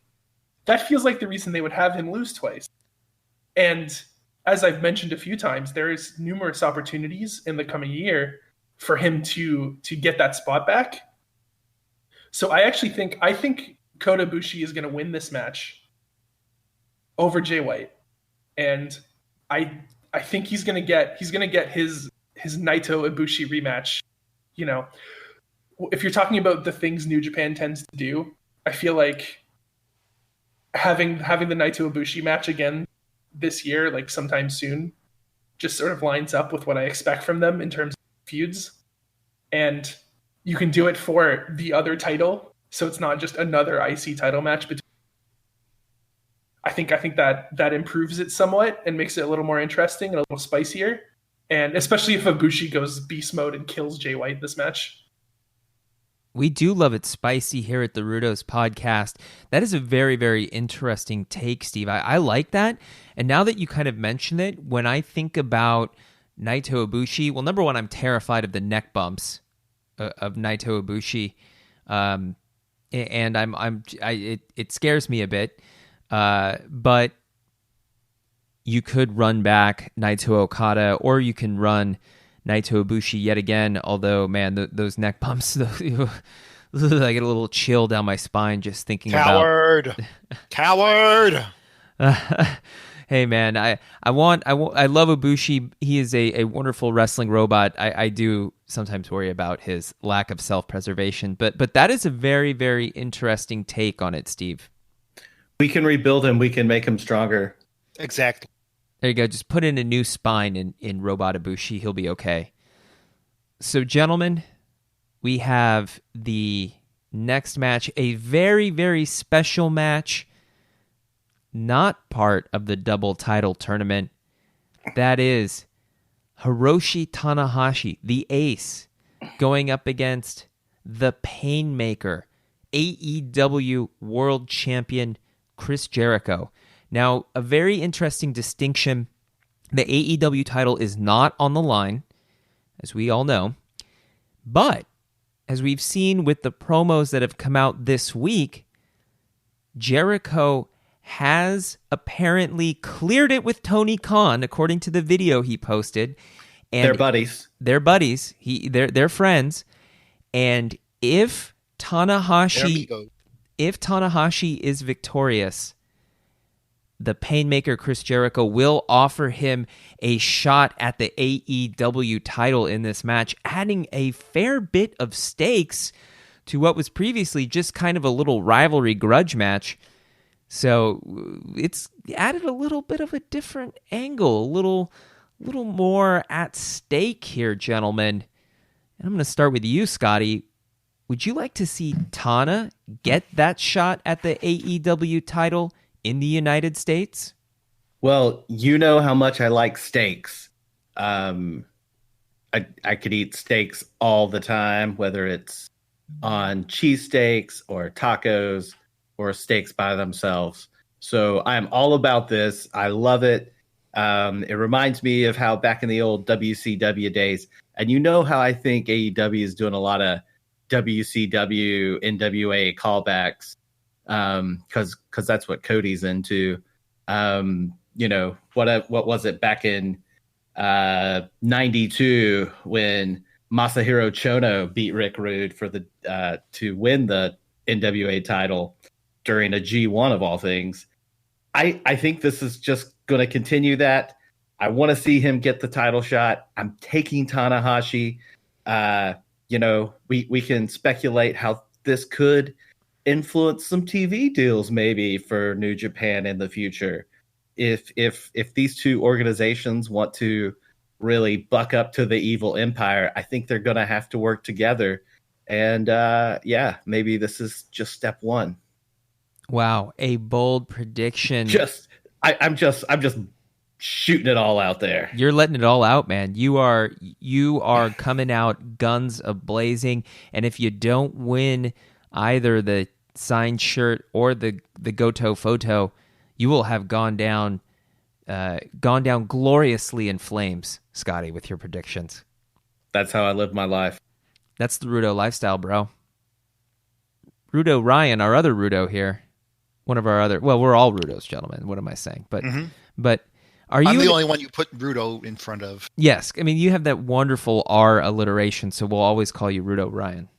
that feels like the reason they would have him lose twice. And as I've mentioned a few times, there is numerous opportunities in the coming year for him to get that spot back. So I think Kota Ibushi is going to win this match over Jay White, and I think he's going to get his Naito Ibushi rematch. You know, if you're talking about the things New Japan tends to do, I feel like having the Naito Ibushi match again this year, like sometime soon, just sort of lines up with what I expect from them in terms of feuds. And you can do it for the other title, so it's not just another IC title match. But I think that improves it somewhat and makes it a little more interesting and a little spicier. And especially if Ibushi goes beast mode and kills Jay White this match. We do love it spicy here at the Rudos podcast. That is a very, very interesting take, Steve. I like that. And now that you kind of mention it, when I think about Naito Ibushi, well, number one, I'm terrified of the neck bumps of Naito Ibushi, and it scares me a bit. But you could run back Naito Okada, or you can run Naito Ibushi yet again, although, man, those neck bumps, I get a little chill down my spine just thinking Coward! Coward! Hey, man, I love Ibushi. He is a wonderful wrestling robot. I do sometimes worry about his lack of self-preservation, but that is a very, very interesting take on it, Steve. We can rebuild him. We can make him stronger. Exactly. There you go. Just put in a new spine in Robot Ibushi. He'll be okay. So, gentlemen, we have the next match, a very, very special match, not part of the double title tournament. That is Hiroshi Tanahashi, the ace, going up against the Painmaker, AEW World Champion Chris Jericho. Now, a very interesting distinction. The AEW title is not on the line, as we all know. But, as we've seen with the promos that have come out this week, Jericho has apparently cleared it with Tony Khan, according to the video he posted. And They're buddies. They're buddies. They're friends. And if Tanahashi is victorious, the Painmaker Chris Jericho will offer him a shot at the AEW title in this match, adding a fair bit of stakes to what was previously just kind of a little rivalry grudge match. So it's added a little bit of a different angle, a little more at stake here, gentlemen. And I'm going to start with you, Scotty. Would you like to see Tana get that shot at the AEW title in the United States? Well, you know how much I like steaks. I could eat steaks all the time, whether it's on cheesesteaks or tacos or steaks by themselves. So I'm all about this. I love it. It reminds me of how back in the old WCW days, and you know how I think AEW is doing a lot of WCW, NWA callbacks, because that's what Cody's into. You know, what was it back in 92 when Masahiro Chono beat Rick Rude for the to win the NWA title during a G1 of all things. I think this is just going to continue that. I want to see him get the title shot. I'm taking Tanahashi. You know, we can speculate how this could influence some TV deals maybe for New Japan in the future. If these two organizations want to really buck up to the evil empire, I think they're going to have to work together. And yeah, maybe this is just step one. Wow, a bold prediction. I'm just shooting it all out there. You're letting it all out, man. You are coming out guns a-blazing, and if you don't win either the signed shirt or the Goto photo, you will have gone down gloriously in flames, Scotty, with your predictions. That's how I live my life. That's the Rudo lifestyle, bro. Rudo Ryan, our other Rudo here, one of our other. Well, we're all Rudos, gentlemen. What am I saying? But are you? I'm the only one you put Rudo in front of. Yes, I mean you have that wonderful R alliteration, so we'll always call you Rudo Ryan.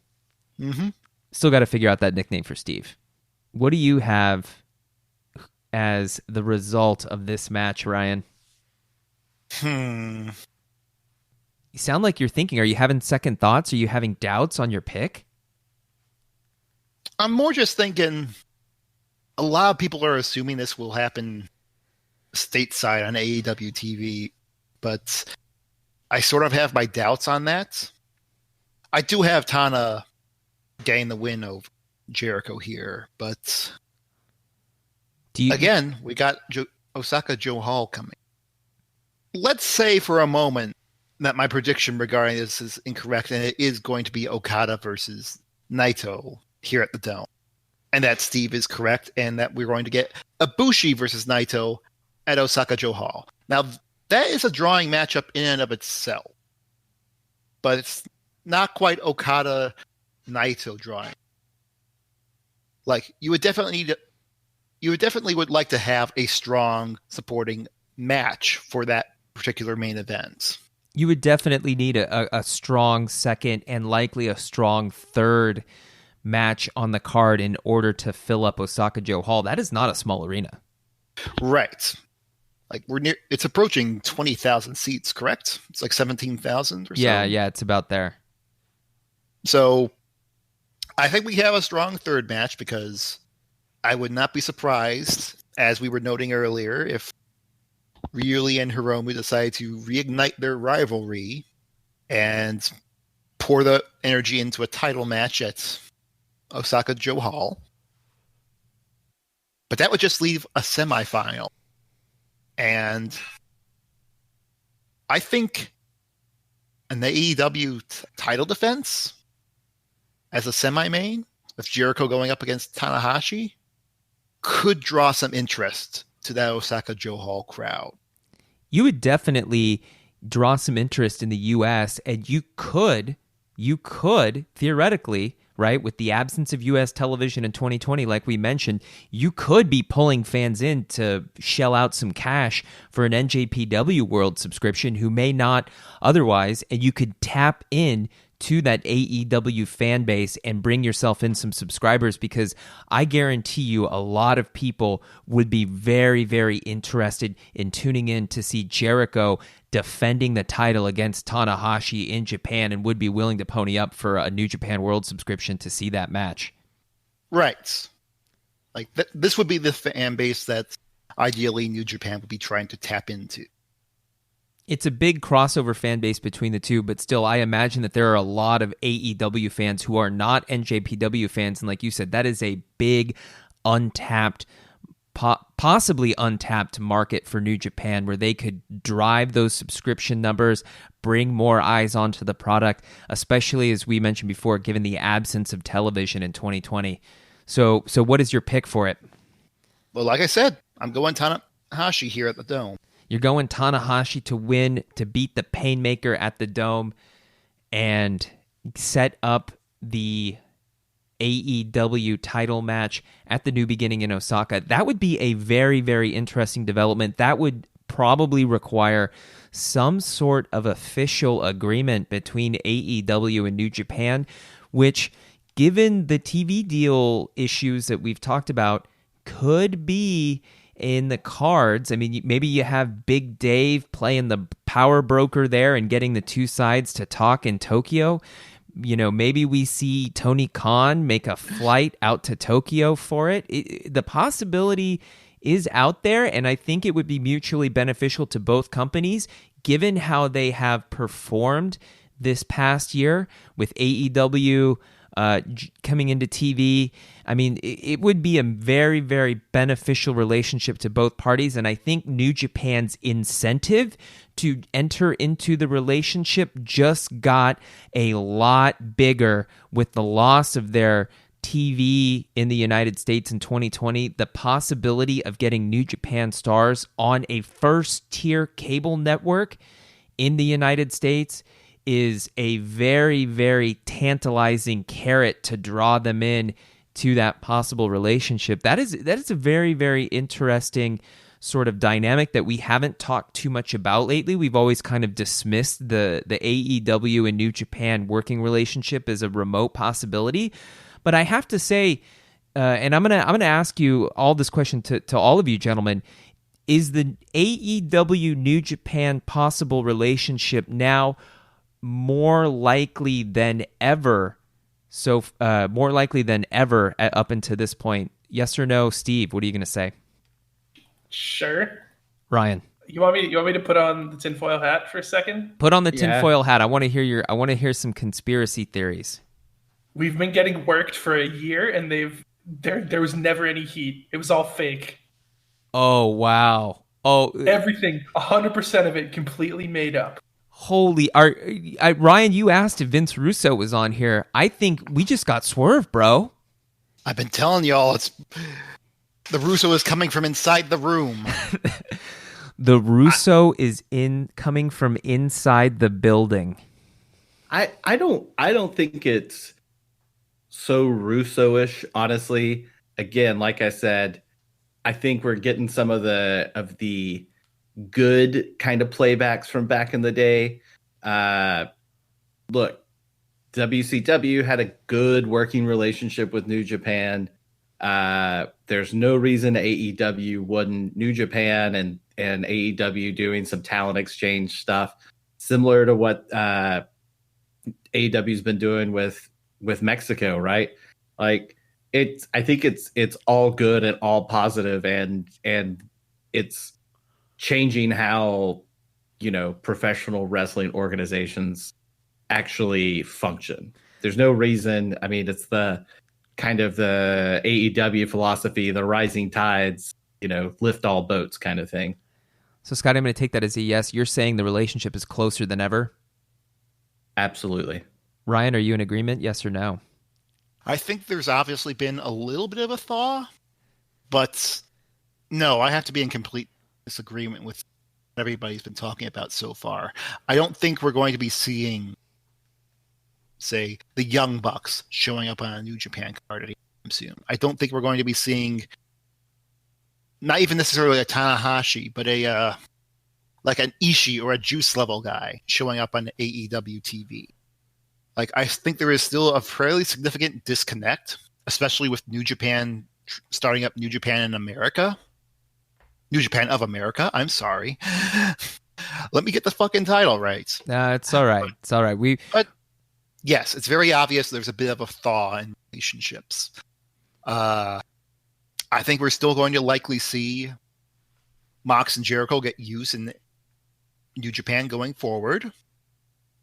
Mm-hmm. Still got to figure out that nickname for Steve. What do you have as the result of this match, Ryan? You sound like you're thinking. Are you having second thoughts? Are you having doubts on your pick? I'm more just thinking a lot of people are assuming this will happen stateside on AEW TV, but I sort of have my doubts on that. I do have Tana getting the win over Jericho here, but again, we got Osaka Joe Hall coming. Let's say for a moment that my prediction regarding this is incorrect, and it is going to be Okada versus Naito here at the Dome. And that Steve is correct, and that we're going to get Ibushi versus Naito at Osaka Joe Hall. Now, that is a drawing matchup in and of itself, but it's not quite Okada Naito drawing. Like, you would definitely would like to have a strong supporting match for that particular main event. You would definitely need a strong second and likely a strong third match on the card in order to fill up Osaka Joe Hall. That is not a small arena. Right. Like it's approaching 20,000 seats, correct? It's like 17,000 or so. Yeah, it's about there. So I think we have a strong third match because I would not be surprised, as we were noting earlier, if Ryuli and Hiromu decide to reignite their rivalry and pour the energy into a title match at Osaka Joe Hall. But that would just leave a semifinal. And I think an AEW title defense as a semi-main, with Jericho going up against Tanahashi, could draw some interest to that Osaka Joe Hall crowd. You would definitely draw some interest in the U.S., and you could theoretically, right, with the absence of U.S. television in 2020, like we mentioned, you could be pulling fans in to shell out some cash for an NJPW World subscription who may not otherwise, and you could tap in to that AEW fan base and bring yourself in some subscribers, because I guarantee you a lot of people would be very, very interested in tuning in to see Jericho defending the title against Tanahashi in Japan, and would be willing to pony up for a New Japan World subscription to see that match. Right. Like this would be the fan base that ideally New Japan would be trying to tap into. It's a big crossover fan base between the two, but still, I imagine that there are a lot of AEW fans who are not NJPW fans, and like you said, that is a big, untapped, possibly untapped market for New Japan, where they could drive those subscription numbers, bring more eyes onto the product, especially, as we mentioned before, given the absence of television in 2020. So what is your pick for it? Well, like I said, I'm going Tanahashi here at the Dome. You're going Tanahashi to win, to beat the Painmaker at the Dome, and set up the AEW title match at the New Beginning in Osaka. That would be a very, very interesting development. That would probably require some sort of official agreement between AEW and New Japan, which, given the TV deal issues that we've talked about, could be in the cards. I mean, maybe you have Big Dave playing the power broker there and getting the two sides to talk in Tokyo. You know, maybe we see Tony Khan make a flight out to Tokyo for it. The possibility is out there, and I think it would be mutually beneficial to both companies, given how they have performed this past year with AEW coming into TV. I mean, it would be a very, very beneficial relationship to both parties, and I think New Japan's incentive to enter into the relationship just got a lot bigger with the loss of their TV in the United States in 2020. The possibility of getting New Japan stars on a first-tier cable network in the United States is a very, very tantalizing carrot to draw them in to that possible relationship. That is a very, very interesting sort of dynamic that we haven't talked too much about lately. We've always kind of dismissed the AEW and New Japan working relationship as a remote possibility. But I have to say, and I'm gonna ask you all this question to all of you gentlemen, is the AEW New Japan possible relationship now more likely than ever? So more likely than ever up until this point, Yes or no, Steve? What are you going to say? Sure. Ryan, You want me to put on the tinfoil hat for a second? put on the Yeah. tinfoil hat. I want to hear some conspiracy theories. We've been getting worked for a year, and there was never any heat. It was all fake. Oh wow. Oh, Everything, 100% of it, completely made up. holy! Ryan, you asked if Vince Russo was on here. I think we just got swerved, bro. I've been telling y'all, it's the Russo is coming from inside the room. The Russo is coming from inside the building. I don't think it's so Russo-ish, honestly. Again, like I said, I think we're getting some of the good kind of playbacks from back in the day. Look, WCW had a good working relationship with New Japan. There's no reason AEW wouldn't. New Japan and AEW doing some talent exchange stuff similar to what AEW's been doing with Mexico, right? Like I think it's all good and all positive, and it's changing how, professional wrestling organizations actually function. There's no reason. I mean, it's the kind of the AEW philosophy, the rising tides, lift all boats kind of thing. So, Scott, I'm going to take that as a yes. You're saying the relationship is closer than ever? Absolutely. Ryan, are you in agreement? Yes or no? I think there's obviously been a little bit of a thaw, but no, I have to be in complete disagreement with what everybody's been talking about so far. I don't think we're going to be seeing, say, the Young Bucks showing up on a New Japan card anytime soon. I don't think we're going to be seeing, not even necessarily a Tanahashi, but like an Ishii or a Juice level guy showing up on AEW TV. Like, I think there is still a fairly significant disconnect, especially with New Japan starting up New Japan in America. New Japan of America. I'm sorry. Let me get the fucking title right. It's all right. It's all right. But yes, it's very obvious there's a bit of a thaw in relationships. I think we're still going to likely see Mox and Jericho get used in New Japan going forward.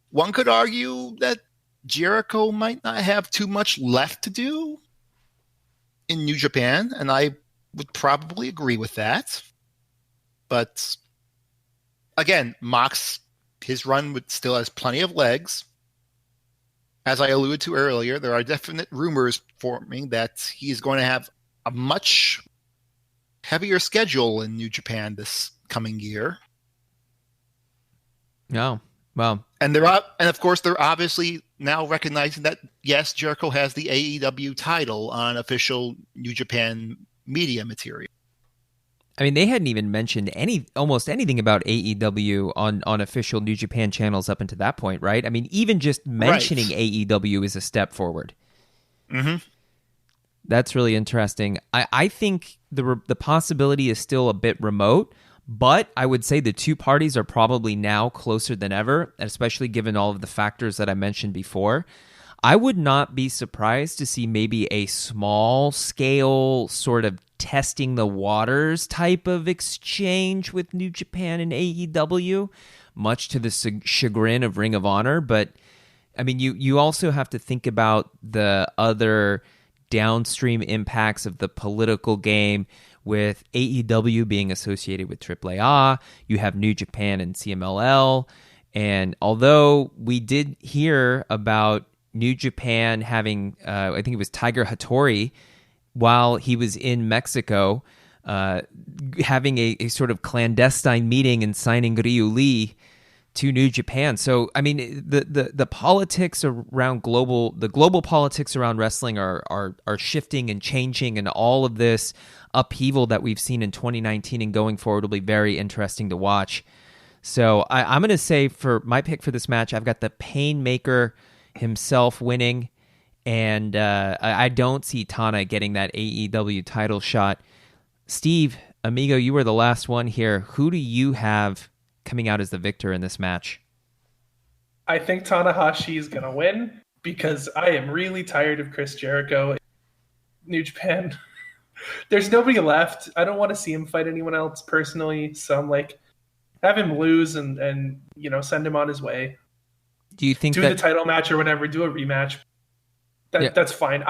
One could argue that Jericho might not have too much left to do in New Japan, and I would probably agree with that. But again, Mox, his run still has plenty of legs. As I alluded to earlier, there are definite rumors forming that he's going to have a much heavier schedule in New Japan this coming year. No. Well, and of course they're obviously now recognizing that yes, Jericho has the AEW title on official New Japan media material. I mean, they hadn't even mentioned almost anything about AEW on official New Japan channels up until that point, right? I mean, even just mentioning AEW is a step forward. Mm-hmm. That's really interesting. I think the possibility is still a bit remote, but I would say the two parties are probably now closer than ever, especially given all of the factors that I mentioned before. I would not be surprised to see maybe a small scale sort of testing the waters type of exchange with New Japan and AEW, much to the chagrin of Ring of Honor. But I mean, you also have to think about the other downstream impacts of the political game with AEW being associated with AAA. You have New Japan and CMLL. And although we did hear about New Japan having, I think it was Tiger Hattori, while he was in Mexico, having a sort of clandestine meeting and signing Ryu Lee to New Japan. So, I mean, the politics around the global politics around wrestling are shifting and changing, and all of this upheaval that we've seen in 2019 and going forward will be very interesting to watch. So I'm going to say for my pick for this match, I've got the Painmaker himself winning, and I don't see Tana getting that AEW title shot. Steve, amigo, you were the last one here. Who do you have coming out as the victor in this match? I think Tanahashi is going to win because I am really tired of Chris Jericho in New Japan. There's nobody left. I don't want to see him fight anyone else personally. So I'm like, have him lose and send him on his way. Do you think do that the title match or whatever? Do a rematch. That's fine.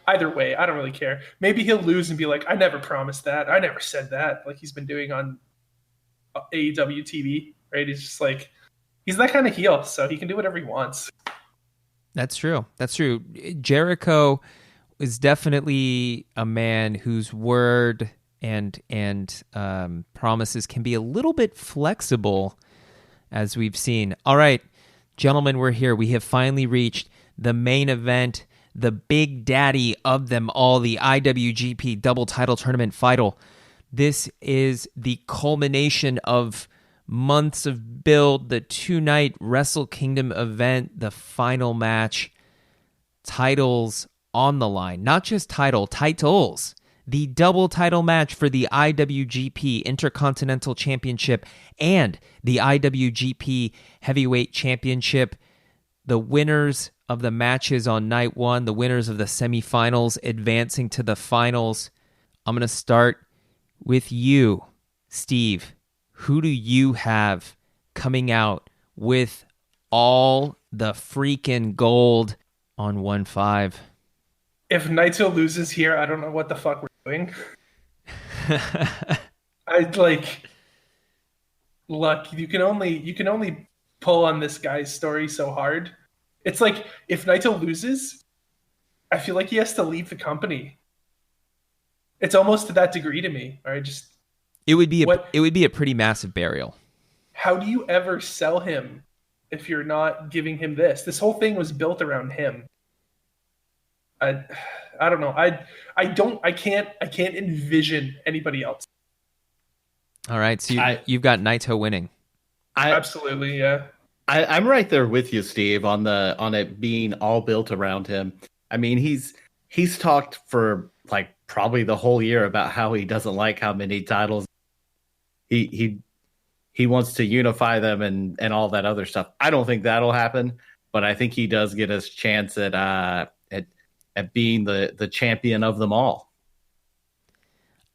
Either way, I don't really care. Maybe he'll lose and be like, I never promised that. I never said that. Like he's been doing on AEW TV, right? He's just like, he's that kind of heel, so he can do whatever he wants. That's true. That's true. Jericho is definitely a man whose word and promises can be a little bit flexible, as we've seen. All right, gentlemen, we're here. We have finally reached the main event, the big daddy of them all, the IWGP Double Title Tournament final. This is the culmination of months of build, the 2-night WrestleKingdom event, the final match, titles on the line. Not just titles. The double title match for the IWGP Intercontinental Championship and the IWGP Heavyweight Championship. The winners of the matches on night one, the winners of the semifinals advancing to the finals. I'm going to start with you, Steve. Who do you have coming out with all the freaking gold on 1-5? If Naito loses here, I don't know what the fuck we're doing. Look, you can only pull on this guy's story so hard. It's like if Naito loses, I feel like he has to leave the company. It's almost to that degree to me. All right, it would be a pretty massive burial. How do you ever sell him if you're not giving him this? This whole thing was built around him. I don't know. I can't envision anybody else. All right, so you've got Naito winning. Absolutely, yeah. I'm right there with you, Steve, on it being all built around him. I mean, he's talked for like probably the whole year about how he doesn't like how many titles he wants to unify them and all that other stuff. I don't think that'll happen, but I think he does get his chance at being the champion of them all.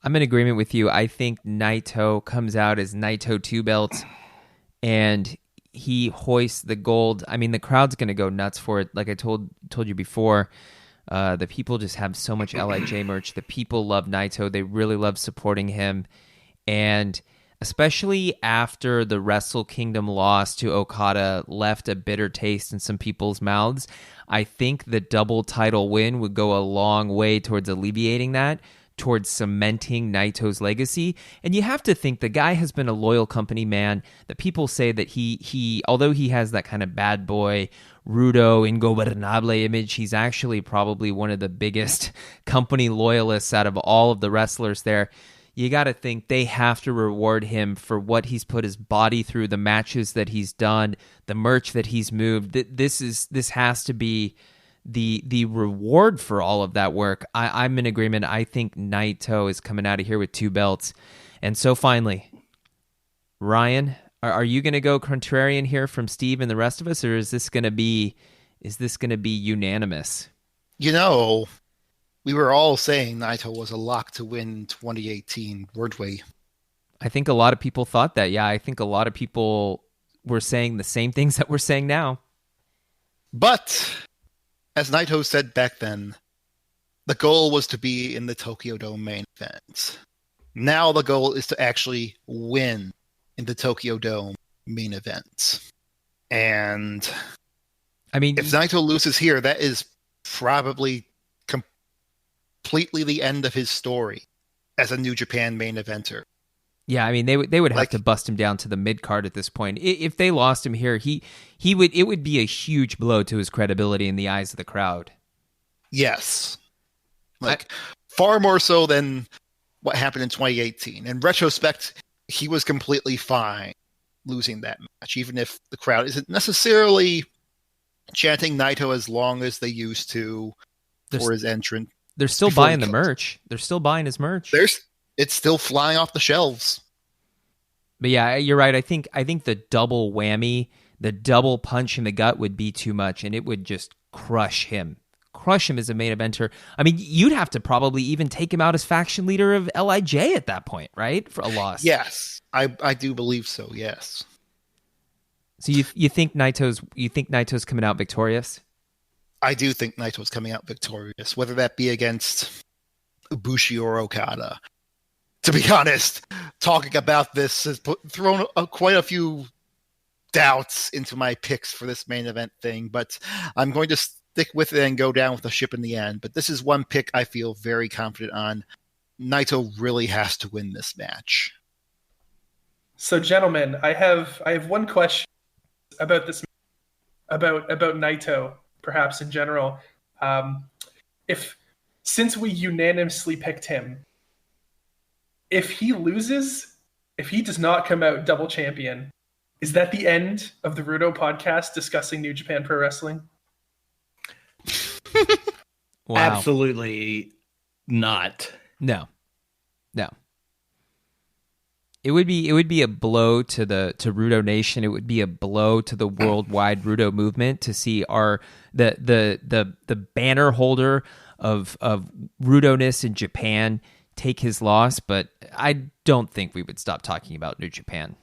I'm in agreement with you. I think Naito comes out as Naito 2 belts and he hoists the gold. I mean, the crowd's going to go nuts for it. Like I told you before, the people just have so much LIJ merch. The people love Naito. They really love supporting him. And especially after the Wrestle Kingdom loss to Okada left a bitter taste in some people's mouths, I think the double title win would go a long way towards alleviating that, towards cementing Naito's legacy. And you have to think the guy has been a loyal company man. The people say that he although he has that kind of bad boy, rudo, ingobernable image, he's actually probably one of the biggest company loyalists out of all of the wrestlers there. You got to think they have to reward him for what he's put his body through, the matches that he's done, the merch that he's moved. This has to be the reward for all of that work. I'm in agreement. I think Naito is coming out of here with 2 belts. And so finally, Ryan, are you going to go contrarian here from Steve and the rest of us, or is this going to be unanimous? We were all saying Naito was a lock to win 2018, weren't we? I think a lot of people thought that. Yeah, I think a lot of people were saying the same things that we're saying now. But as Naito said back then, the goal was to be in the Tokyo Dome main event. Now the goal is to actually win in the Tokyo Dome main event. And I mean, if Naito loses here, that is probably completely the end of his story as a New Japan main eventer. Yeah, I mean they would have to bust him down to the mid card at this point. If they lost him here, it would be a huge blow to his credibility in the eyes of the crowd. Yes. Far more so than what happened in 2018. In retrospect, he was completely fine losing that match, even if the crowd isn't necessarily chanting Naito as long as they used to for his entrance. They're still buying the merch. They're still buying his merch. It's still flying off the shelves. But yeah, you're right. I think the double whammy, the double punch in the gut would be too much, and it would just crush him crush him as a main eventer. I mean, you'd have to probably even take him out as faction leader of LIJ at that point, right? For a loss. Yes, I do believe so. Yes. So you think Naito's coming out victorious? I do think Naito's coming out victorious, whether that be against Ibushi or Okada. To be honest, talking about this has thrown quite a few doubts into my picks for this main event thing, but I'm going to stick with it and go down with the ship in the end. But this is one pick I feel very confident on. Naito really has to win this match. So, gentlemen, I have one question about this, about Naito, perhaps in general. Since we unanimously picked him, if he loses, if he does not come out double champion, is that the end of the Rudo podcast discussing New Japan Pro Wrestling? Wow. Absolutely not. No. It would be a blow to Rudo Nation. It would be a blow to the worldwide Rudo movement to see the banner holder of Rudo-ness in Japan take his loss, but I don't think we would stop talking about New Japan.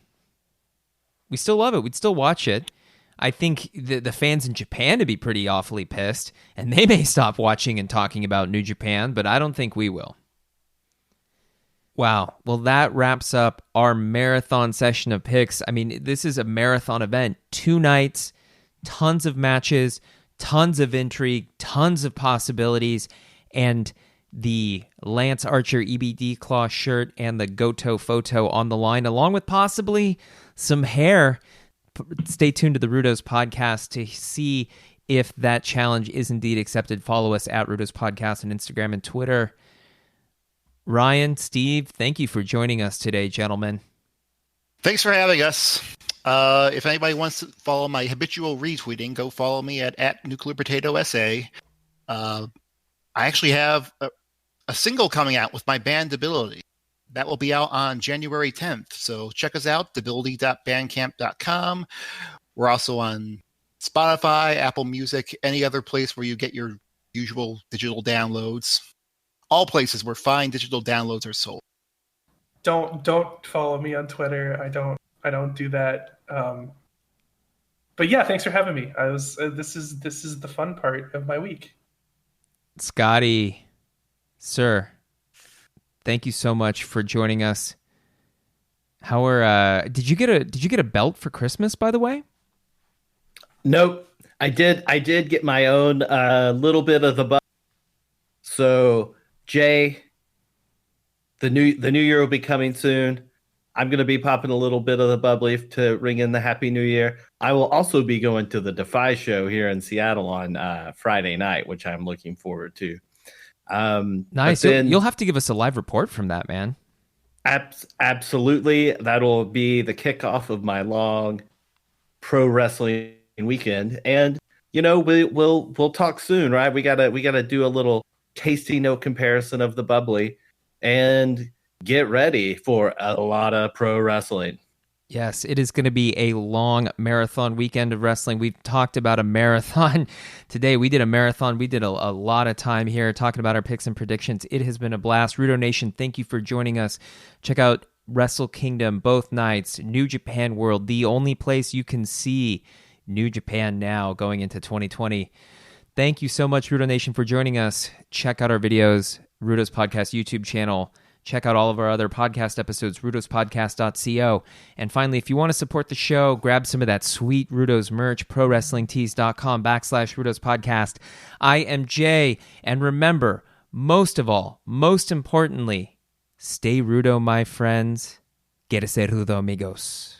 We still love it. We'd still watch it. I think the fans in Japan would be pretty awfully pissed, and they may stop watching and talking about New Japan, but I don't think we will. Wow. Well, that wraps up our marathon session of picks. I mean, this is a marathon event. 2 nights, tons of matches, tons of intrigue, tons of possibilities, and the Lance Archer EBD Claw shirt and the Goto photo on the line, along with possibly some hair. Stay tuned to the Rudos podcast to see if that challenge is indeed accepted. Follow us at Rudos Podcast on Instagram and Twitter. Ryan, Steve, thank you for joining us today, gentlemen. Thanks for having us. If anybody wants to follow my habitual retweeting, go follow me at Nuclear Potato SA. I actually have a single coming out with my band Debility. That will be out on January 10th. So check us out, debility.bandcamp.com. We're also on Spotify, Apple Music, any other place where you get your usual digital downloads. All places where fine digital downloads are sold. Don't follow me on Twitter. I don't do that. But yeah, thanks for having me. This is the fun part of my week. Scotty, sir, thank you so much for joining us. Did you get a belt for Christmas, by the way? Nope. I did get my own little bit of the bug. So Jay, the new year will be coming soon. I'm going to be popping a little bit of the bubbly to ring in the Happy New Year. I will also be going to the Defy show here in Seattle on Friday night, which I'm looking forward to. Nice. You'll have to give us a live report from that, man. Absolutely. That'll be the kickoff of my long pro wrestling weekend. And, we'll talk soon, right? We gotta do a little tasty note comparison of the bubbly and get ready for a lot of pro wrestling. Yes, it is going to be a long marathon weekend of wrestling. We've talked about a marathon today. We did a marathon. We did a lot of time here talking about our picks and predictions. It has been a blast. Rudo Nation, thank you for joining us. Check out WrestleKingdom both nights. New Japan World, the only place you can see New Japan now going into 2020. Thank you so much, Rudo Nation, for joining us. Check out our videos, Rudo's Podcast YouTube channel. Check out all of our other podcast episodes, rudospodcast.co. And finally, if you want to support the show, grab some of that sweet Rudo's merch, prowrestlingtees.com/Rudo's Podcast. I am Jay, and remember, most of all, most importantly, stay Rudo, my friends. Quédese Rudo, amigos.